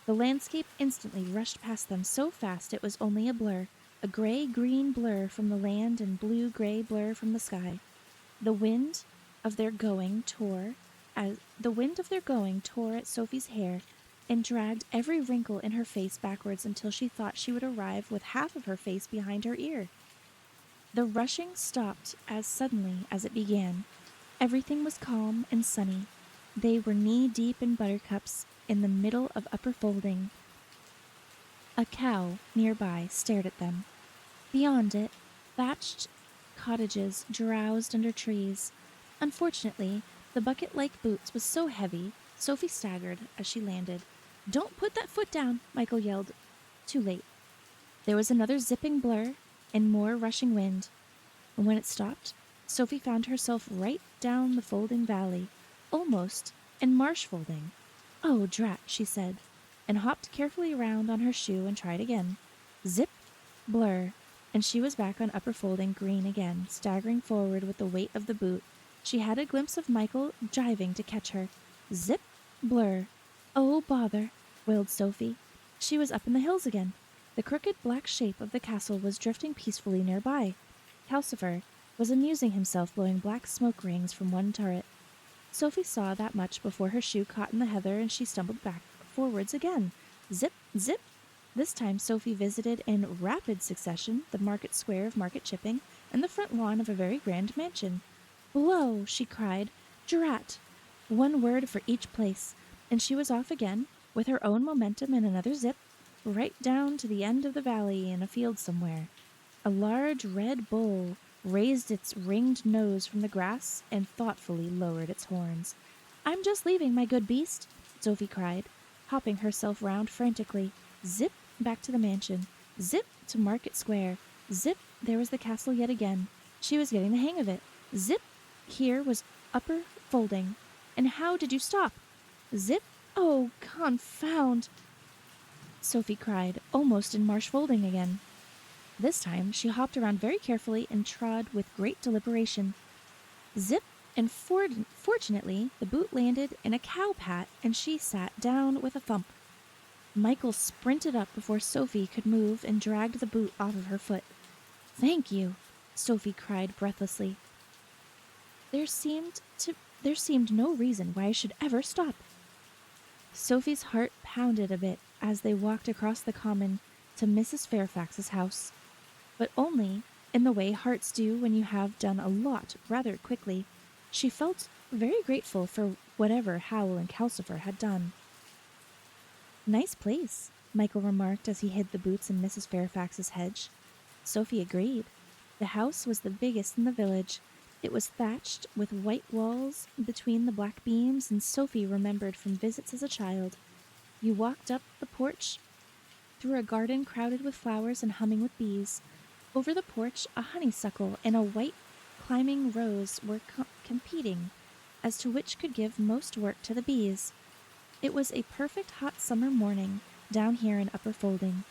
The landscape instantly rushed past them so fast it was only a blur, a gray-green blur from the land and blue-gray blur from the sky. The wind of their going tore at Sophie's hair and dragged every wrinkle in her face backwards until she thought she would arrive with half of her face behind her ear. The rushing stopped as suddenly as it began. Everything was calm and sunny. They were knee-deep in buttercups in the middle of Upper Folding. A cow nearby stared at them. Beyond it, thatched cottages drowsed under trees. Unfortunately, the bucket-like boots was so heavy, Sophie staggered as she landed. "Don't put that foot down," Michael yelled. Too late. There was another zipping blur and more rushing wind. And when it stopped, Sophie found herself right down the Folding Valley, almost in Marsh Folding. "Oh, drat," she said, and hopped carefully around on her shoe and tried again. Zip, blur, and she was back on Upper Folding Green again, staggering forward with the weight of the boot. She had a glimpse of Michael jiving to catch her. Zip, blur. "Oh, bother," wailed Sophie. She was up in the hills again. The crooked black shape of the castle was drifting peacefully nearby. Calcifer was amusing himself blowing black smoke rings from 1 turret. Sophie saw that much before her shoe caught in the heather and she stumbled forwards again. Zip, zip. This time Sophie visited in rapid succession the market square of Market Chipping and the front lawn of a very grand mansion. "Whoa!" she cried. "Drat!" One word for each place, and she was off again, with her own momentum in another zip, right down to the end of the valley in a field somewhere. A large red bull raised its ringed nose from the grass and thoughtfully lowered its horns. "I'm just leaving, my good beast," Sophie cried, hopping herself round frantically. Zip, back to the mansion. Zip, to Market Square. Zip, there was the castle yet again. She was getting the hang of it. Zip, here was Upper Folding. And how did you stop? Zip, oh, confound! Sophie cried, almost in Marsh Folding again. This time she hopped around very carefully and trod with great deliberation. Zip, and fortunately the boot landed in a cow pat and she sat down with a thump. Michael sprinted up before Sophie could move and dragged the boot off of her foot. "Thank you," Sophie cried breathlessly. There seemed no reason why I should ever stop. Sophie's heart pounded a bit as they walked across the common to Mrs. Fairfax's house, but only in the way hearts do when you have done a lot rather quickly. She felt very grateful for whatever Howl and Calcifer had done. "Nice place," Michael remarked as he hid the boots in Mrs. Fairfax's hedge. Sophie agreed. The house was the biggest in the village. It was thatched with white walls between the black beams, and Sophie remembered from visits as a child. You walked up the porch through a garden crowded with flowers and humming with bees. Over the porch, a honeysuckle and a white climbing rose were competing as to which could give most work to the bees. It was a perfect hot summer morning down here in Upper Folding.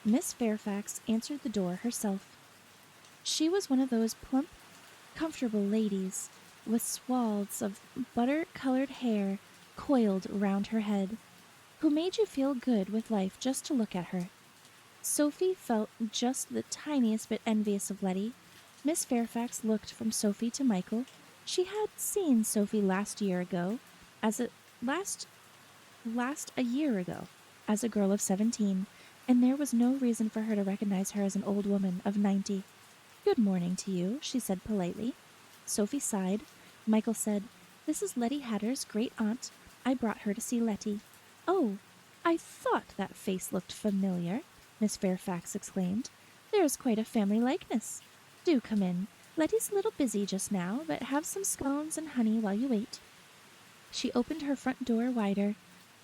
Miss Fairfax answered the door herself. She was one of those plump, comfortable ladies with swathes of butter-colored hair coiled round her head, who made you feel good with life just to look at her. Sophie felt just the tiniest bit envious of Letty. Miss Fairfax looked from Sophie to Michael. She had seen Sophie last a year ago, as a girl of 17, and there was no reason for her to recognize her as an old woman of 90. "Good morning to you," she said politely. Sophie sighed. Michael said, "This is Letty Hatter's great aunt. I brought her to see Letty." "Oh, I thought that face looked familiar," Miss Fairfax exclaimed. "There is quite a family likeness. Do come in. Letty's a little busy just now, but have some scones and honey while you wait." She opened her front door wider.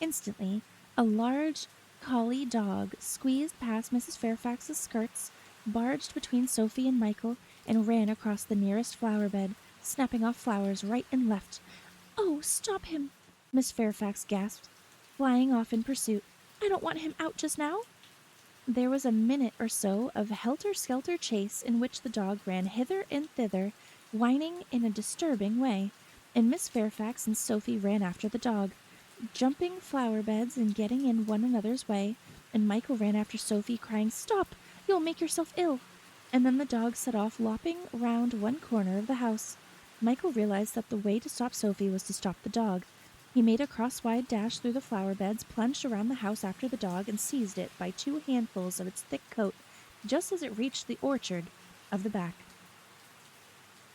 Instantly, a large collie dog squeezed past Mrs. Fairfax's skirts, barged between Sophie and Michael, and ran across the nearest flower bed, snapping off flowers right and left. "Oh, stop him!" Miss Fairfax gasped, flying off in pursuit. "I don't want him out just now." There was a minute or so of helter-skelter chase in which the dog ran hither and thither, whining in a disturbing way, and Miss Fairfax and Sophie ran after the dog, jumping flower beds and getting in one another's way, and Michael ran after Sophie, crying, "Stop! You'll make yourself ill!" And then the dog set off lopping round one corner of the house. Michael realized that the way to stop Sophie was to stop the dog. He made a crosswise dash through the flower beds, plunged around the house after the dog, and seized it by 2 handfuls of its thick coat, just as it reached the orchard of the back.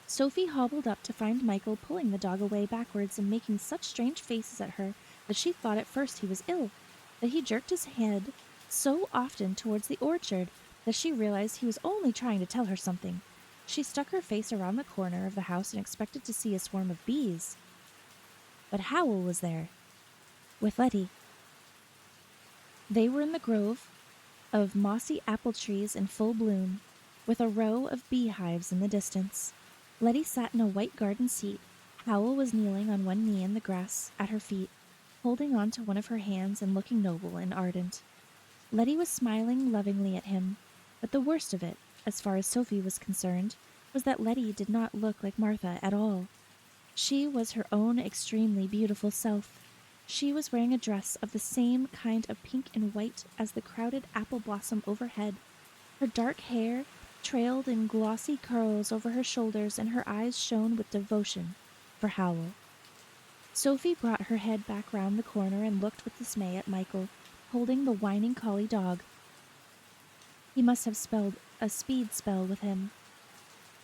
Sophie hobbled up to find Michael pulling the dog away backwards and making such strange faces at her that she thought at first he was ill, that he jerked his head so often towards the orchard that she realized he was only trying to tell her something. She stuck her face around the corner of the house and expected to see a swarm of bees. But Howl was there, with Letty. They were in the grove of mossy apple trees in full bloom, with a row of beehives in the distance. Letty sat in a white garden seat. Howl was kneeling on one knee in the grass at her feet, holding on to one of her hands and looking noble and ardent. Letty was smiling lovingly at him, but the worst of it, as far as Sophie was concerned, was that Letty did not look like Martha at all. She was her own extremely beautiful self. She was wearing a dress of the same kind of pink and white as the crowded apple blossom overhead. Her dark hair trailed in glossy curls over her shoulders, and her eyes shone with devotion for Howl. Sophie brought her head back round the corner and looked with dismay at Michael, holding the whining collie dog. He must have spelled a speed spell with him.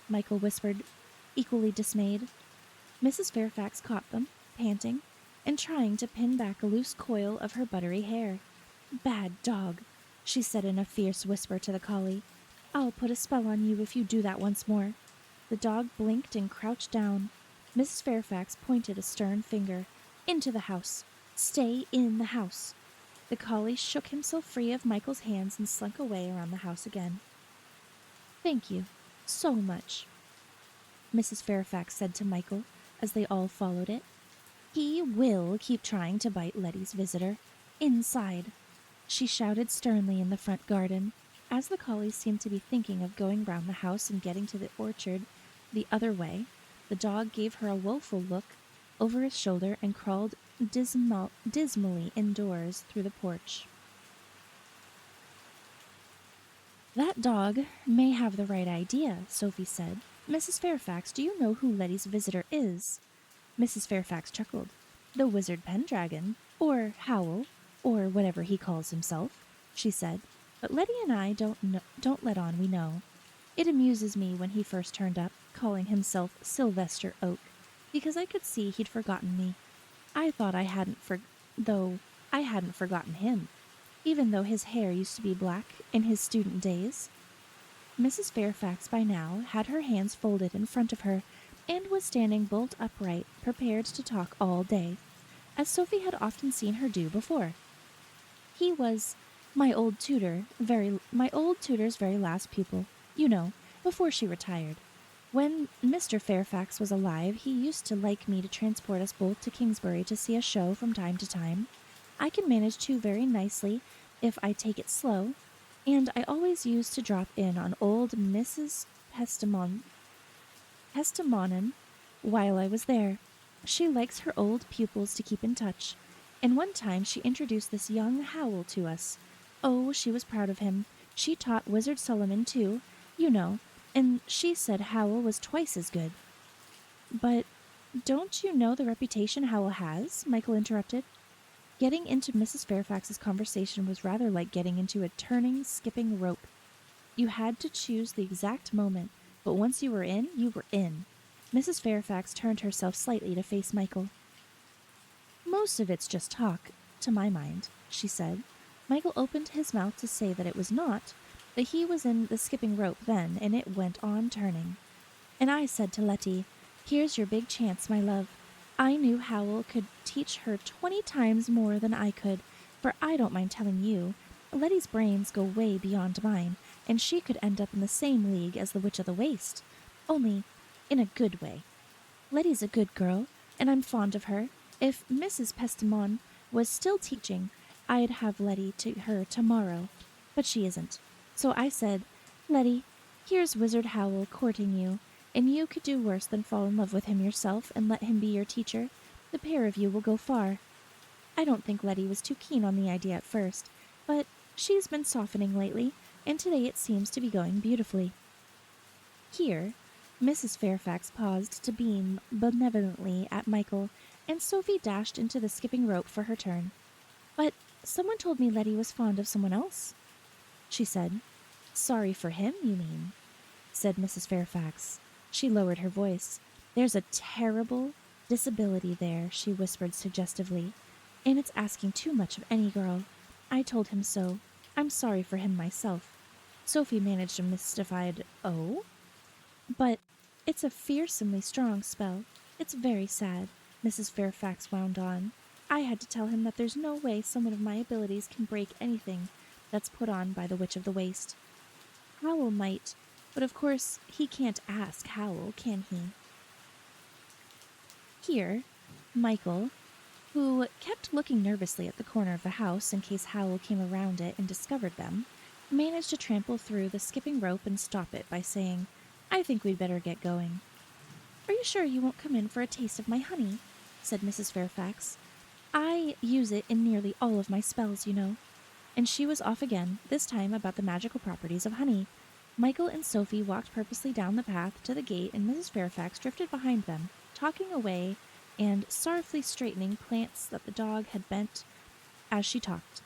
Michael whispered, equally dismayed. Mrs. Fairfax caught them, panting, and trying to pin back a loose coil of her buttery hair. Bad dog, she said in a fierce whisper to the collie. I'll put a spell on you if you do that once more. The dog blinked and crouched down. Mrs. Fairfax pointed a stern finger. Into the house. Stay in the house. The collie shook himself free of Michael's hands and slunk away around the house again. Thank you, so much, Mrs. Fairfax said to Michael as they all followed it. He will keep trying to bite Letty's visitor. Inside, she shouted sternly in the front garden. As the collie seemed to be thinking of going round the house and getting to the orchard the other way, the dog gave her a woeful look over his shoulder and crawled dismally indoors through the porch. That dog may have the right idea, Sophie said. Mrs. Fairfax, do you know who Letty's visitor is? Mrs. Fairfax chuckled. The wizard Pendragon, or Howl, or whatever he calls himself, she said. But Letty and I don't let on we know. It amuses me when he first turned up, calling himself Sylvester Oak, because I could see he'd forgotten me. I thought I hadn't forgotten him, even though his hair used to be black in his student days. Mrs. Fairfax by now had her hands folded in front of her and was standing bolt upright, prepared to talk all day, as Sophie had often seen her do before. He was my old tutor's very last pupil, you know, before she retired. When Mr. Fairfax was alive, he used to like me to transport us both to Kingsbury to see a show from time to time. I can manage to very nicely if I take it slow, and I always used to drop in on old Mrs. Hestemonen while I was there. She likes her old pupils to keep in touch, and one time she introduced this young Howl to us. Oh, she was proud of him. She taught Wizard Solomon, too, you know, and she said Howl was twice as good. But don't you know the reputation Howl has? Michael interrupted. Getting into Mrs. Fairfax's conversation was rather like getting into a turning, skipping rope. You had to choose the exact moment, but once you were in, you were in. Mrs. Fairfax turned herself slightly to face Michael. Most of it's just talk, to my mind, she said. Michael opened his mouth to say that it was not, but he was in the skipping rope then, and it went on turning. And I said to Letty, here's your big chance, my love. I knew Howl could teach her 20 times more than I could, for I don't mind telling you, Letty's brains go way beyond mine, and she could end up in the same league as the Witch of the Waste, only in a good way. Letty's a good girl, and I'm fond of her. If Mrs. Pestamon was still teaching, I'd have Letty to her tomorrow, but she isn't. So I said, Letty, here's Wizard Howl courting you, and you could do worse than fall in love with him yourself and let him be your teacher. The pair of you will go far. I don't think Letty was too keen on the idea at first, but she's been softening lately, and today it seems to be going beautifully. Here, Mrs. Fairfax paused to beam benevolently at Michael, and Sophie dashed into the skipping rope for her turn. But someone told me Letty was fond of someone else, she said. Sorry for him, you mean, said Mrs. Fairfax. She lowered her voice. There's a terrible disability there, she whispered suggestively, and it's asking too much of any girl. I told him so. I'm sorry for him myself. Sophie managed a mystified, oh? But it's a fearsomely strong spell. It's very sad, Mrs. Fairfax wound on. I had to tell him that there's no way someone of my abilities can break anything that's put on by the Witch of the Waste. Howl might, but of course he can't ask Howl, can he? Here, Michael, who kept looking nervously at the corner of the house in case Howl came around it and discovered them, managed to trample through the skipping rope and stop it by saying, I think we'd better get going. Are you sure you won't come in for a taste of my honey? Said Mrs. Fairfax. I use it in nearly all of my spells, you know. And she was off again, this time about the magical properties of honey. Michael and Sophie walked purposely down the path to the gate, and Mrs. Fairfax drifted behind them, talking away and sorrowfully straightening plants that the dog had bent as she talked.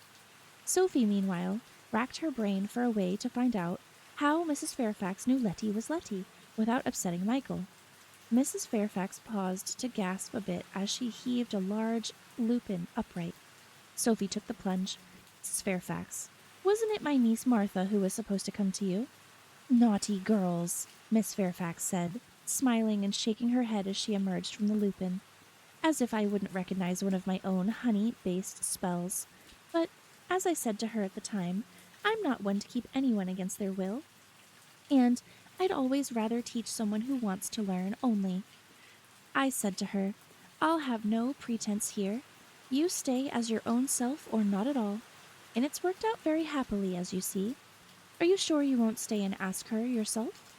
Sophie, meanwhile, racked her brain for a way to find out how Mrs. Fairfax knew Letty was Letty. without upsetting Michael. Mrs. Fairfax paused to gasp a bit as she heaved a large lupin upright. Sophie took the plunge. Mrs. Fairfax, wasn't it my niece Martha who was supposed to come to you? Naughty girls, Miss Fairfax said, smiling and shaking her head as she emerged from the lupin. As if I wouldn't recognize one of my own honey-based spells. But, as I said to her at the time, I'm not one to keep anyone against their will. And I'd always rather teach someone who wants to learn only. I said to her, I'll have no pretense here. You stay as your own self or not at all. And it's worked out very happily, as you see. Are you sure you won't stay and ask her yourself?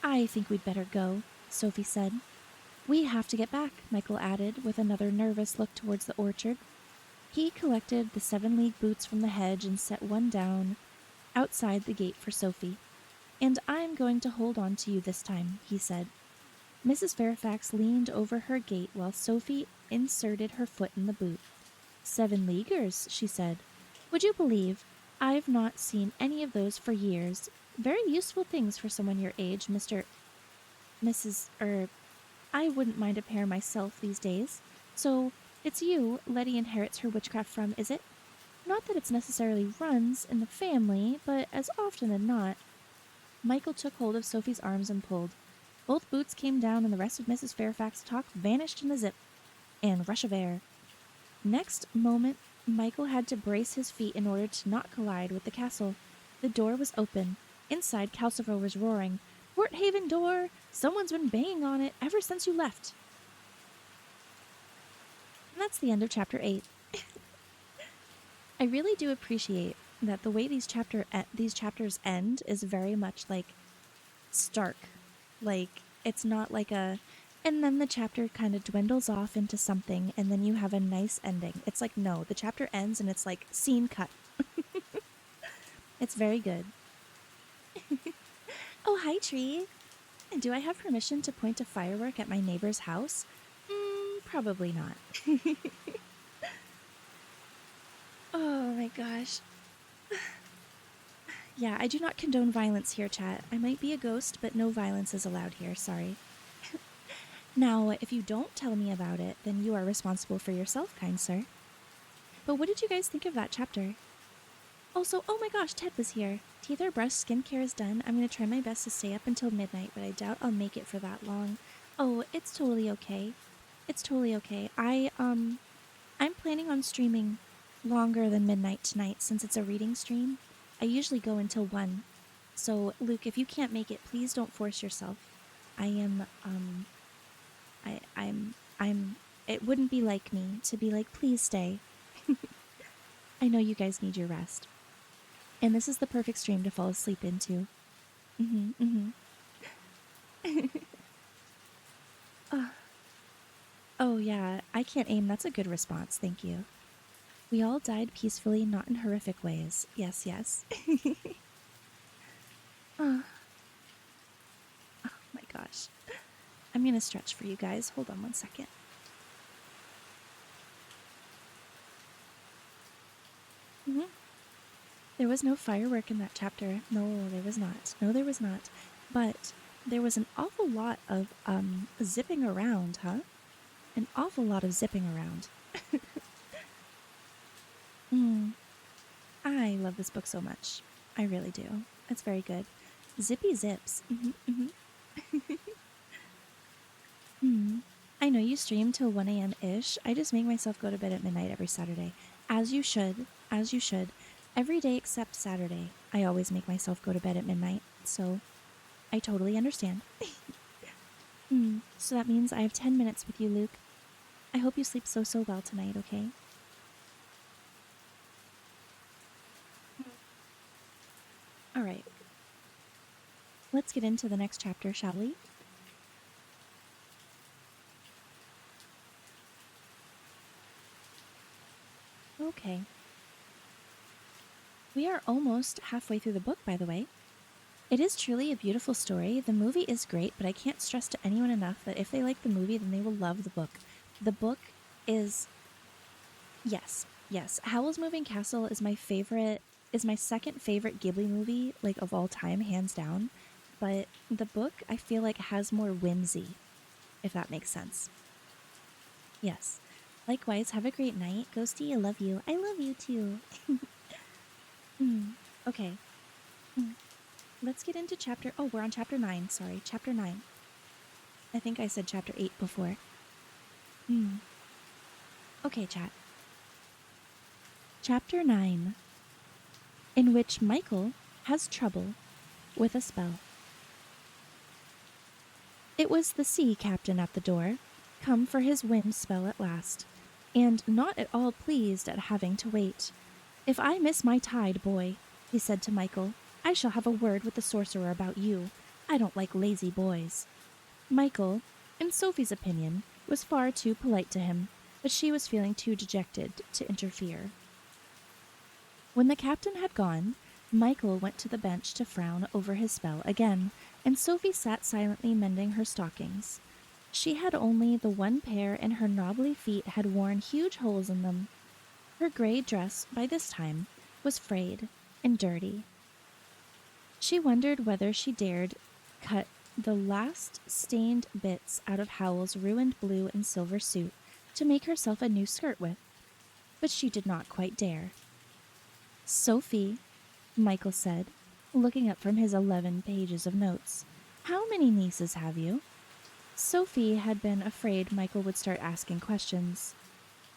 I think we'd better go, Sophie said. We have to get back, Michael added, with another nervous look towards the orchard. He collected the 7-league boots from the hedge and set one down outside the gate for Sophie. And I'm going to hold on to you this time, he said. Mrs. Fairfax leaned over her gate while Sophie inserted her foot in the boot. 7 leaguers, she said. Would you believe I've not seen any of those for years? Very useful things for someone your age, I wouldn't mind a pair myself these days. So, it's you Letty inherits her witchcraft from, is it? Not that it's necessarily runs in the family, but as often as not. Michael took hold of Sophie's arms and pulled. Both boots came down and the rest of Mrs. Fairfax's talk vanished in a zip and rush of air. Next moment, Michael had to brace his feet in order to not collide with the castle. The door was open. Inside, Calcifer was roaring, Port Haven door! Someone's been banging on it ever since you left. And that's the end of chapter 8. I really do appreciate that the way these chapters end is very much like stark. Like, it's not like a... And then the chapter kind of dwindles off into something, and then you have a nice ending. It's like, no, the chapter ends and it's like, scene cut. It's very good. Oh, hi, Tree. Do I have permission to point a firework at my neighbor's house? Probably not. Oh my gosh. Yeah, I do not condone violence here, chat. I might be a ghost, but no violence is allowed here, sorry. Now, if you don't tell me about it, then you are responsible for yourself, kind sir. But what did you guys think of that chapter? Also, oh my gosh, Ted was here. Teeth are brushed, skincare is done. I'm going to try my best to stay up until midnight, but I doubt I'll make it for that long. Oh, it's totally okay. It's totally okay. I'm planning on streaming longer than midnight tonight since it's a reading stream. I usually go until 1. So, Luke, if you can't make it, please don't force yourself. It wouldn't be like me to be like, please stay. I know you guys need your rest. And this is the perfect stream to fall asleep into. Oh yeah, I can't aim. That's a good response. Thank you. We all died peacefully, not in horrific ways. Yes, yes. Oh my gosh. I'm gonna stretch for you guys. Hold on one second. There was no firework in that chapter. No, there was not. No, there was not. But there was an awful lot of zipping around, huh? An awful lot of zipping around. I love this book so much. I really do. It's very good. Zippy zips. I know you stream till 1 a.m.-ish. I just make myself go to bed at midnight every Saturday. As you should. As you should. Every day except Saturday. I always make myself go to bed at midnight. So, I totally understand. So that means I have 10 minutes with you, Luke. I hope you sleep so well tonight, okay? Alright. Let's get into the next chapter, shall we? Okay. We are almost halfway through the book, by the way. It is truly a beautiful story. The movie is great, but I can't stress to anyone enough that if they like the movie, then they will love the book. The book is... Yes. Howl's Moving Castle is my second favorite Ghibli movie, like, of all time, hands down. but the book I feel like has more whimsy, if that makes sense. Yes. Likewise, have a great night. Ghostie, I love you. I love you too. Okay. Mm. Let's get into chapter. Oh, we're on chapter 9. Sorry, chapter 9. I think I said chapter 8 before. Okay, chat. Chapter 9, in which Michael has trouble with a spell. It was the sea captain at the door, come for his wind spell at last, and not at all pleased at having to wait. "If I miss my tide, boy," he said to Michael, "I shall have a word with the sorcerer about you. I don't like lazy boys." Michael, in Sophie's opinion, was far too polite to him, but she was feeling too dejected to interfere. When the captain had gone, Michael went to the bench to frown over his spell again, and Sophie sat silently mending her stockings. She had only the one pair, and her knobbly feet had worn huge holes in them. Her gray dress, by this time, was frayed and dirty. She wondered whether she dared cut the last stained bits out of Howl's ruined blue and silver suit to make herself a new skirt with, but she did not quite dare. "Sophie," Michael said, looking up from his 11 pages of notes, "how many nieces have you?" Sophie had been afraid Michael would start asking questions.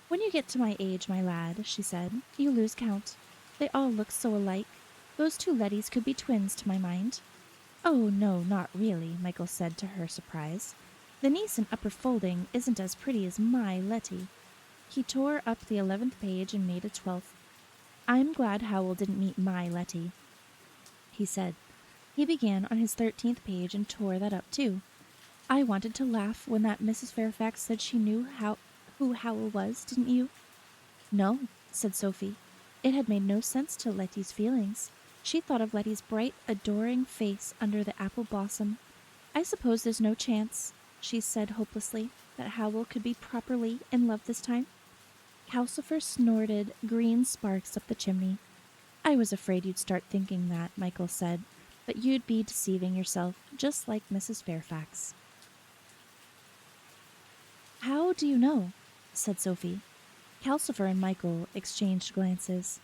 "When you get to my age, my lad," she said, "you lose count. They all look so alike. Those two Lettys could be twins to my mind." "Oh, no, not really," Michael said to her surprise. "The niece in upper folding isn't as pretty as my Letty." He tore up the 11th page and made a 12th. "I'm glad Howl didn't meet my Letty," he said. He began on his 13th page and tore that up too. "I wanted to laugh when that Mrs. Fairfax said she knew who Howl was, didn't you?" "No," said Sophie. It had made no sense to Letty's feelings. She thought of Letty's bright, adoring face under the apple blossom. "I suppose there's no chance," she said hopelessly, "that Howl could be properly in love this time." Calcifer snorted green sparks up the chimney. "I was afraid you'd start thinking that," Michael said, "but you'd be deceiving yourself, just like Mrs. Fairfax." "How do you know?" said Sophie. Calcifer and Michael exchanged glances.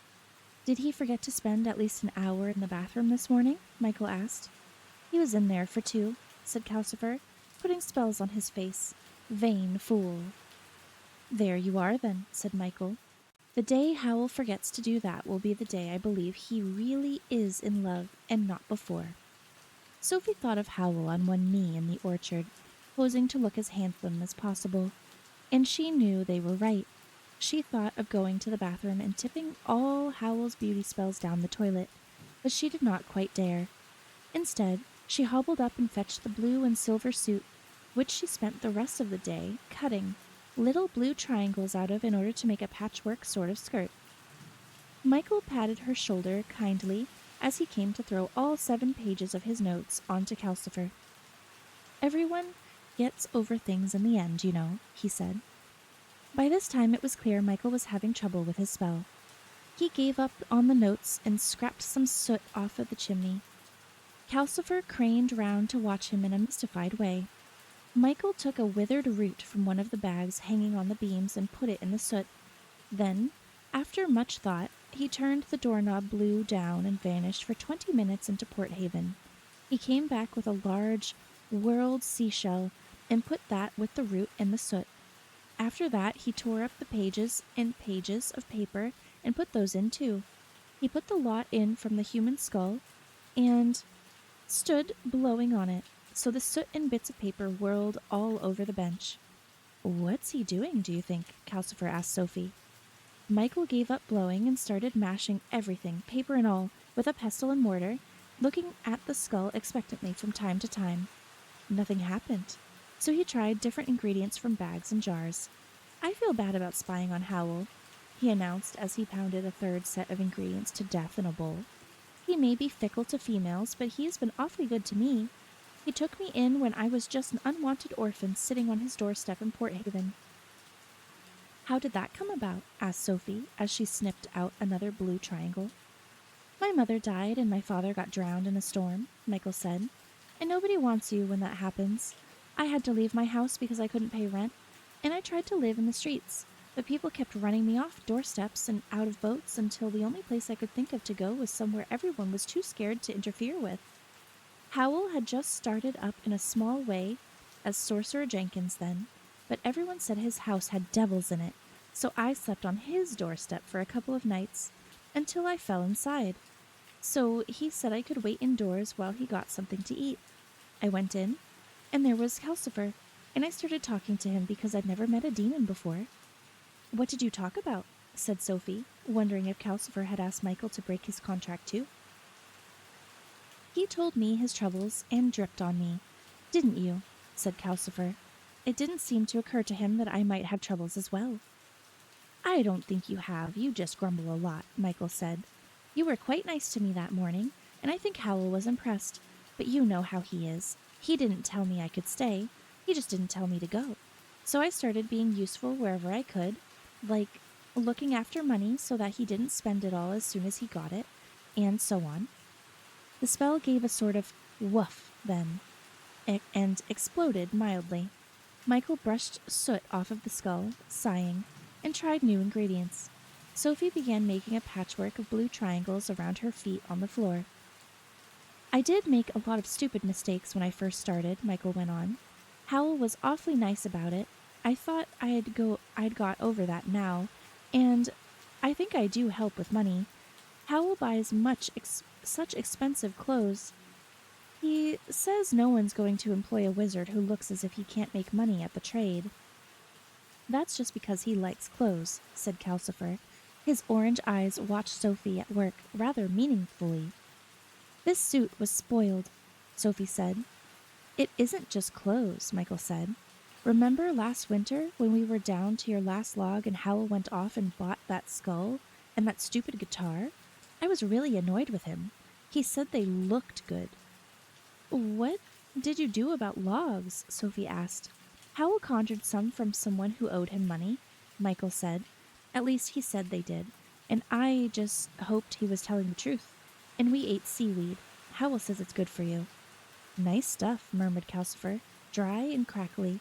"Did he forget to spend at least an hour in the bathroom this morning?" Michael asked. "He was in there for 2, said Calcifer, putting spells on his face. "Vain fool." "There you are, then," said Michael. "The day Howl forgets to do that will be the day I believe he really is in love, and not before." Sophie thought of Howl on one knee in the orchard, posing to look as handsome as possible, and she knew they were right. She thought of going to the bathroom and tipping all Howl's beauty spells down the toilet, but she did not quite dare. Instead, she hobbled up and fetched the blue and silver suit, which she spent the rest of the day cutting little blue triangles out of in order to make a patchwork sort of skirt. Michael patted her shoulder kindly as he came to throw all 7 pages of his notes onto Calcifer. "Everyone gets over things in the end, you know," he said. By this time it was clear Michael was having trouble with his spell. He gave up on the notes and scraped some soot off of the chimney. Calcifer craned round to watch him in a mystified way. Michael took a withered root from one of the bags hanging on the beams and put it in the soot. Then, after much thought, he turned the doorknob blue down and vanished for 20 minutes into Port Haven. He came back with a large, whorled seashell and put that with the root in the soot. After that, he tore up the pages and pages of paper and put those in too. He put the lot in from the human skull and stood blowing on it, so the soot and bits of paper whirled all over the bench. "What's he doing, do you think?" Calcifer asked Sophie. Michael gave up blowing and started mashing everything, paper and all, with a pestle and mortar, looking at the skull expectantly from time to time. Nothing happened, so he tried different ingredients from bags and jars. "I feel bad about spying on Howl," he announced as he pounded a 3rd set of ingredients to death in a bowl. "He may be fickle to females, but he's been awfully good to me. He took me in when I was just an unwanted orphan sitting on his doorstep in Port Haven." "How did that come about?" asked Sophie as she snipped out another blue triangle. "My mother died and my father got drowned in a storm," Michael said. And nobody wants you when that happens. I had to leave my house because I couldn't pay rent, and I tried to live in the streets, but people kept running me off doorsteps and out of boats until the only place I could think of to go was somewhere everyone was too scared to interfere with. Howl had just started up in a small way as Sorcerer Jenkins then, but everyone said his house had devils in it, so I slept on his doorstep for a couple of nights until I fell inside. So he said I could wait indoors while he got something to eat. I went in, and there was Calcifer, and I started talking to him because I'd never met a demon before. What did you talk about? Said Sophie, wondering if Calcifer had asked Michael to break his contract too. He told me his troubles and dripped on me. Didn't you? Said Calcifer. It didn't seem to occur to him that I might have troubles as well. I don't think you have, you just grumble a lot, Michael said. You were quite nice to me that morning, and I think Howl was impressed, but you know how he is. He didn't tell me I could stay, he just didn't tell me to go. So I started being useful wherever I could, like looking after money so that he didn't spend it all as soon as he got it, and so on. The spell gave a sort of woof then, and exploded mildly. Michael brushed soot off of the skull, sighing, and tried new ingredients. Sophie began making a patchwork of blue triangles around her feet on the floor. I did make a lot of stupid mistakes when I first started, Michael went on. Howl was awfully nice about it. I thought I'd got over that now, and I think I do help with money. Howl buys such expensive clothes. He says no one's going to employ a wizard who looks as if he can't make money at the trade. That's just because he likes clothes, said Calcifer. His orange eyes watched Sophie at work rather meaningfully. This suit was spoiled, Sophie said. It isn't just clothes, Michael said. Remember last winter when we were down to your last log and Howl went off and bought that skull and that stupid guitar? I was really annoyed with him. He said they looked good. What did you do about logs? Sophie asked. Howl conjured some from someone who owed him money, Michael said. At least he said they did, and I just hoped he was telling the truth. And we ate seaweed. Howl says it's good for you. Nice stuff, murmured Calcifer, dry and crackly.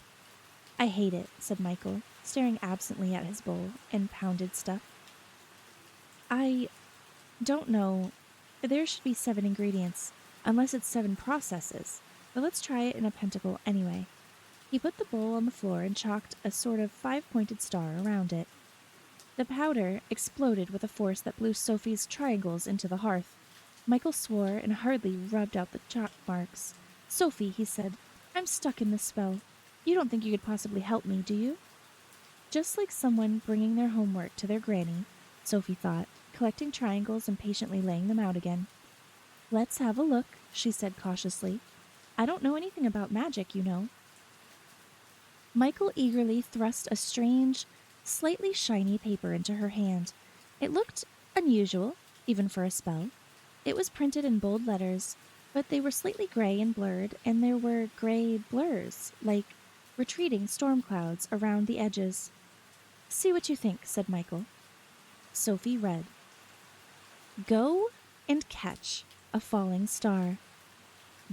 I hate it, said Michael, staring absently at his bowl and pounded stuff. I don't know. There should be 7 ingredients, unless it's 7 processes, but let's try it in a pentacle anyway. He put the bowl on the floor and chalked a sort of 5-pointed star around it. The powder exploded with a force that blew Sophie's triangles into the hearth. Michael swore and hurriedly rubbed out the chalk marks. Sophie, he said, I'm stuck in this spell. You don't think you could possibly help me, do you? Just like someone bringing their homework to their granny, Sophie thought, collecting triangles and patiently laying them out again. Let's have a look, she said cautiously. I don't know anything about magic, you know. Michael eagerly thrust a strange, slightly shiny paper into her hand. It looked unusual, even for a spell. It was printed in bold letters, but they were slightly gray and blurred, and there were gray blurs, like retreating storm clouds around the edges. See what you think, said Michael. Sophie read. Go and catch a falling star.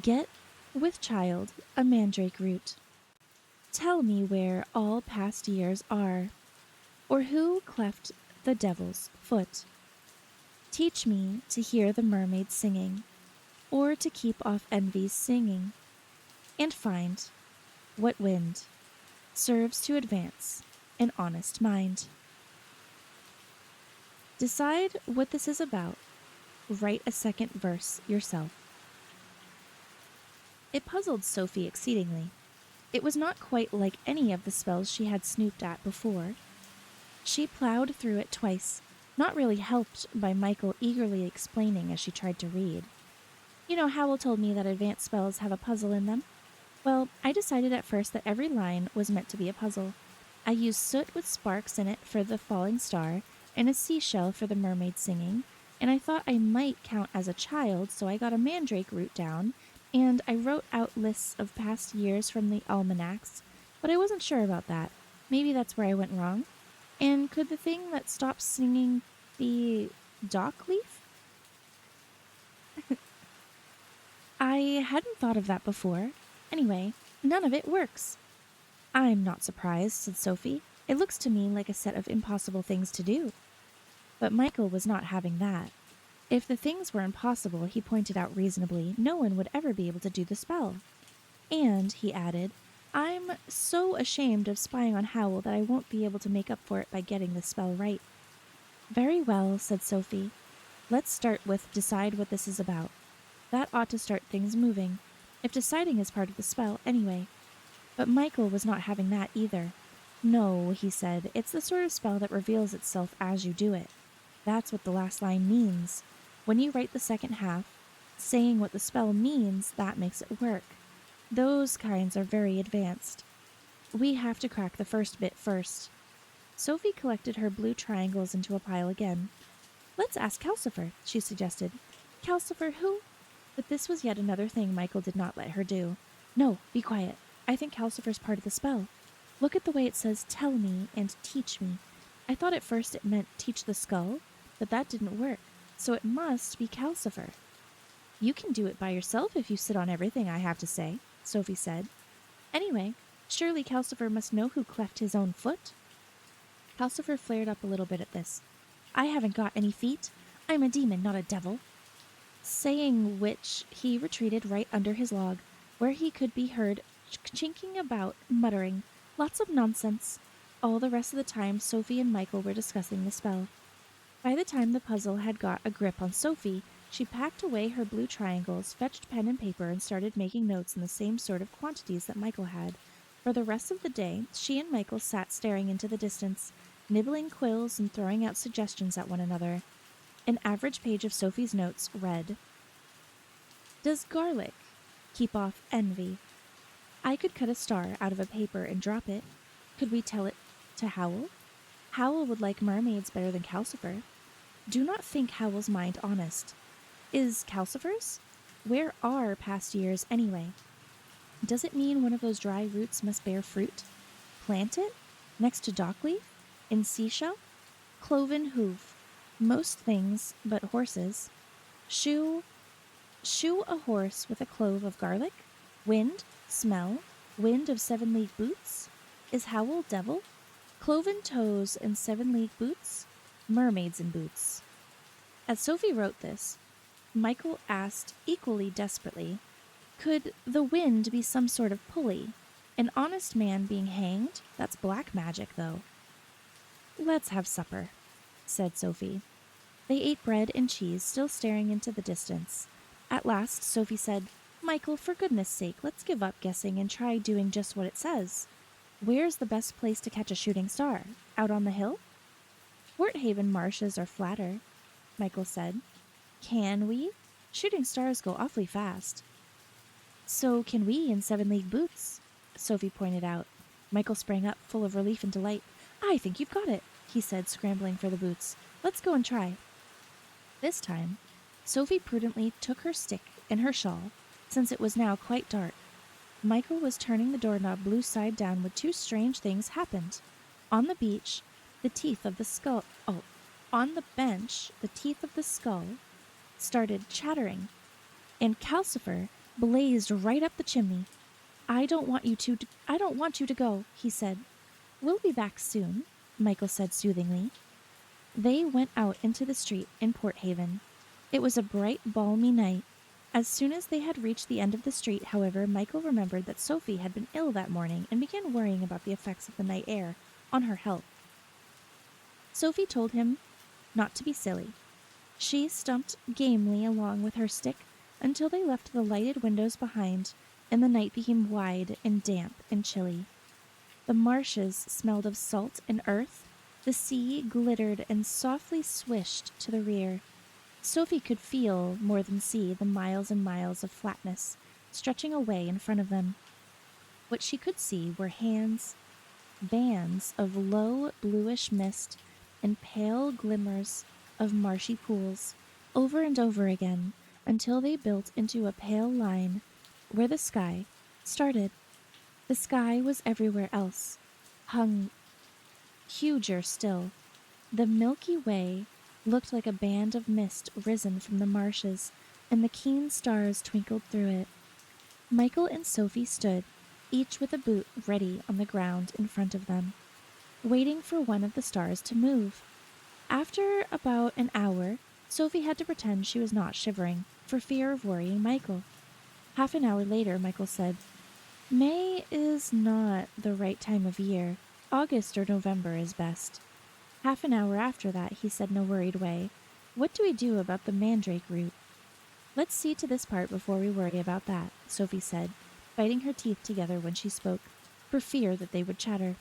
Get, with child, a mandrake root. Tell me where all past years are, or who cleft the devil's foot. Teach me to hear the mermaid singing, or to keep off envy's singing, and find what wind serves to advance an honest mind. Decide what this is about. Write a second verse yourself. It puzzled Sophie exceedingly. It was not quite like any of the spells she had snooped at before. She plowed through it twice, not really helped by Michael eagerly explaining as she tried to read. You know, Howl told me that advanced spells have a puzzle in them. Well, I decided at first that every line was meant to be a puzzle. I used soot with sparks in it for the falling star, and a seashell for the mermaid singing, and I thought I might count as a child, so I got a mandrake root down, and I wrote out lists of past years from the almanacs, but I wasn't sure about that. Maybe that's where I went wrong. And could the thing that stops singing be dock leaf? I hadn't thought of that before. Anyway, none of it works. I'm not surprised, said Sophie. It looks to me like a set of impossible things to do. But Michael was not having that. If the things were impossible, he pointed out reasonably, no one would ever be able to do the spell. And, he added, I'm so ashamed of spying on Howl that I won't be able to make up for it by getting the spell right. Very well, said Sophie. Let's start with decide what this is about. That ought to start things moving, if deciding is part of the spell anyway. But Michael was not having that either. No, he said, it's the sort of spell that reveals itself as you do it. That's what the last line means. When you write the second half, saying what the spell means, that makes it work. Those kinds are very advanced. We have to crack the first bit first. Sophie collected her blue triangles into a pile again. Let's ask Calcifer, she suggested. Calcifer who? But this was yet another thing Michael did not let her do. No, be quiet. I think Calcifer's part of the spell. Look at the way it says tell me and teach me. I thought at first it meant teach the skull, but that didn't work, so it must be Calcifer. You can do it by yourself if you sit on everything I have to say, Sophie said. Anyway, surely Calcifer must know who cleft his own foot? Calcifer flared up a little bit at this. I haven't got any feet. I'm a demon, not a devil. Saying which, he retreated right under his log, where he could be heard chinking about, muttering, lots of nonsense. All the rest of the time, Sophie and Michael were discussing the spell. By the time the puzzle had got a grip on Sophie, she packed away her blue triangles, fetched pen and paper, and started making notes in the same sort of quantities that Michael had. For the rest of the day, she and Michael sat staring into the distance, nibbling quills and throwing out suggestions at one another. An average page of Sophie's notes read, Does garlic keep off envy? I could cut a star out of a paper and drop it. Could we tell it to Howl? Howl would like mermaids better than Calcifer. Do not think Howl's mind honest. Is Calcifer's? Where are past years anyway? Does it mean one of those dry roots must bear fruit? Plant it? Next to dockleaf? In seashell? Cloven hoof. Most things but horses. Shoe a horse with a clove of garlic? Wind? Smell? Wind of 7-league boots? Is Howl devil? Cloven toes and 7-league boots? Mermaids in boots. As Sophie wrote this, Michael asked equally desperately, could the wind be some sort of pulley? An honest man being hanged? That's black magic, though. Let's have supper, said Sophie. They ate bread and cheese, still staring into the distance. At last, Sophie said, Michael, for goodness sake, let's give up guessing and try doing just what it says. Where's the best place to catch a shooting star? Out on the hill? Worthaven marshes are flatter, Michael said. Can we? Shooting stars go awfully fast. So can we in 7-league boots, Sophie pointed out. Michael sprang up, full of relief and delight. I think you've got it, he said, scrambling for the boots. Let's go and try. This time, Sophie prudently took her stick and her shawl, since it was now quite dark. Michael was turning the doorknob blue side down when two strange things happened. On the beach, the teeth of the skull... on the bench, the teeth of the skull started chattering, and Calcifer blazed right up the chimney. I don't want you to go, he said. We'll be back soon, Michael said soothingly. They went out into the street in Porthaven. It was a bright, balmy night. As soon as they had reached the end of the street, however, Michael remembered that Sophie had been ill that morning and began worrying about the effects of the night air on her health. Sophie told him not to be silly. She stumped gamely along with her stick until they left the lighted windows behind, and the night became wide and damp and chilly. The marshes smelled of salt and earth. The sea glittered and softly swished to the rear. Sophie could feel, more than see, the miles and miles of flatness stretching away in front of them. What she could see were bands of low bluish mist and pale glimmers of marshy pools, over and over again, until they built into a pale line where the sky started. The sky was everywhere else, hung huger still. The Milky Way looked like a band of mist risen from the marshes, and the keen stars twinkled through it. Michael and Sophie stood, each with a boot ready on the ground in front of them, waiting for one of the stars to move. After about an hour, Sophie had to pretend she was not shivering, for fear of worrying Michael. Half an hour later, Michael said, "May is not the right time of year. August or November is best." Half an hour after that, he said in a worried way, "What do we do about the mandrake root?" "Let's see to this part before we worry about that," Sophie said, biting her teeth together when she spoke, for fear that they would chatter.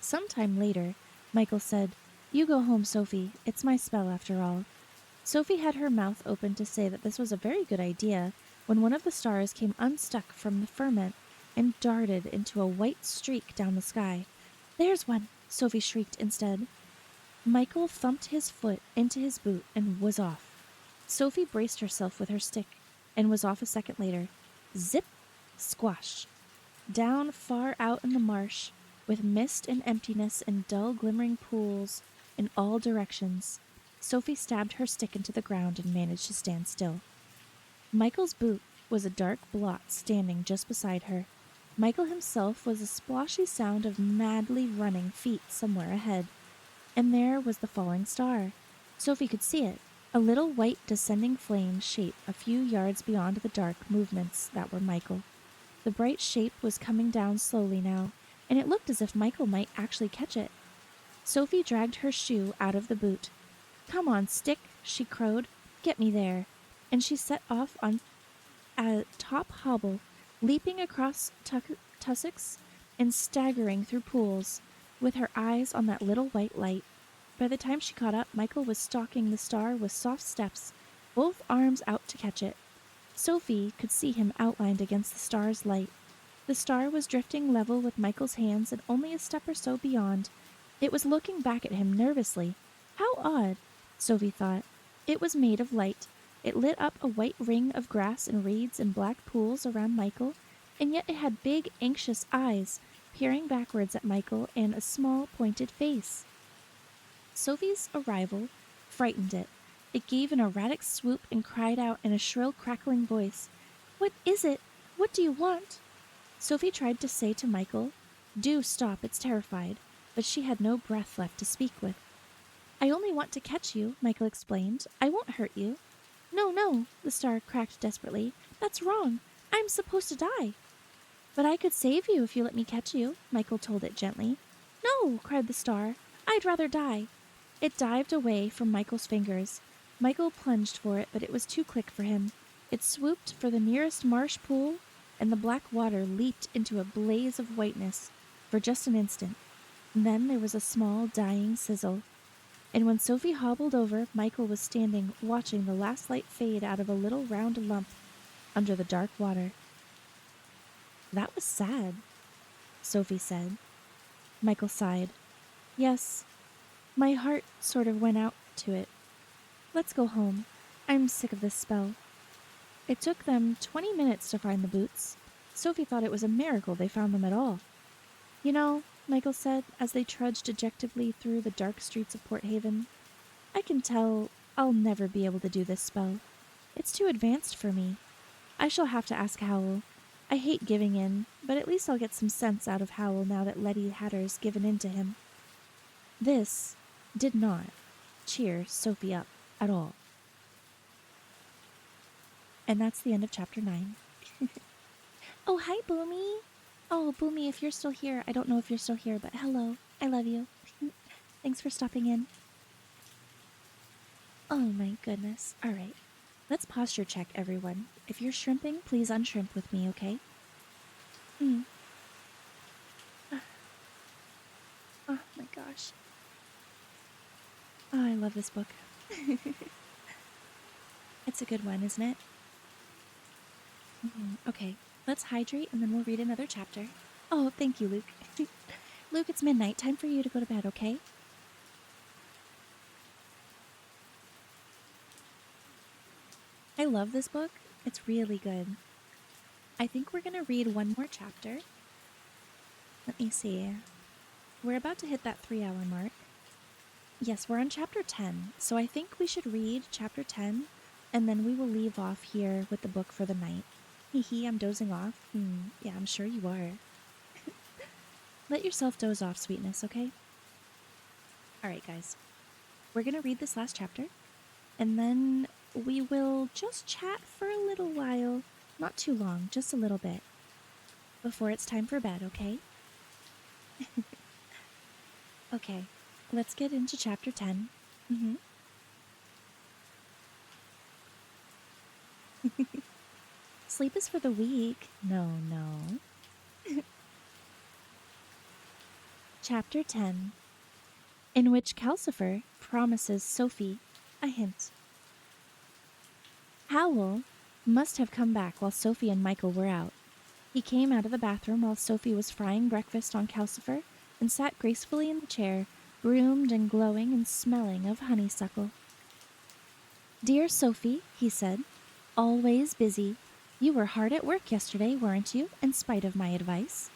Some time later, Michael said, "You go home, Sophie. It's my spell after all." Sophie had her mouth open to say that this was a very good idea when one of the stars came unstuck from the firmament and darted into a white streak down the sky. "There's one!" Sophie shrieked instead. Michael thumped his foot into his boot and was off. Sophie braced herself with her stick and was off a second later. Zip! Squash! Down far out in the marsh, with mist and emptiness and dull glimmering pools in all directions, Sophie stabbed her stick into the ground and managed to stand still. Michael's boot was a dark blot standing just beside her. Michael himself was a sploshy sound of madly running feet somewhere ahead. And there was the falling star. Sophie could see it, a little white descending flame shape a few yards beyond the dark movements that were Michael. The bright shape was coming down slowly now, and it looked as if Michael might actually catch it. Sophie dragged her shoe out of the boot. "Come on, stick," she crowed. "Get me there." And she set off on a top hobble, leaping across tussocks and staggering through pools, with her eyes on that little white light. By the time she caught up, Michael was stalking the star with soft steps, both arms out to catch it. Sophie could see him outlined against the star's light. The star was drifting level with Michael's hands and only a step or so beyond. It was looking back at him nervously. How odd, Sophie thought. It was made of light. It lit up a white ring of grass and reeds and black pools around Michael, and yet it had big, anxious eyes, peering backwards at Michael, and a small, pointed face. Sophie's arrival frightened it. It gave an erratic swoop and cried out in a shrill, crackling voice, "What is it? What do you want?" Sophie tried to say to Michael, "Do stop, it's terrified," but she had no breath left to speak with. "I only want to catch you," Michael explained. "I won't hurt you." "No, no," the star cracked desperately. "That's wrong. I'm supposed to die." "But I could save you if you let me catch you," Michael told it gently. "No," cried the star. "I'd rather die." It dived away from Michael's fingers. Michael plunged for it, but it was too quick for him. It swooped for the nearest marsh pool, and the black water leaped into a blaze of whiteness for just an instant. And then there was a small, dying sizzle. And when Sophie hobbled over, Michael was standing, watching the last light fade out of a little round lump under the dark water. "That was sad," Sophie said. Michael sighed. "Yes, my heart sort of went out to it. Let's go home. I'm sick of this spell." It took them 20 minutes to find the boots. Sophie thought it was a miracle they found them at all. "You know," Michael said, as they trudged dejectedly through the dark streets of Port Haven, "I can tell I'll never be able to do this spell. It's too advanced for me. I shall have to ask Howl. I hate giving in, but at least I'll get some sense out of Howl now that Letty Hatter's given in to him." This did not cheer Sophie up at all. And that's the end of chapter 9. Oh, hi, Boomy. Oh, Boomy, if you're still here, I don't know if you're still here, but hello. I love you. Thanks for stopping in. Oh, my goodness. All right. Let's posture check, everyone. If you're shrimping, please unshrimp with me, okay? Oh, my gosh. Oh, I love this book. It's a good one, isn't it? Okay, let's hydrate and then we'll read another chapter. Oh, thank you, Luke. Luke, it's midnight. Time for you to go to bed, okay? I love this book. It's really good. I think we're going to read one more chapter. Let me see. We're about to hit that 3-hour mark. Yes, we're on chapter 10, so I think we should read chapter 10 and then we will leave off here with the book for the night. Hee hee, I'm dozing off. Yeah, I'm sure you are. Let yourself doze off, sweetness, okay? Alright, guys. We're going to read this last chapter, and then we will just chat for a little while. Not too long, just a little bit. Before it's time for bed, okay? Okay, let's get into chapter 10. Sleep is for the weak. No. Chapter 10, in which Calcifer promises Sophie a hint. Howl must have come back while Sophie and Michael were out. He came out of the bathroom while Sophie was frying breakfast on Calcifer and sat gracefully in the chair, groomed and glowing and smelling of honeysuckle. "Dear Sophie," he said, "always busy. You were hard at work yesterday, weren't you, in spite of my advice?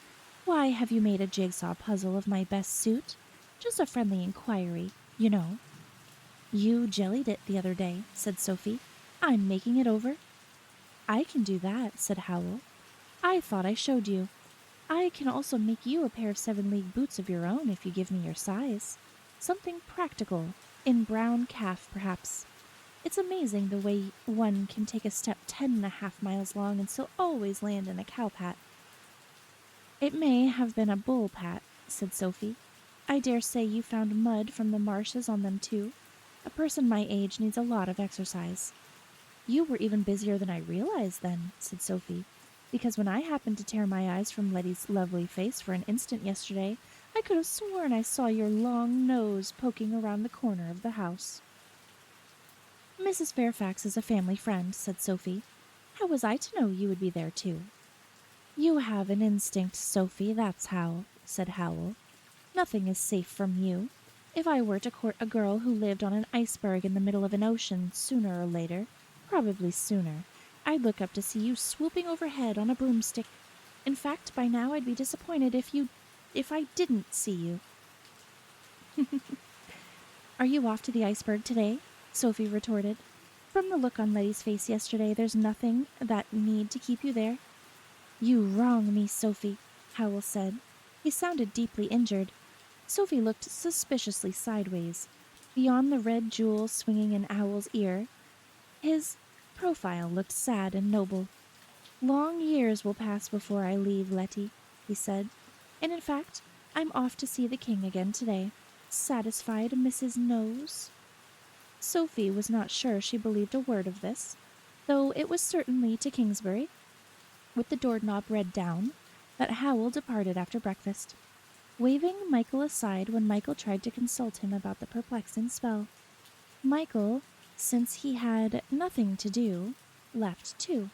Why have you made a jigsaw puzzle of my best suit? Just a friendly inquiry, you know." "You jellied it the other day," said Sophie. "I'm making it over." "I can do that," said Howl. "I thought I showed you. I can also make you a pair of 7-league boots of your own if you give me your size. Something practical, in brown calf, perhaps. It's amazing the way one can take a step 10.5 miles long and still always land in a cow pat." "It may have been a bull pat," said Sophie. "I dare say you found mud from the marshes on them too. A person my age needs a lot of exercise." "You were even busier than I realized then," said Sophie, "because when I happened to tear my eyes from Letty's lovely face for an instant yesterday, I could have sworn I saw your long nose poking around the corner of the house." "Mrs. Fairfax is a family friend," said Sophie. "How was I to know you would be there too?" "You have an instinct, Sophie, that's how," said Howl. "Nothing is safe from you. If I were to court a girl who lived on an iceberg in the middle of an ocean, sooner or later, probably sooner, I'd look up to see you swooping overhead on a broomstick. In fact, by now I'd be disappointed if I didn't see you." "Are you off to the iceberg today?" Sophie retorted. "From the look on Letty's face yesterday, there's nothing that need to keep you there." "You wrong me, Sophie," Howl said. He sounded deeply injured. Sophie looked suspiciously sideways. Beyond the red jewel swinging in Owl's ear, his profile looked sad and noble. "Long years will pass before I leave Letty," he said. "And in fact, I'm off to see the king again today. Satisfied, Mrs. Nose?" Sophie was not sure she believed a word of this, though it was certainly to Kingsbury, with the doorknob red down, that Howl departed after breakfast, waving Michael aside when Michael tried to consult him about the perplexing spell. Michael, since he had nothing to do, left too.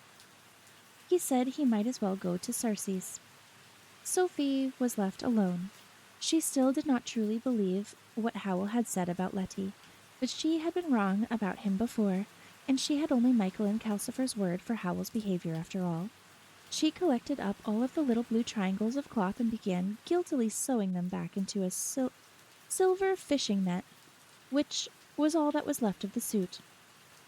He said he might as well go to Circe's. Sophie was left alone. She still did not truly believe what Howl had said about Letty, but she had been wrong about him before, and she had only Michael and Calcifer's word for Howl's behavior after all. She collected up all of the little blue triangles of cloth and began guiltily sewing them back into a silver fishing net, which was all that was left of the suit.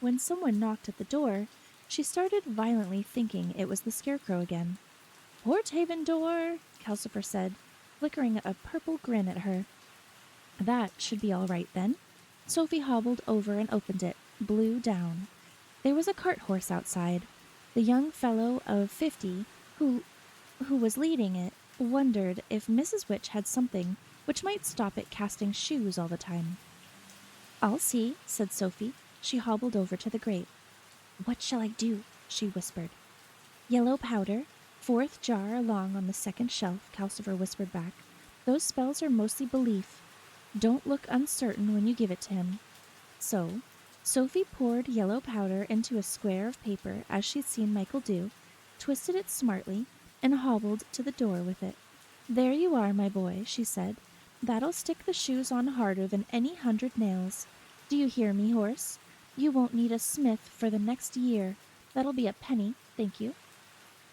When someone knocked at the door, she started violently thinking it was the Scarecrow again. "Porthaven door," Calcifer said, flickering a purple grin at her. That should be all right then. Sophie hobbled over and opened it, blue down. There was a cart horse outside. The young fellow of 50 who was leading it wondered if Mrs. Witch had something which might stop it casting shoes all the time. "I'll see," said Sophie. She hobbled over to the grate. "What shall I do?" she whispered. "Yellow powder, 4th jar along on the 2nd shelf," Calcifer whispered back. "Those spells are mostly belief. Don't look uncertain when you give it to him." So, Sophie poured yellow powder into a square of paper as she'd seen Michael do, twisted it smartly, and hobbled to the door with it. "There you are, my boy," she said. "That'll stick the shoes on harder than any 100 nails. Do you hear me, horse? You won't need a smith for the next year. That'll be a penny, thank you."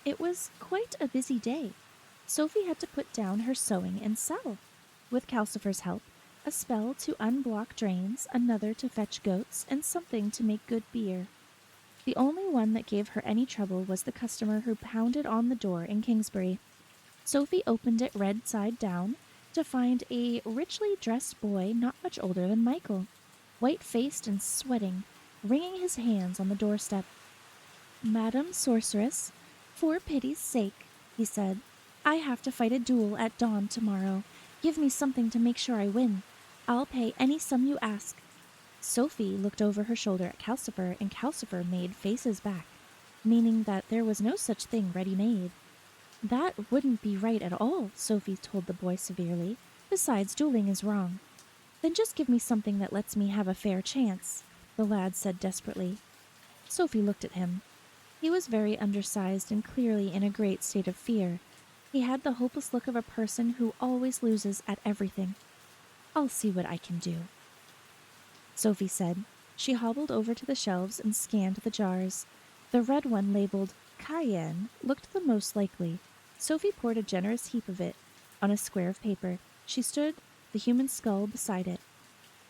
It was quite a busy day. Sophie had to put down her sewing and sew. With Calcifer's help, a spell to unblock drains, another to fetch goats, and something to make good beer. The only one that gave her any trouble was the customer who pounded on the door in Kingsbury. Sophie opened it red side down to find a richly dressed boy not much older than Michael, white-faced and sweating, wringing his hands on the doorstep. "Madam Sorceress, for pity's sake," he said, "I have to fight a duel at dawn tomorrow. Give me something to make sure I win. I'll pay any sum you ask." Sophie looked over her shoulder at Calcifer, and Calcifer made faces back, meaning that there was no such thing ready-made. "That wouldn't be right at all," Sophie told the boy severely. "Besides, dueling is wrong." "Then just give me something that lets me have a fair chance," the lad said desperately. Sophie looked at him. He was very undersized and clearly in a great state of fear. He had the hopeless look of a person who always loses at everything. "I'll see what I can do," Sophie said. She hobbled over to the shelves and scanned the jars. The red one labeled Cayenne looked the most likely. Sophie poured a generous heap of it on a square of paper. She stood the human skull beside it.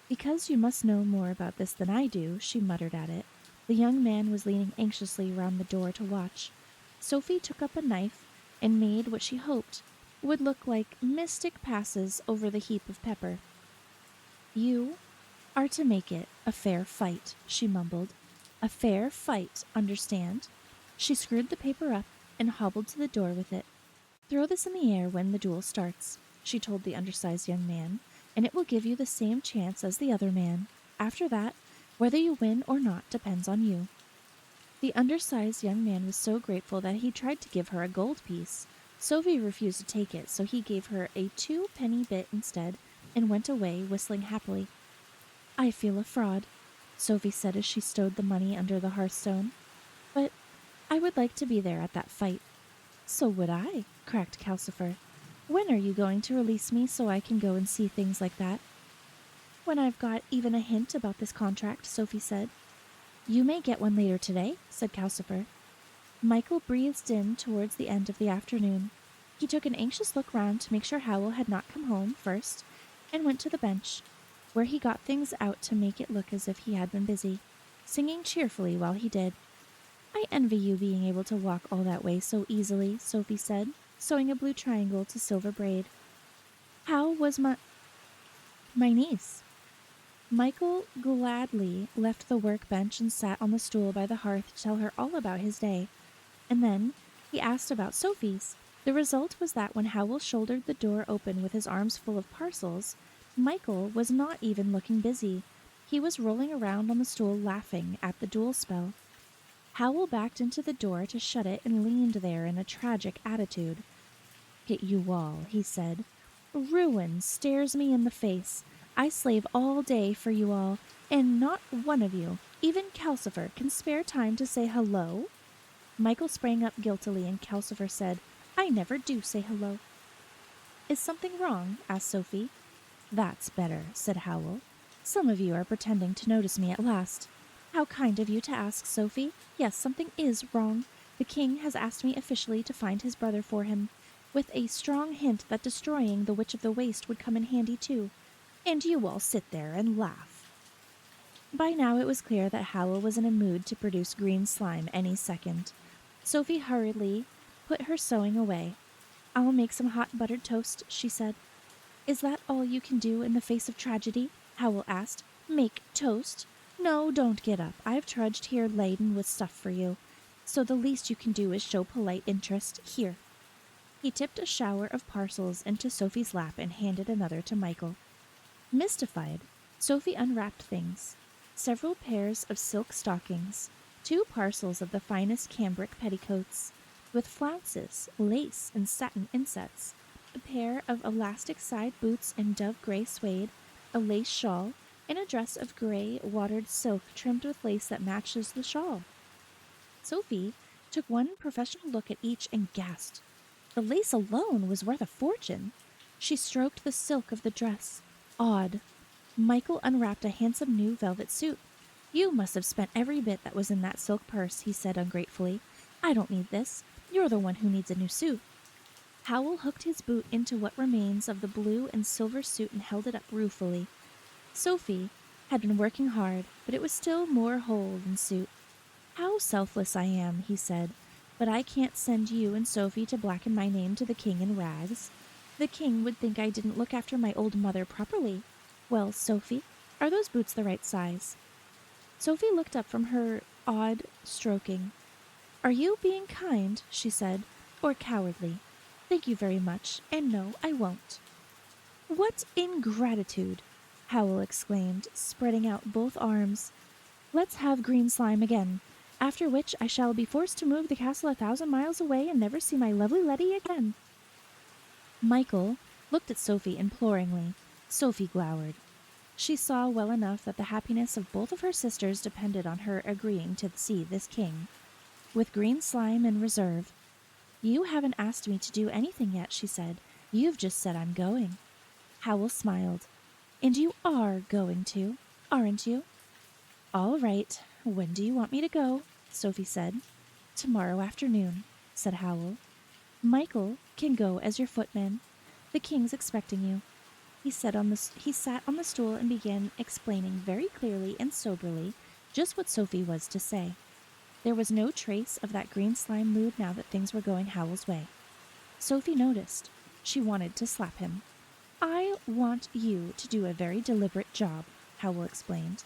"Because you must know more about this than I do," she muttered at it. The young man was leaning anxiously round the door to watch. Sophie took up a knife and made what she hoped would look like mystic passes over the heap of pepper. "You are to make it a fair fight," she mumbled. "A fair fight, understand?" She screwed the paper up and hobbled to the door with it. "Throw this in the air when the duel starts," she told the undersized young man, "and it will give you the same chance as the other man. After that, whether you win or not depends on you." The undersized young man was so grateful that he tried to give her a gold piece. Sophie refused to take it, so he gave her a 2-penny bit instead and went away, whistling happily. "I feel a fraud," Sophie said as she stowed the money under the hearthstone. "But I would like to be there at that fight." "So would I," cracked Calcifer. "When are you going to release me so I can go and see things like that?" "When I've got even a hint about this contract," Sophie said. "You may get one later today," said Calcifer. Michael breathed in towards the end of the afternoon. He took an anxious look round to make sure Howl had not come home first, and went to the bench, where he got things out to make it look as if he had been busy, singing cheerfully while he did. "I envy you being able to walk all that way so easily," Sophie said, sewing a blue triangle to silver braid. "How was my niece?" Michael gladly left the workbench and sat on the stool by the hearth to tell her all about his day. And then he asked about Sophie's. The result was that when Howl shouldered the door open with his arms full of parcels, Michael was not even looking busy. He was rolling around on the stool laughing at the duel spell. Howl backed into the door to shut it and leaned there in a tragic attitude. "Hit you all," he said. "Ruin stares me in the face. I slave all day for you all, and not one of you, even Calcifer, can spare time to say hello?" Michael sprang up guiltily, and Calcifer said, "I never do say hello." "Is something wrong?" asked Sophie. "That's better," said Howl. "Some of you are pretending to notice me at last." "How kind of you to ask, Sophie. Yes, something is wrong. The king has asked me officially to find his brother for him, with a strong hint that destroying the Witch of the Waste would come in handy too. And you all sit there and laugh." By now it was clear that Howl was in a mood to produce green slime any second. Sophie hurriedly put her sewing away. "I'll make some hot buttered toast," she said. "Is that all you can do in the face of tragedy?" Howl asked. "Make toast? No, don't get up. I've trudged here laden with stuff for you, so the least you can do is show polite interest. Here." He tipped a shower of parcels into Sophie's lap and handed another to Michael. Mystified, Sophie unwrapped things. Several pairs of silk stockings, 2 parcels of the finest cambric petticoats, with flounces, lace, and satin insets, a pair of elastic side boots in dove gray suede, a lace shawl, and a dress of gray watered silk trimmed with lace that matches the shawl. Sophie took one professional look at each and gasped. The lace alone was worth a fortune. She stroked the silk of the dress. Odd. Michael unwrapped a handsome new velvet suit. "You must have spent every bit that was in that silk purse," he said ungratefully. "I don't need this. You're the one who needs a new suit." Howl hooked his boot into what remains of the blue and silver suit and held it up ruefully. Sophie had been working hard, but it was still more whole than suit. How selfless I am, he said, but I can't send you and Sophie to blacken my name to the king in rags. The king would think I didn't look after my old mother properly. Well, Sophie, are those boots the right size? Sophie looked up from her odd stroking. Are you being kind, she said, or cowardly? Thank you very much, and no, I won't. What ingratitude! Howl exclaimed, spreading out both arms. Let's have green slime again, after which I shall be forced to move the castle 1,000 miles away and never see my lovely Letty again. Michael looked at Sophie imploringly. Sophie glowered. She saw well enough that the happiness of both of her sisters depended on her agreeing to see this king. With green slime in reserve. You haven't asked me to do anything yet, she said. You've just said I'm going. Howl smiled. And you are going to, aren't you? All right. When do you want me to go? Sophie said. Tomorrow afternoon, said Howl. Michael can go as your footman. The king's expecting you. He sat on the stool and began explaining very clearly and soberly just what Sophie was to say. There was no trace of that green slime mood now that things were going Howl's way. Sophie noticed. She wanted to slap him. I want you to do a very deliberate job, Howl explained,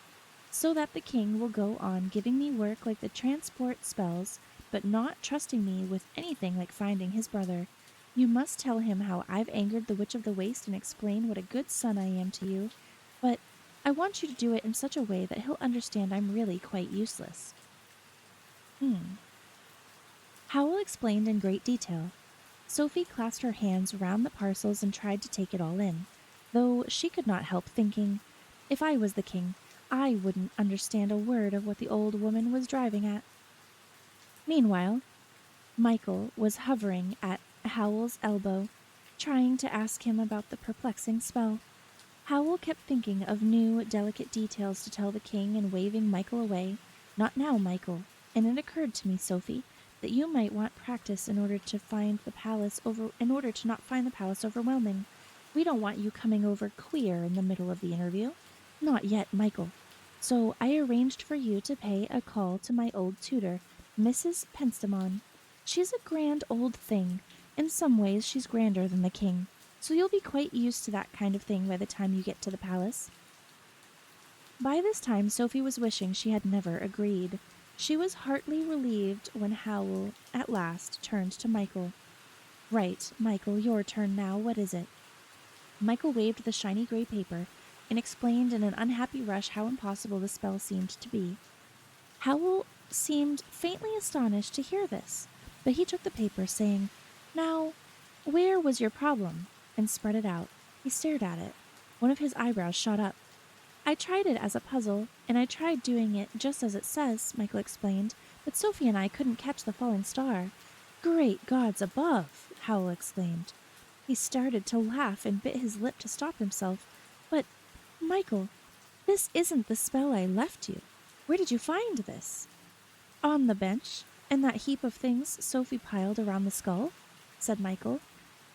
so that the king will go on giving me work like the transport spells, but not trusting me with anything like finding his brother. You must tell him how I've angered the Witch of the Waste and explain what a good son I am to you, but I want you to do it in such a way that he'll understand I'm really quite useless. Howl explained in great detail. Sophie clasped her hands round the parcels and tried to take it all in, though she could not help thinking, if I was the king, I wouldn't understand a word of what the old woman was driving at. Meanwhile, Michael was hovering at Howl's elbow, trying to ask him about the perplexing spell. Howl kept thinking of new, delicate details to tell the king and waving Michael away. Not now, Michael. And it occurred to me, Sophie, that you might want practice in order to not find the palace overwhelming. We don't want you coming over queer in the middle of the interview. Not yet, Michael. So I arranged for you to pay a call to my old tutor, Mrs. Penstemon. She's a grand old thing. In some ways, she's grander than the king. So you'll be quite used to that kind of thing by the time you get to the palace. By this time, Sophie was wishing she had never agreed. She was heartily relieved when Howl, at last, turned to Michael. Right, Michael, your turn now. What is it? Michael waved the shiny gray paper and explained in an unhappy rush how impossible the spell seemed to be. Howl seemed faintly astonished to hear this, but he took the paper, saying, Now, where was your problem? And spread it out. He stared at it. One of his eyebrows shot up. I tried it as a puzzle, and I tried doing it just as it says, Michael explained, but Sophie and I couldn't catch the falling star. Great gods above, Howl exclaimed. He started to laugh and bit his lip to stop himself. But, Michael, this isn't the spell I left you. Where did you find this? On the bench, in that heap of things Sophie piled around the skull, said Michael.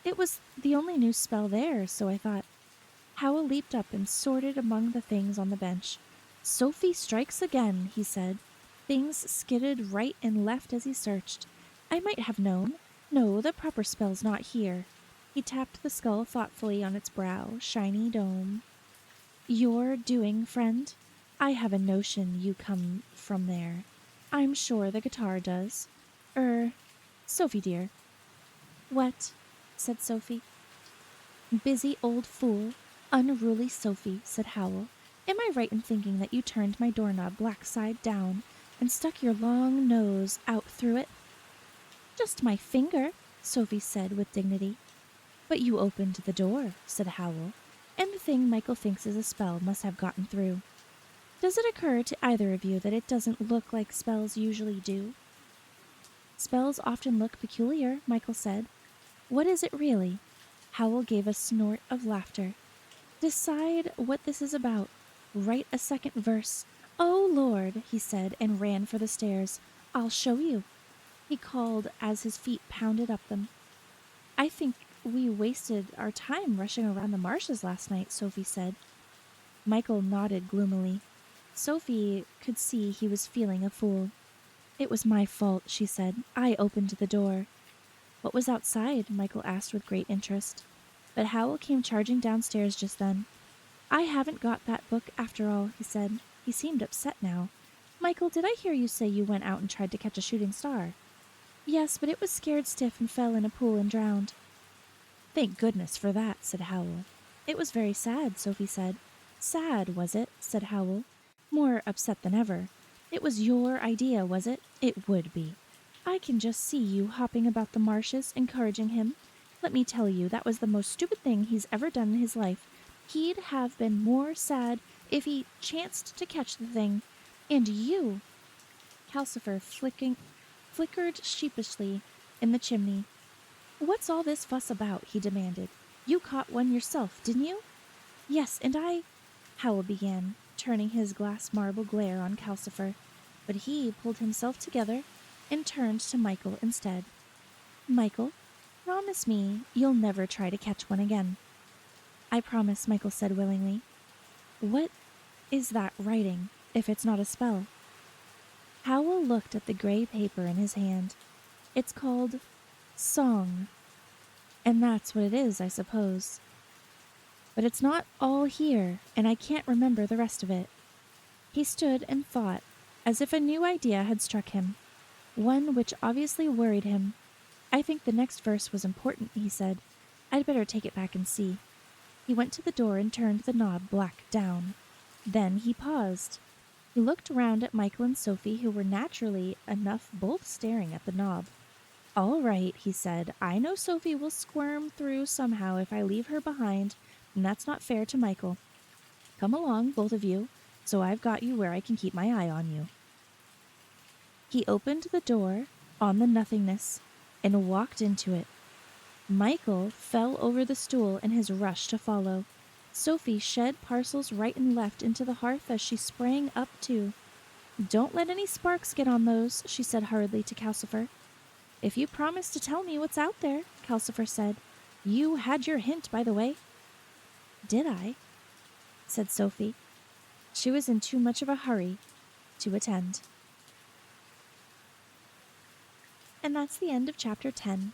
It was the only new spell there, so I thought. Howl leaped up and sorted among the things on the bench. Sophie strikes again, he said. Things skidded right and left as he searched. I might have known. No, the proper spell's not here. He tapped the skull thoughtfully on its brow, shiny dome. Your doing, friend? I have a notion you come from there. I'm sure the guitar does. Sophie dear. What? Said Sophie. Busy old fool. Unruly Sophie, said Howl. Am I right in thinking that you turned my doorknob black side down and stuck your long nose out through it? Just my finger, Sophie said with dignity. But you opened the door, said Howl, and the thing Michael thinks is a spell must have gotten through. Does it occur to either of you that it doesn't look like spells usually do? Spells often look peculiar, Michael said. What is it really? Howl gave a snort of laughter. Decide what this is about. Write a second verse. Oh, Lord, he said, and ran for the stairs. I'll show you, he called as his feet pounded up them. I think we wasted our time rushing around the marshes last night, Sophie said. Michael nodded gloomily. Sophie could see he was feeling a fool. It was my fault, she said. I opened the door. What was outside? Michael asked with great interest. But Howl came charging downstairs just then. I haven't got that book after all, he said. He seemed upset now. Michael, did I hear you say you went out and tried to catch a shooting star? Yes, but it was scared stiff and fell in a pool and drowned. Thank goodness for that, said Howl. It was very sad, Sophie said. Sad, was it? Said Howl, more upset than ever. It was your idea, was it? It would be. I can just see you hopping about the marshes, encouraging him. Let me tell you, that was the most stupid thing he's ever done in his life. He'd have been more sad if he chanced to catch the thing. And you... Calcifer flickered sheepishly in the chimney. What's all this fuss about? He demanded. You caught one yourself, didn't you? Yes, and I... Howl began, turning his glass marble glare on Calcifer, but he pulled himself together and turned to Michael instead. Michael, promise me you'll never try to catch one again. I promise, Michael said willingly. What is that writing, if it's not a spell? Howl looked at the gray paper in his hand. It's called Song. And that's what it is, I suppose. But it's not all here, and I can't remember the rest of it. He stood and thought, as if a new idea had struck him, one which obviously worried him. I think the next verse was important, he said. I'd better take it back and see. He went to the door and turned the knob black down. Then he paused. He looked round at Michael and Sophie, who were naturally enough both staring at the knob. All right, he said. I know Sophie will squirm through somehow if I leave her behind, and that's not fair to Michael. Come along, both of you, so I've got you where I can keep my eye on you. He opened the door on the nothingness and walked into it. Michael fell over the stool in his rush to follow. Sophie shed parcels right and left into the hearth as she sprang up too. Don't let any sparks get on those, she said hurriedly to Calcifer. If you promise to tell me what's out there, Calcifer said. You had your hint, by the way. Did I? Said Sophie. She was in too much of a hurry to attend. And that's the end of chapter 10.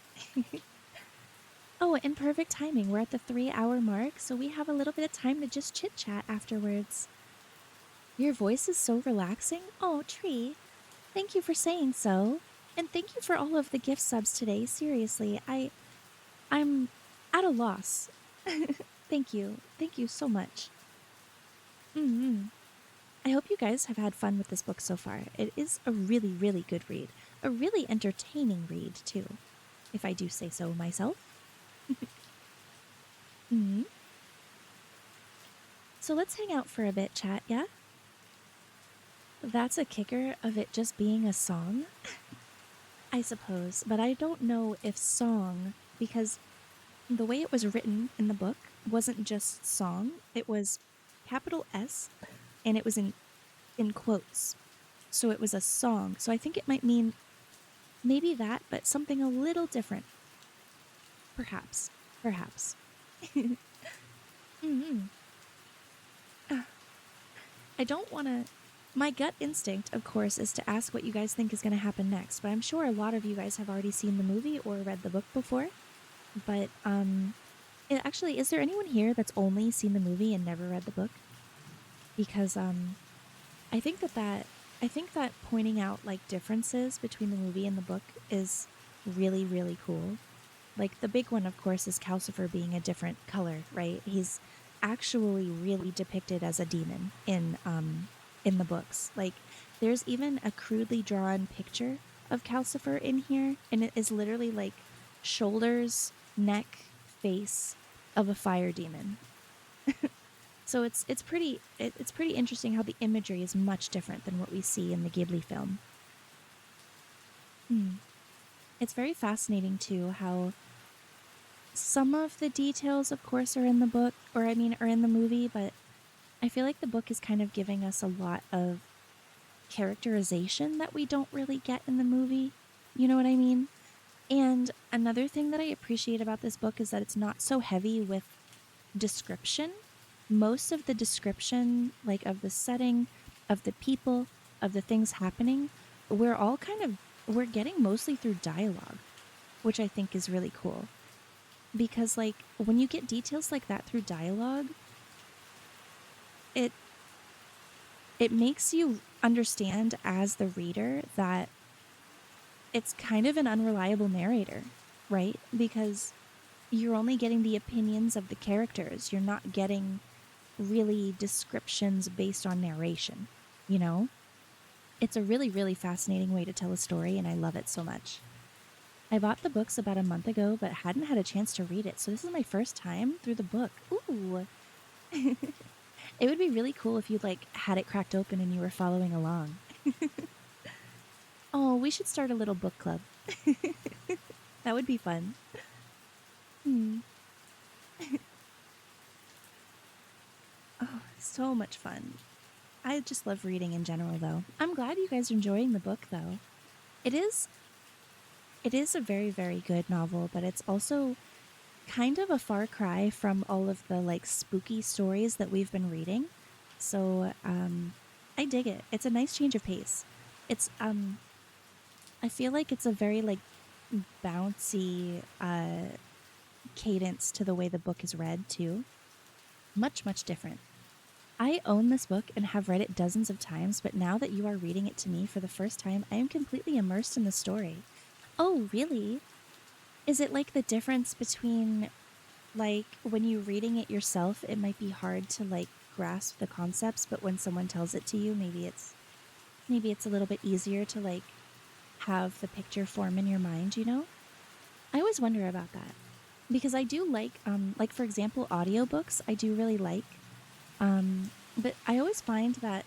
Oh, in perfect timing. We're at the 3-hour mark, so we have a little bit of time to just chit-chat afterwards. Your voice is so relaxing. Oh, Tree, thank you for saying so. And thank you for all of the gift subs today. Seriously, I'm at a loss. Thank you. Thank you so much. I hope you guys have had fun with this book so far. It is a really, really good read. A really entertaining read, too, if I do say so myself. So let's hang out for a bit, chat, yeah? That's a kicker of it just being a song, I suppose. But I don't know if song, because the way it was written in the book wasn't just song. It was capital S, and it was in quotes. So it was a song. So I think it might mean maybe that, but something a little different. Perhaps. I don't want to... My gut instinct, of course, is to ask what you guys think is going to happen next, but I'm sure a lot of you guys have already seen the movie or read the book before. But, actually, is there anyone here that's only seen the movie and never read the book? Because, I think that pointing out, like, differences between the movie and the book is really, really cool. Like, the big one, of course, is Calcifer being a different color, right? He's actually really depicted as a demon in the books. Like, there's even a crudely drawn picture of Calcifer in here, and it is literally, like, shoulders, neck, face of a fire demon. So it's pretty interesting how the imagery is much different than what we see in the Ghibli film. It's very fascinating, too, how some of the details, of course, are in the book, are in the movie, but I feel like the book is kind of giving us a lot of characterization that we don't really get in the movie. You know what I mean? And another thing that I appreciate about this book is that it's not so heavy with description. Most of the description, like of the setting, of the people, of the things happening, we're all we're getting mostly through dialogue, which I think is really cool. Because like when you get details like that through dialogue, it it makes you understand as the reader that it's kind of an unreliable narrator, right? Because you're only getting the opinions of the characters. You're not getting really descriptions based on narration, you know? It's a really, really fascinating way to tell a story, and I love it so much. I bought the books about a month ago, but hadn't had a chance to read it, so this is my first time through the book. Ooh. It would be really cool if you like had it cracked open and you were following along. Oh, we should start a little book club. That would be fun. Hmm. Oh, so much fun. I just love reading in general, though. I'm glad you guys are enjoying the book, though. It is a very, very good novel, but it's also kind of a far cry from all of the like spooky stories that we've been reading. So, I dig it. It's a nice change of pace. It's I feel like it's a very like bouncy cadence to the way the book is read too. Much, much different. I own this book and have read it dozens of times, but now that you are reading it to me for the first time, I am completely immersed in the story. Oh, really? Is it like the difference between like when you're reading it yourself, it might be hard to like grasp the concepts, but when someone tells it to you, maybe it's a little bit easier to like have the picture form in your mind, you know? I always wonder about that because I do like for example, audiobooks, I do really like. But I always find that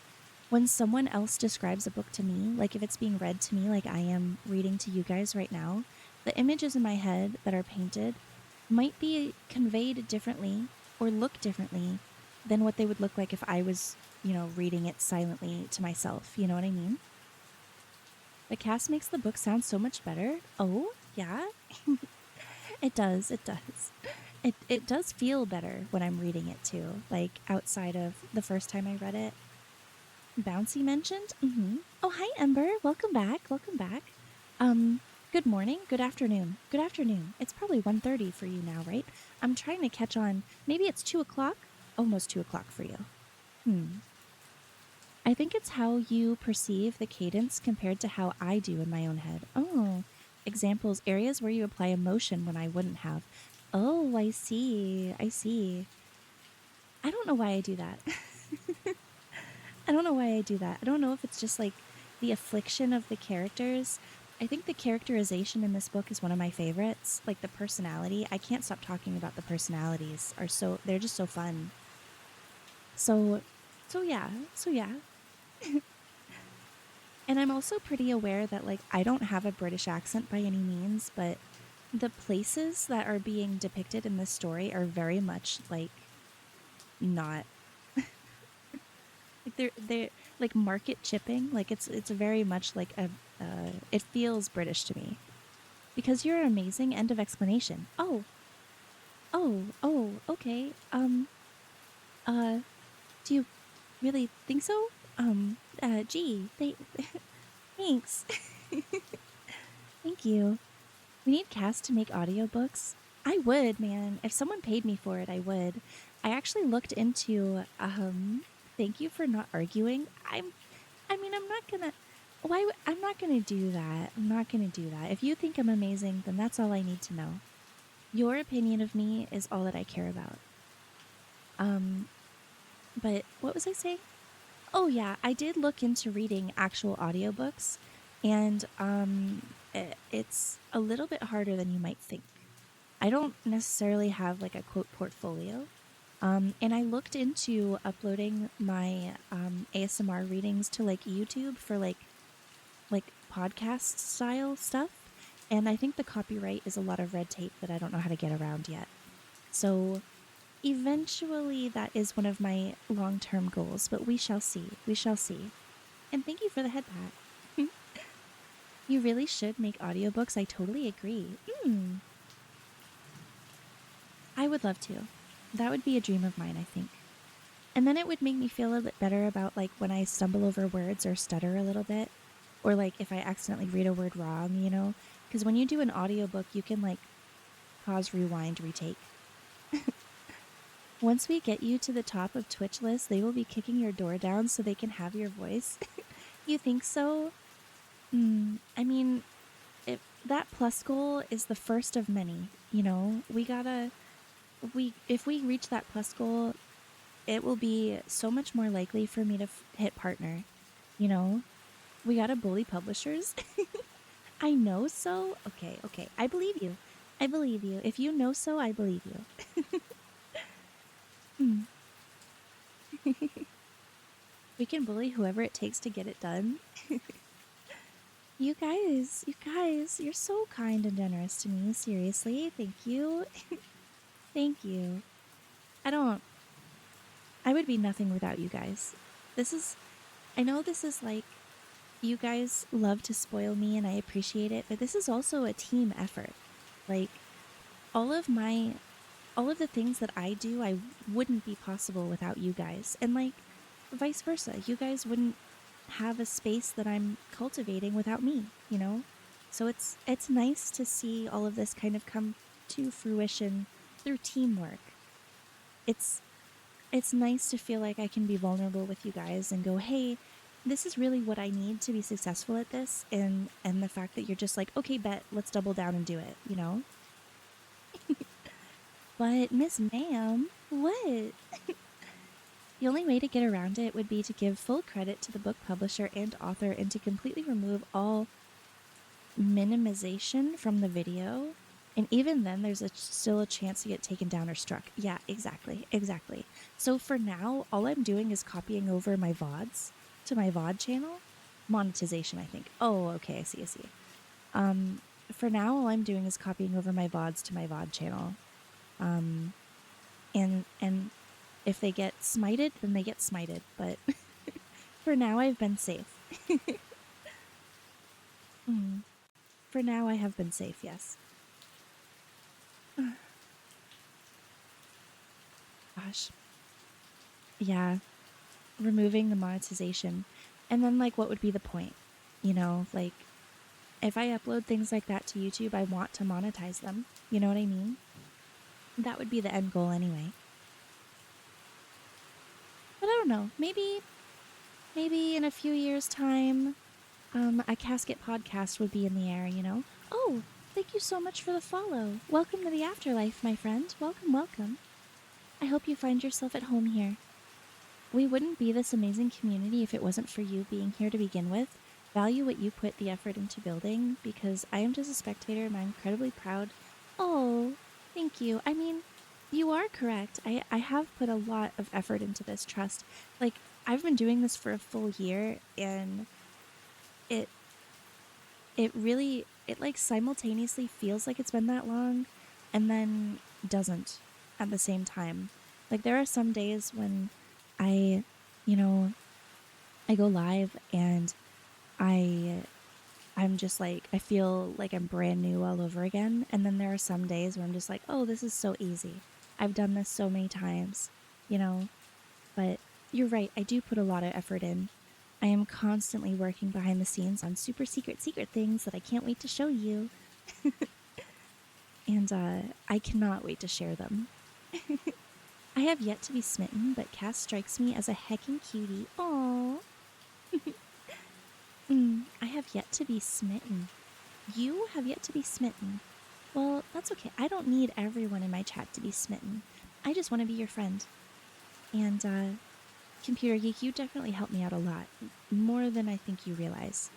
when someone else describes a book to me, like if it's being read to me, like I am reading to you guys right now, the images in my head that are painted might be conveyed differently or look differently than what they would look like if I was, you know, reading it silently to myself. You know what I mean? The cast makes the book sound so much better. Oh, yeah? It does. It does. It does feel better when I'm reading it too. Like outside of the first time I read it. Bouncy mentioned. Oh, hi Ember. Welcome back. Welcome back. Good morning. Good afternoon. Good afternoon. It's probably 1:30 for you now, right? I'm trying to catch on. Maybe it's 2 o'clock. Almost 2 o'clock for you. I think it's how you perceive the cadence compared to how I do in my own head. Oh, examples, areas where you apply emotion when I wouldn't have. Oh, I see. I see. I don't know why I do that. I don't know why I do that. I don't know if it's just like the affliction of the characters. I think the characterization in this book is one of my favorites. Like the personality. I can't stop talking about the personalities. They're just so fun. So yeah. So yeah. And I'm also pretty aware that like I don't have a British accent by any means, but the places that are being depicted in this story are very much like not like they're like market chipping. Like it's very much like a it feels British to me. Because you're amazing. End of explanation. Oh, okay. Uh do you really think so? Gee, thanks. Thank you. We need cast to make audiobooks. I would, man. If someone paid me for it, I would. I actually looked into thank you for not arguing. I'm not gonna I'm not gonna do that. I'm not gonna do that. If you think I'm amazing, then that's all I need to know. Your opinion of me is all that I care about. But what was I saying? Oh yeah, I did look into reading actual audiobooks, and it's a little bit harder than you might think. I don't necessarily have like a quote portfolio. And I looked into uploading my ASMR readings to like YouTube for like podcast style stuff. And I think the copyright is a lot of red tape that I don't know how to get around yet. So eventually that is one of my long-term goals, but we shall see. We shall see. And thank you for the head pat. You really should make audiobooks. I totally agree. I would love to. That would be a dream of mine, I think. And then it would make me feel a bit better about like when I stumble over words or stutter a little bit. or like if I accidentally read a word wrong, you know? Because when you do an audiobook, you can like pause, rewind, retake. Once we get you to the top of Twitch list, they will be kicking your door down so they can have your voice. You think so? I mean, that plus goal is the first of many, you know? If we reach that plus goal, it will be so much more likely for me to hit partner, you know? We gotta bully publishers. I know so. Okay, okay. I believe you. I believe you. If you know so, I believe you. We can bully whoever it takes to get it done. You guys, you're so kind and generous to me. Seriously, thank you. Thank you. I would be nothing without you guys. I know this is like, you guys love to spoil me and I appreciate it, but this is also a team effort. Like, all of the things that I do, I wouldn't be possible without you guys. And like, vice versa. You guys wouldn't have a space that I'm cultivating without me, you know? So it's nice to see all of this kind of come to fruition through teamwork. It's nice to feel like I can be vulnerable with you guys and go, "Hey, this is really what I need to be successful at this." And the fact that you're just like, "Okay, bet, let's double down and do it," you know? But Miss Ma'am, what? The only way to get around it would be to give full credit to the book publisher and author and to completely remove all minimization from the video. And even then, there's still a chance to get taken down or struck. Yeah, exactly. So for now, all I'm doing is copying over my VODs to my VOD channel. Monetization, I think. Oh, okay, I see. For now, all I'm doing is copying over my VODs to my VOD channel. And if they get smited, then they get smited. But for now, I've been safe. For now, I have been safe, yes. Gosh. Yeah. Removing the monetization. And then, like, what would be the point? You know, like, if I upload things like that to YouTube, I want to monetize them. You know what I mean? That would be the end goal anyway. But I don't know. Maybe in a few years' time, a casket podcast would be in the air, you know? Oh, thank you so much for the follow. Welcome to the afterlife, my friend. Welcome. I hope you find yourself at home here. We wouldn't be this amazing community if it wasn't for you being here to begin with. Value what you put the effort into building, because I am just a spectator and I'm incredibly proud. Oh, thank you. I mean, you are correct. I have put a lot of effort into this, trust. Like, I've been doing this for a full year, and it really, it like simultaneously feels like it's been that long and then doesn't at the same time. Like, there are some days when I go live and I'm just like, I feel like I'm brand new all over again. And then there are some days where I'm just like, oh, this is so easy. I've done this so many times, you know? But you're right, I do put a lot of effort in. I am constantly working behind the scenes on super secret things that I can't wait to show you. And I cannot wait to share them. I have yet to be smitten, but Cass strikes me as a heckin' cutie. Aww. I have yet to be smitten. You have yet to be smitten. Well, that's okay. I don't need everyone in my chat to be smitten. I just want to be your friend. And, Computer Geek, you definitely helped me out a lot. More than I think you realize.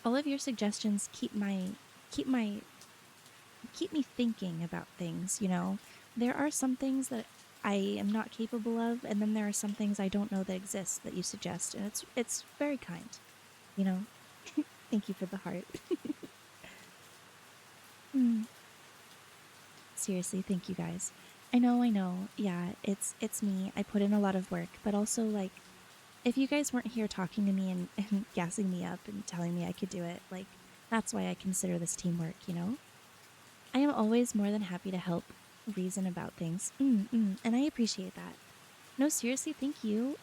All of your suggestions keep me thinking about things, you know? There are some things that I am not capable of, and then there are some things I don't know that exist that you suggest, and it's very kind, you know? Thank you for the heart. Seriously, thank you guys. I know. Yeah, it's me. I put in a lot of work, but also, like, if you guys weren't here talking to me and gassing me up and telling me I could do it, like, that's why I consider this teamwork, you know? I am always more than happy to help reason about things. And I appreciate that. No, seriously, thank you.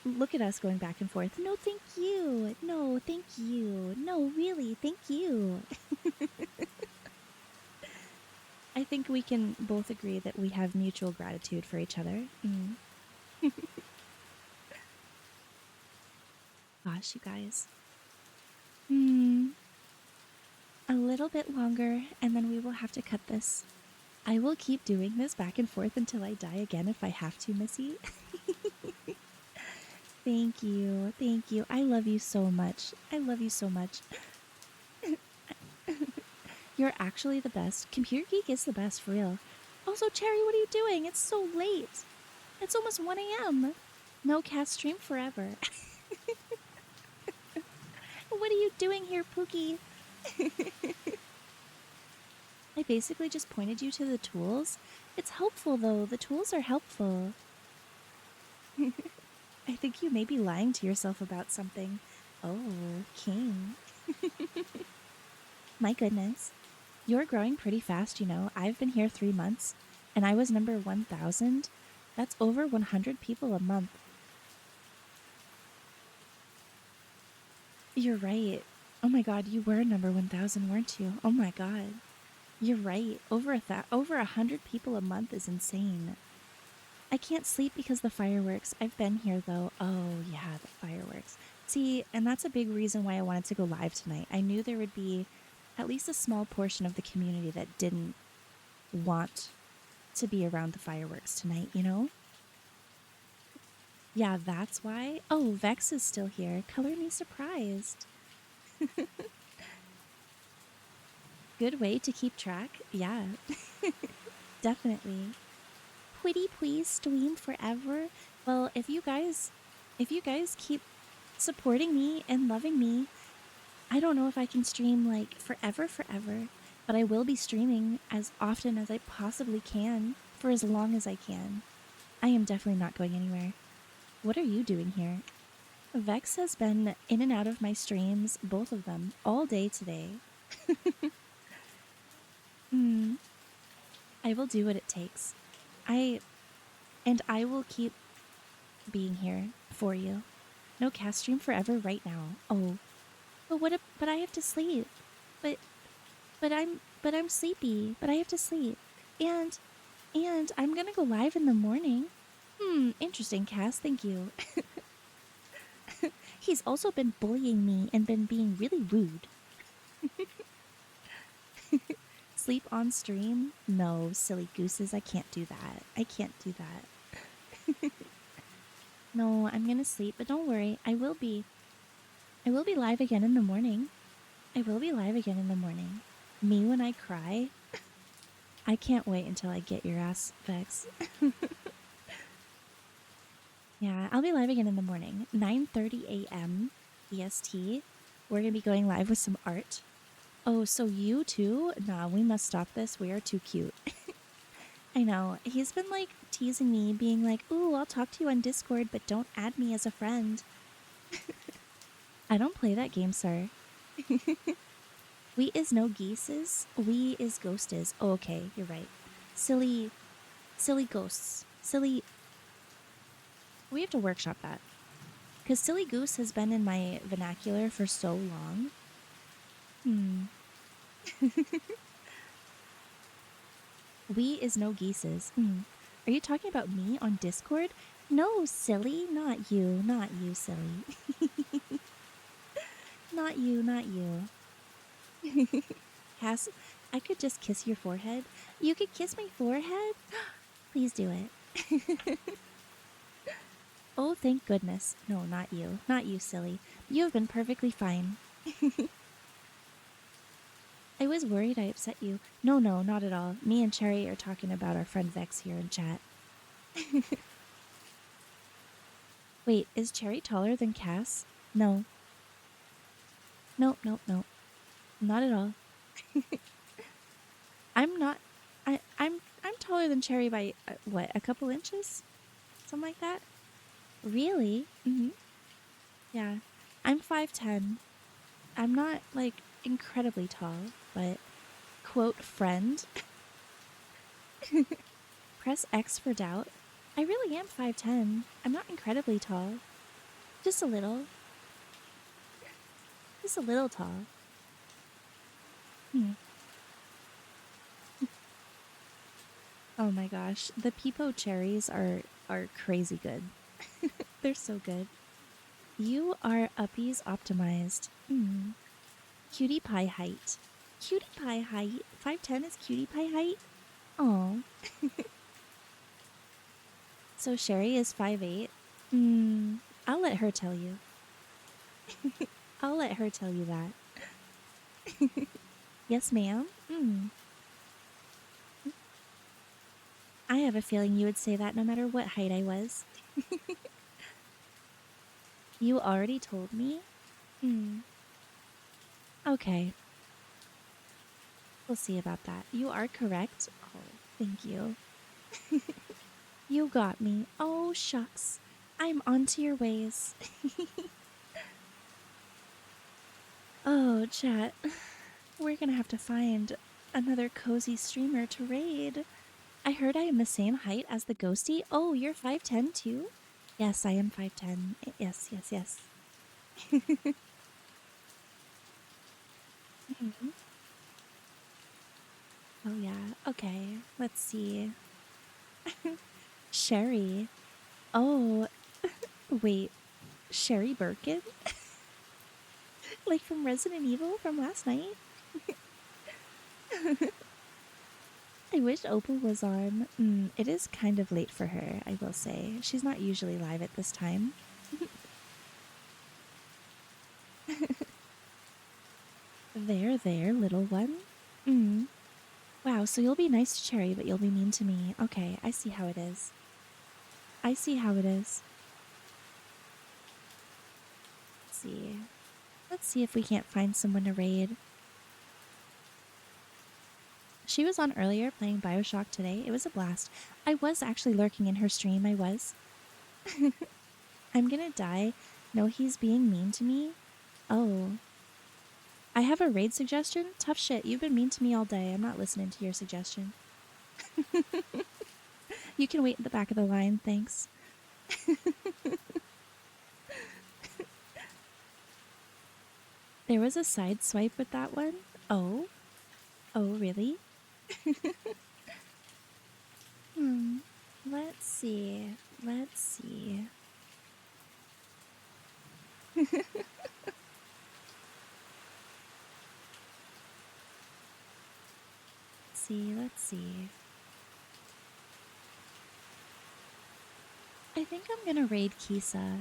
Look at us going back and forth. No, thank you. No, thank you. No, really, thank you. I think we can both agree that we have mutual gratitude for each other. Gosh, you guys. A little bit longer, and then we will have to cut this. I will keep doing this back and forth until I die again if I have to, Missy. Thank you. Thank you. I love you so much. I love you so much. You're actually the best. Computer Geek is the best, for real. Also, Cherry, what are you doing? It's so late. It's almost 1 a.m. No cast stream forever. What are you doing here, Pookie? I basically just pointed you to the tools. It's helpful, though. The tools are helpful. I think you may be lying to yourself about something. Oh, King. My goodness. You're growing pretty fast, you know. I've been here 3 months, and I was number 1,000. That's over 100 people a month. You're right. Oh my god, you were number 1,000, weren't you? Oh my god. You're right. Over 100 people a month is insane. I can't sleep because the fireworks. I've been here though. Oh yeah, the fireworks. See, and that's a big reason why I wanted to go live tonight. I knew there would be at least a small portion of the community that didn't want to be around the fireworks tonight, you know? Yeah, that's why. Oh, Vex is still here. Color me surprised. Good way to keep track. Yeah, definitely. Pretty please stream forever. Well, if you guys keep supporting me and loving me, I don't know if I can stream like forever, but I will be streaming as often as I possibly can for as long as I can. I am definitely not going anywhere. What are you doing here? Vex has been in and out of my streams, both of them, all day today. I will do what it takes. I will keep being here for you. No cast stream forever right now. Oh, but I have to sleep. But I'm sleepy. But I have to sleep. And I'm gonna go live in the morning. Interesting, Cass. Thank you. He's also been bullying me and been being really rude. Sleep on stream? No, silly gooses. I can't do that. I can't do that. No, I'm gonna sleep, but don't worry. I will be live again in the morning. I will be live again in the morning. Me when I cry? I can't wait until I get your ass, Vex. Yeah, I'll be live again in the morning. 9:30 a.m. EST. We're going to be going live with some art. Oh, so you too? Nah, we must stop this. We are too cute. I know. He's been like teasing me, being like, ooh, I'll talk to you on Discord, but don't add me as a friend. I don't play that game, sir. We is no geeses. We is ghostes. Oh, okay, you're right. Silly ghosts. We have to workshop that. Because silly goose has been in my vernacular for so long. We is no geeses. Are you talking about me on Discord? No, silly. Not you, silly. Not you. Cass, I could just kiss your forehead. You could kiss my forehead? Please do it. Oh, thank goodness. No, not you. Not you, silly. You have been perfectly fine. I was worried I upset you. No, not at all. Me and Cherry are talking about our friend Vex here in chat. Wait, is Cherry taller than Cass? No. Nope. Not at all. I'm not. I'm taller than Cherry by what? A couple inches? Something like that? Really? Yeah. I'm 5'10". I'm not like incredibly tall, but quote friend. Press X for doubt. I really am 5'10". I'm not incredibly tall. Just a little. Just a little tall. Hmm. Oh my gosh. The peepo cherries are crazy good. They're so good. You are uppies optimized. Cutie pie height. Cutie pie height. 5'10" is cutie pie height? Oh. So Sherry is 5'8". I'll let her tell you. I'll let her tell you that. Yes, ma'am. I have a feeling you would say that no matter what height I was. You already told me? Okay. We'll see about that. You are correct. Oh, thank you. You got me. Oh, shucks. I'm onto your ways. Oh, chat. We're gonna have to find another cozy streamer to raid. I heard I am the same height as the ghostie. Oh, you're 5'10" too? Yes, I am 5'10". Yes, yes, yes. Mhm. Oh, yeah. Okay. Let's see. Sherry. Oh, wait. Sherry Birkin? Like from Resident Evil from last night? I wish Opal was on. It is kind of late for her, I will say. She's not usually live at this time. There, little one. Wow, so you'll be nice to Cherry, but you'll be mean to me. Okay, I see how it is. I see how it is. Let's see. Let's see if we can't find someone to raid. She was on earlier playing Bioshock today. It was a blast. I was actually lurking in her stream. I was. I'm gonna die. No, he's being mean to me. Oh. I have a raid suggestion? Tough shit. You've been mean to me all day. I'm not listening to your suggestion. You can wait at the back of the line. Thanks. There was a side swipe with that one? Oh? Oh, really? Let's see. Let's see. Let's see. I think I'm gonna raid Kisa.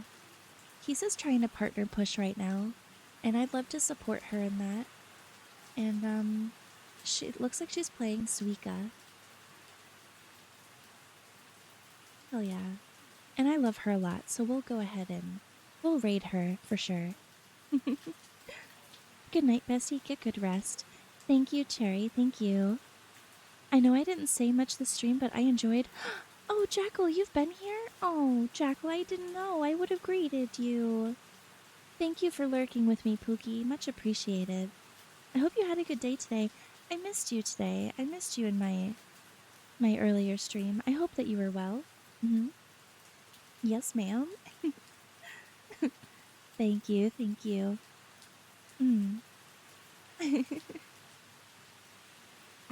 Kisa's trying to partner push right now, and I'd love to support her in that. And, she looks like she's playing Suika. Hell yeah. And I love her a lot, so we'll go ahead and we'll raid her for sure. Good night, bestie. Get good rest. Thank you, Cherry. Thank you. I know I didn't say much this stream, but I enjoyed. Oh, Jackal, you've been here? Oh, Jackal, I didn't know. I would have greeted you. Thank you for lurking with me, Pookie. Much appreciated. I hope you had a good day today. I missed you today. I missed you in my earlier stream. I hope that you were well. Yes, ma'am. Thank you. Thank you.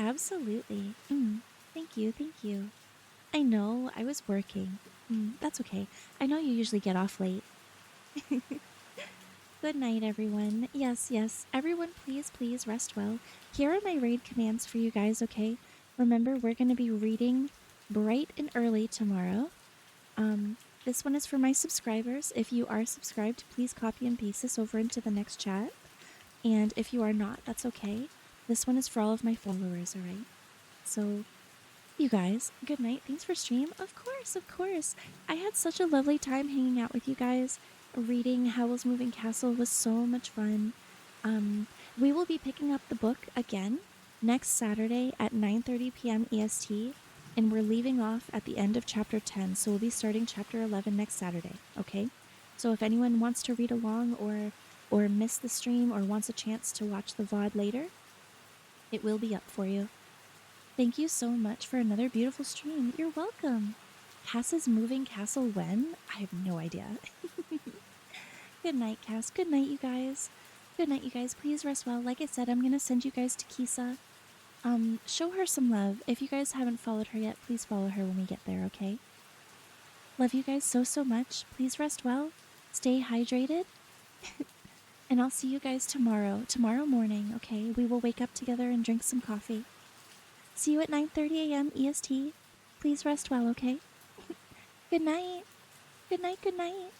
Absolutely. Thank you. Thank you. I know. I was working. That's okay. I know you usually get off late. Good night, everyone. Yes, yes. Everyone, please, please rest well. Here are my raid commands for you guys, okay? Remember, we're going to be reading bright and early tomorrow. This one is for my subscribers. If you are subscribed, please copy and paste this over into the next chat. And if you are not, that's okay. This one is for all of my followers, alright? So, you guys, good night. Thanks for stream. Of course, of course. I had such a lovely time hanging out with you guys. Reading Howl's Moving Castle was so much fun. We will be picking up the book again next Saturday at 9:30 p.m. EST, and we're leaving off at the end of chapter 10, so we'll be starting chapter 11 next Saturday, okay? So if anyone wants to read along or miss the stream or wants a chance to watch the VOD later, it will be up for you. Thank you so much for another beautiful stream. You're welcome. Cass's Moving Castle when? I have no idea. Good night, Cass. Good night, you guys. Good night, you guys. Please rest well. Like I said, I'm gonna send you guys to Kisa. Show her some love. If you guys haven't followed her yet, please follow her when we get there, okay? Love you guys so, so much. Please rest well. Stay hydrated. And I'll see you guys tomorrow morning, okay? We will wake up together and drink some coffee. See you at 9:30 a.m. EST. Please rest well, okay? Good night. Good night, good night.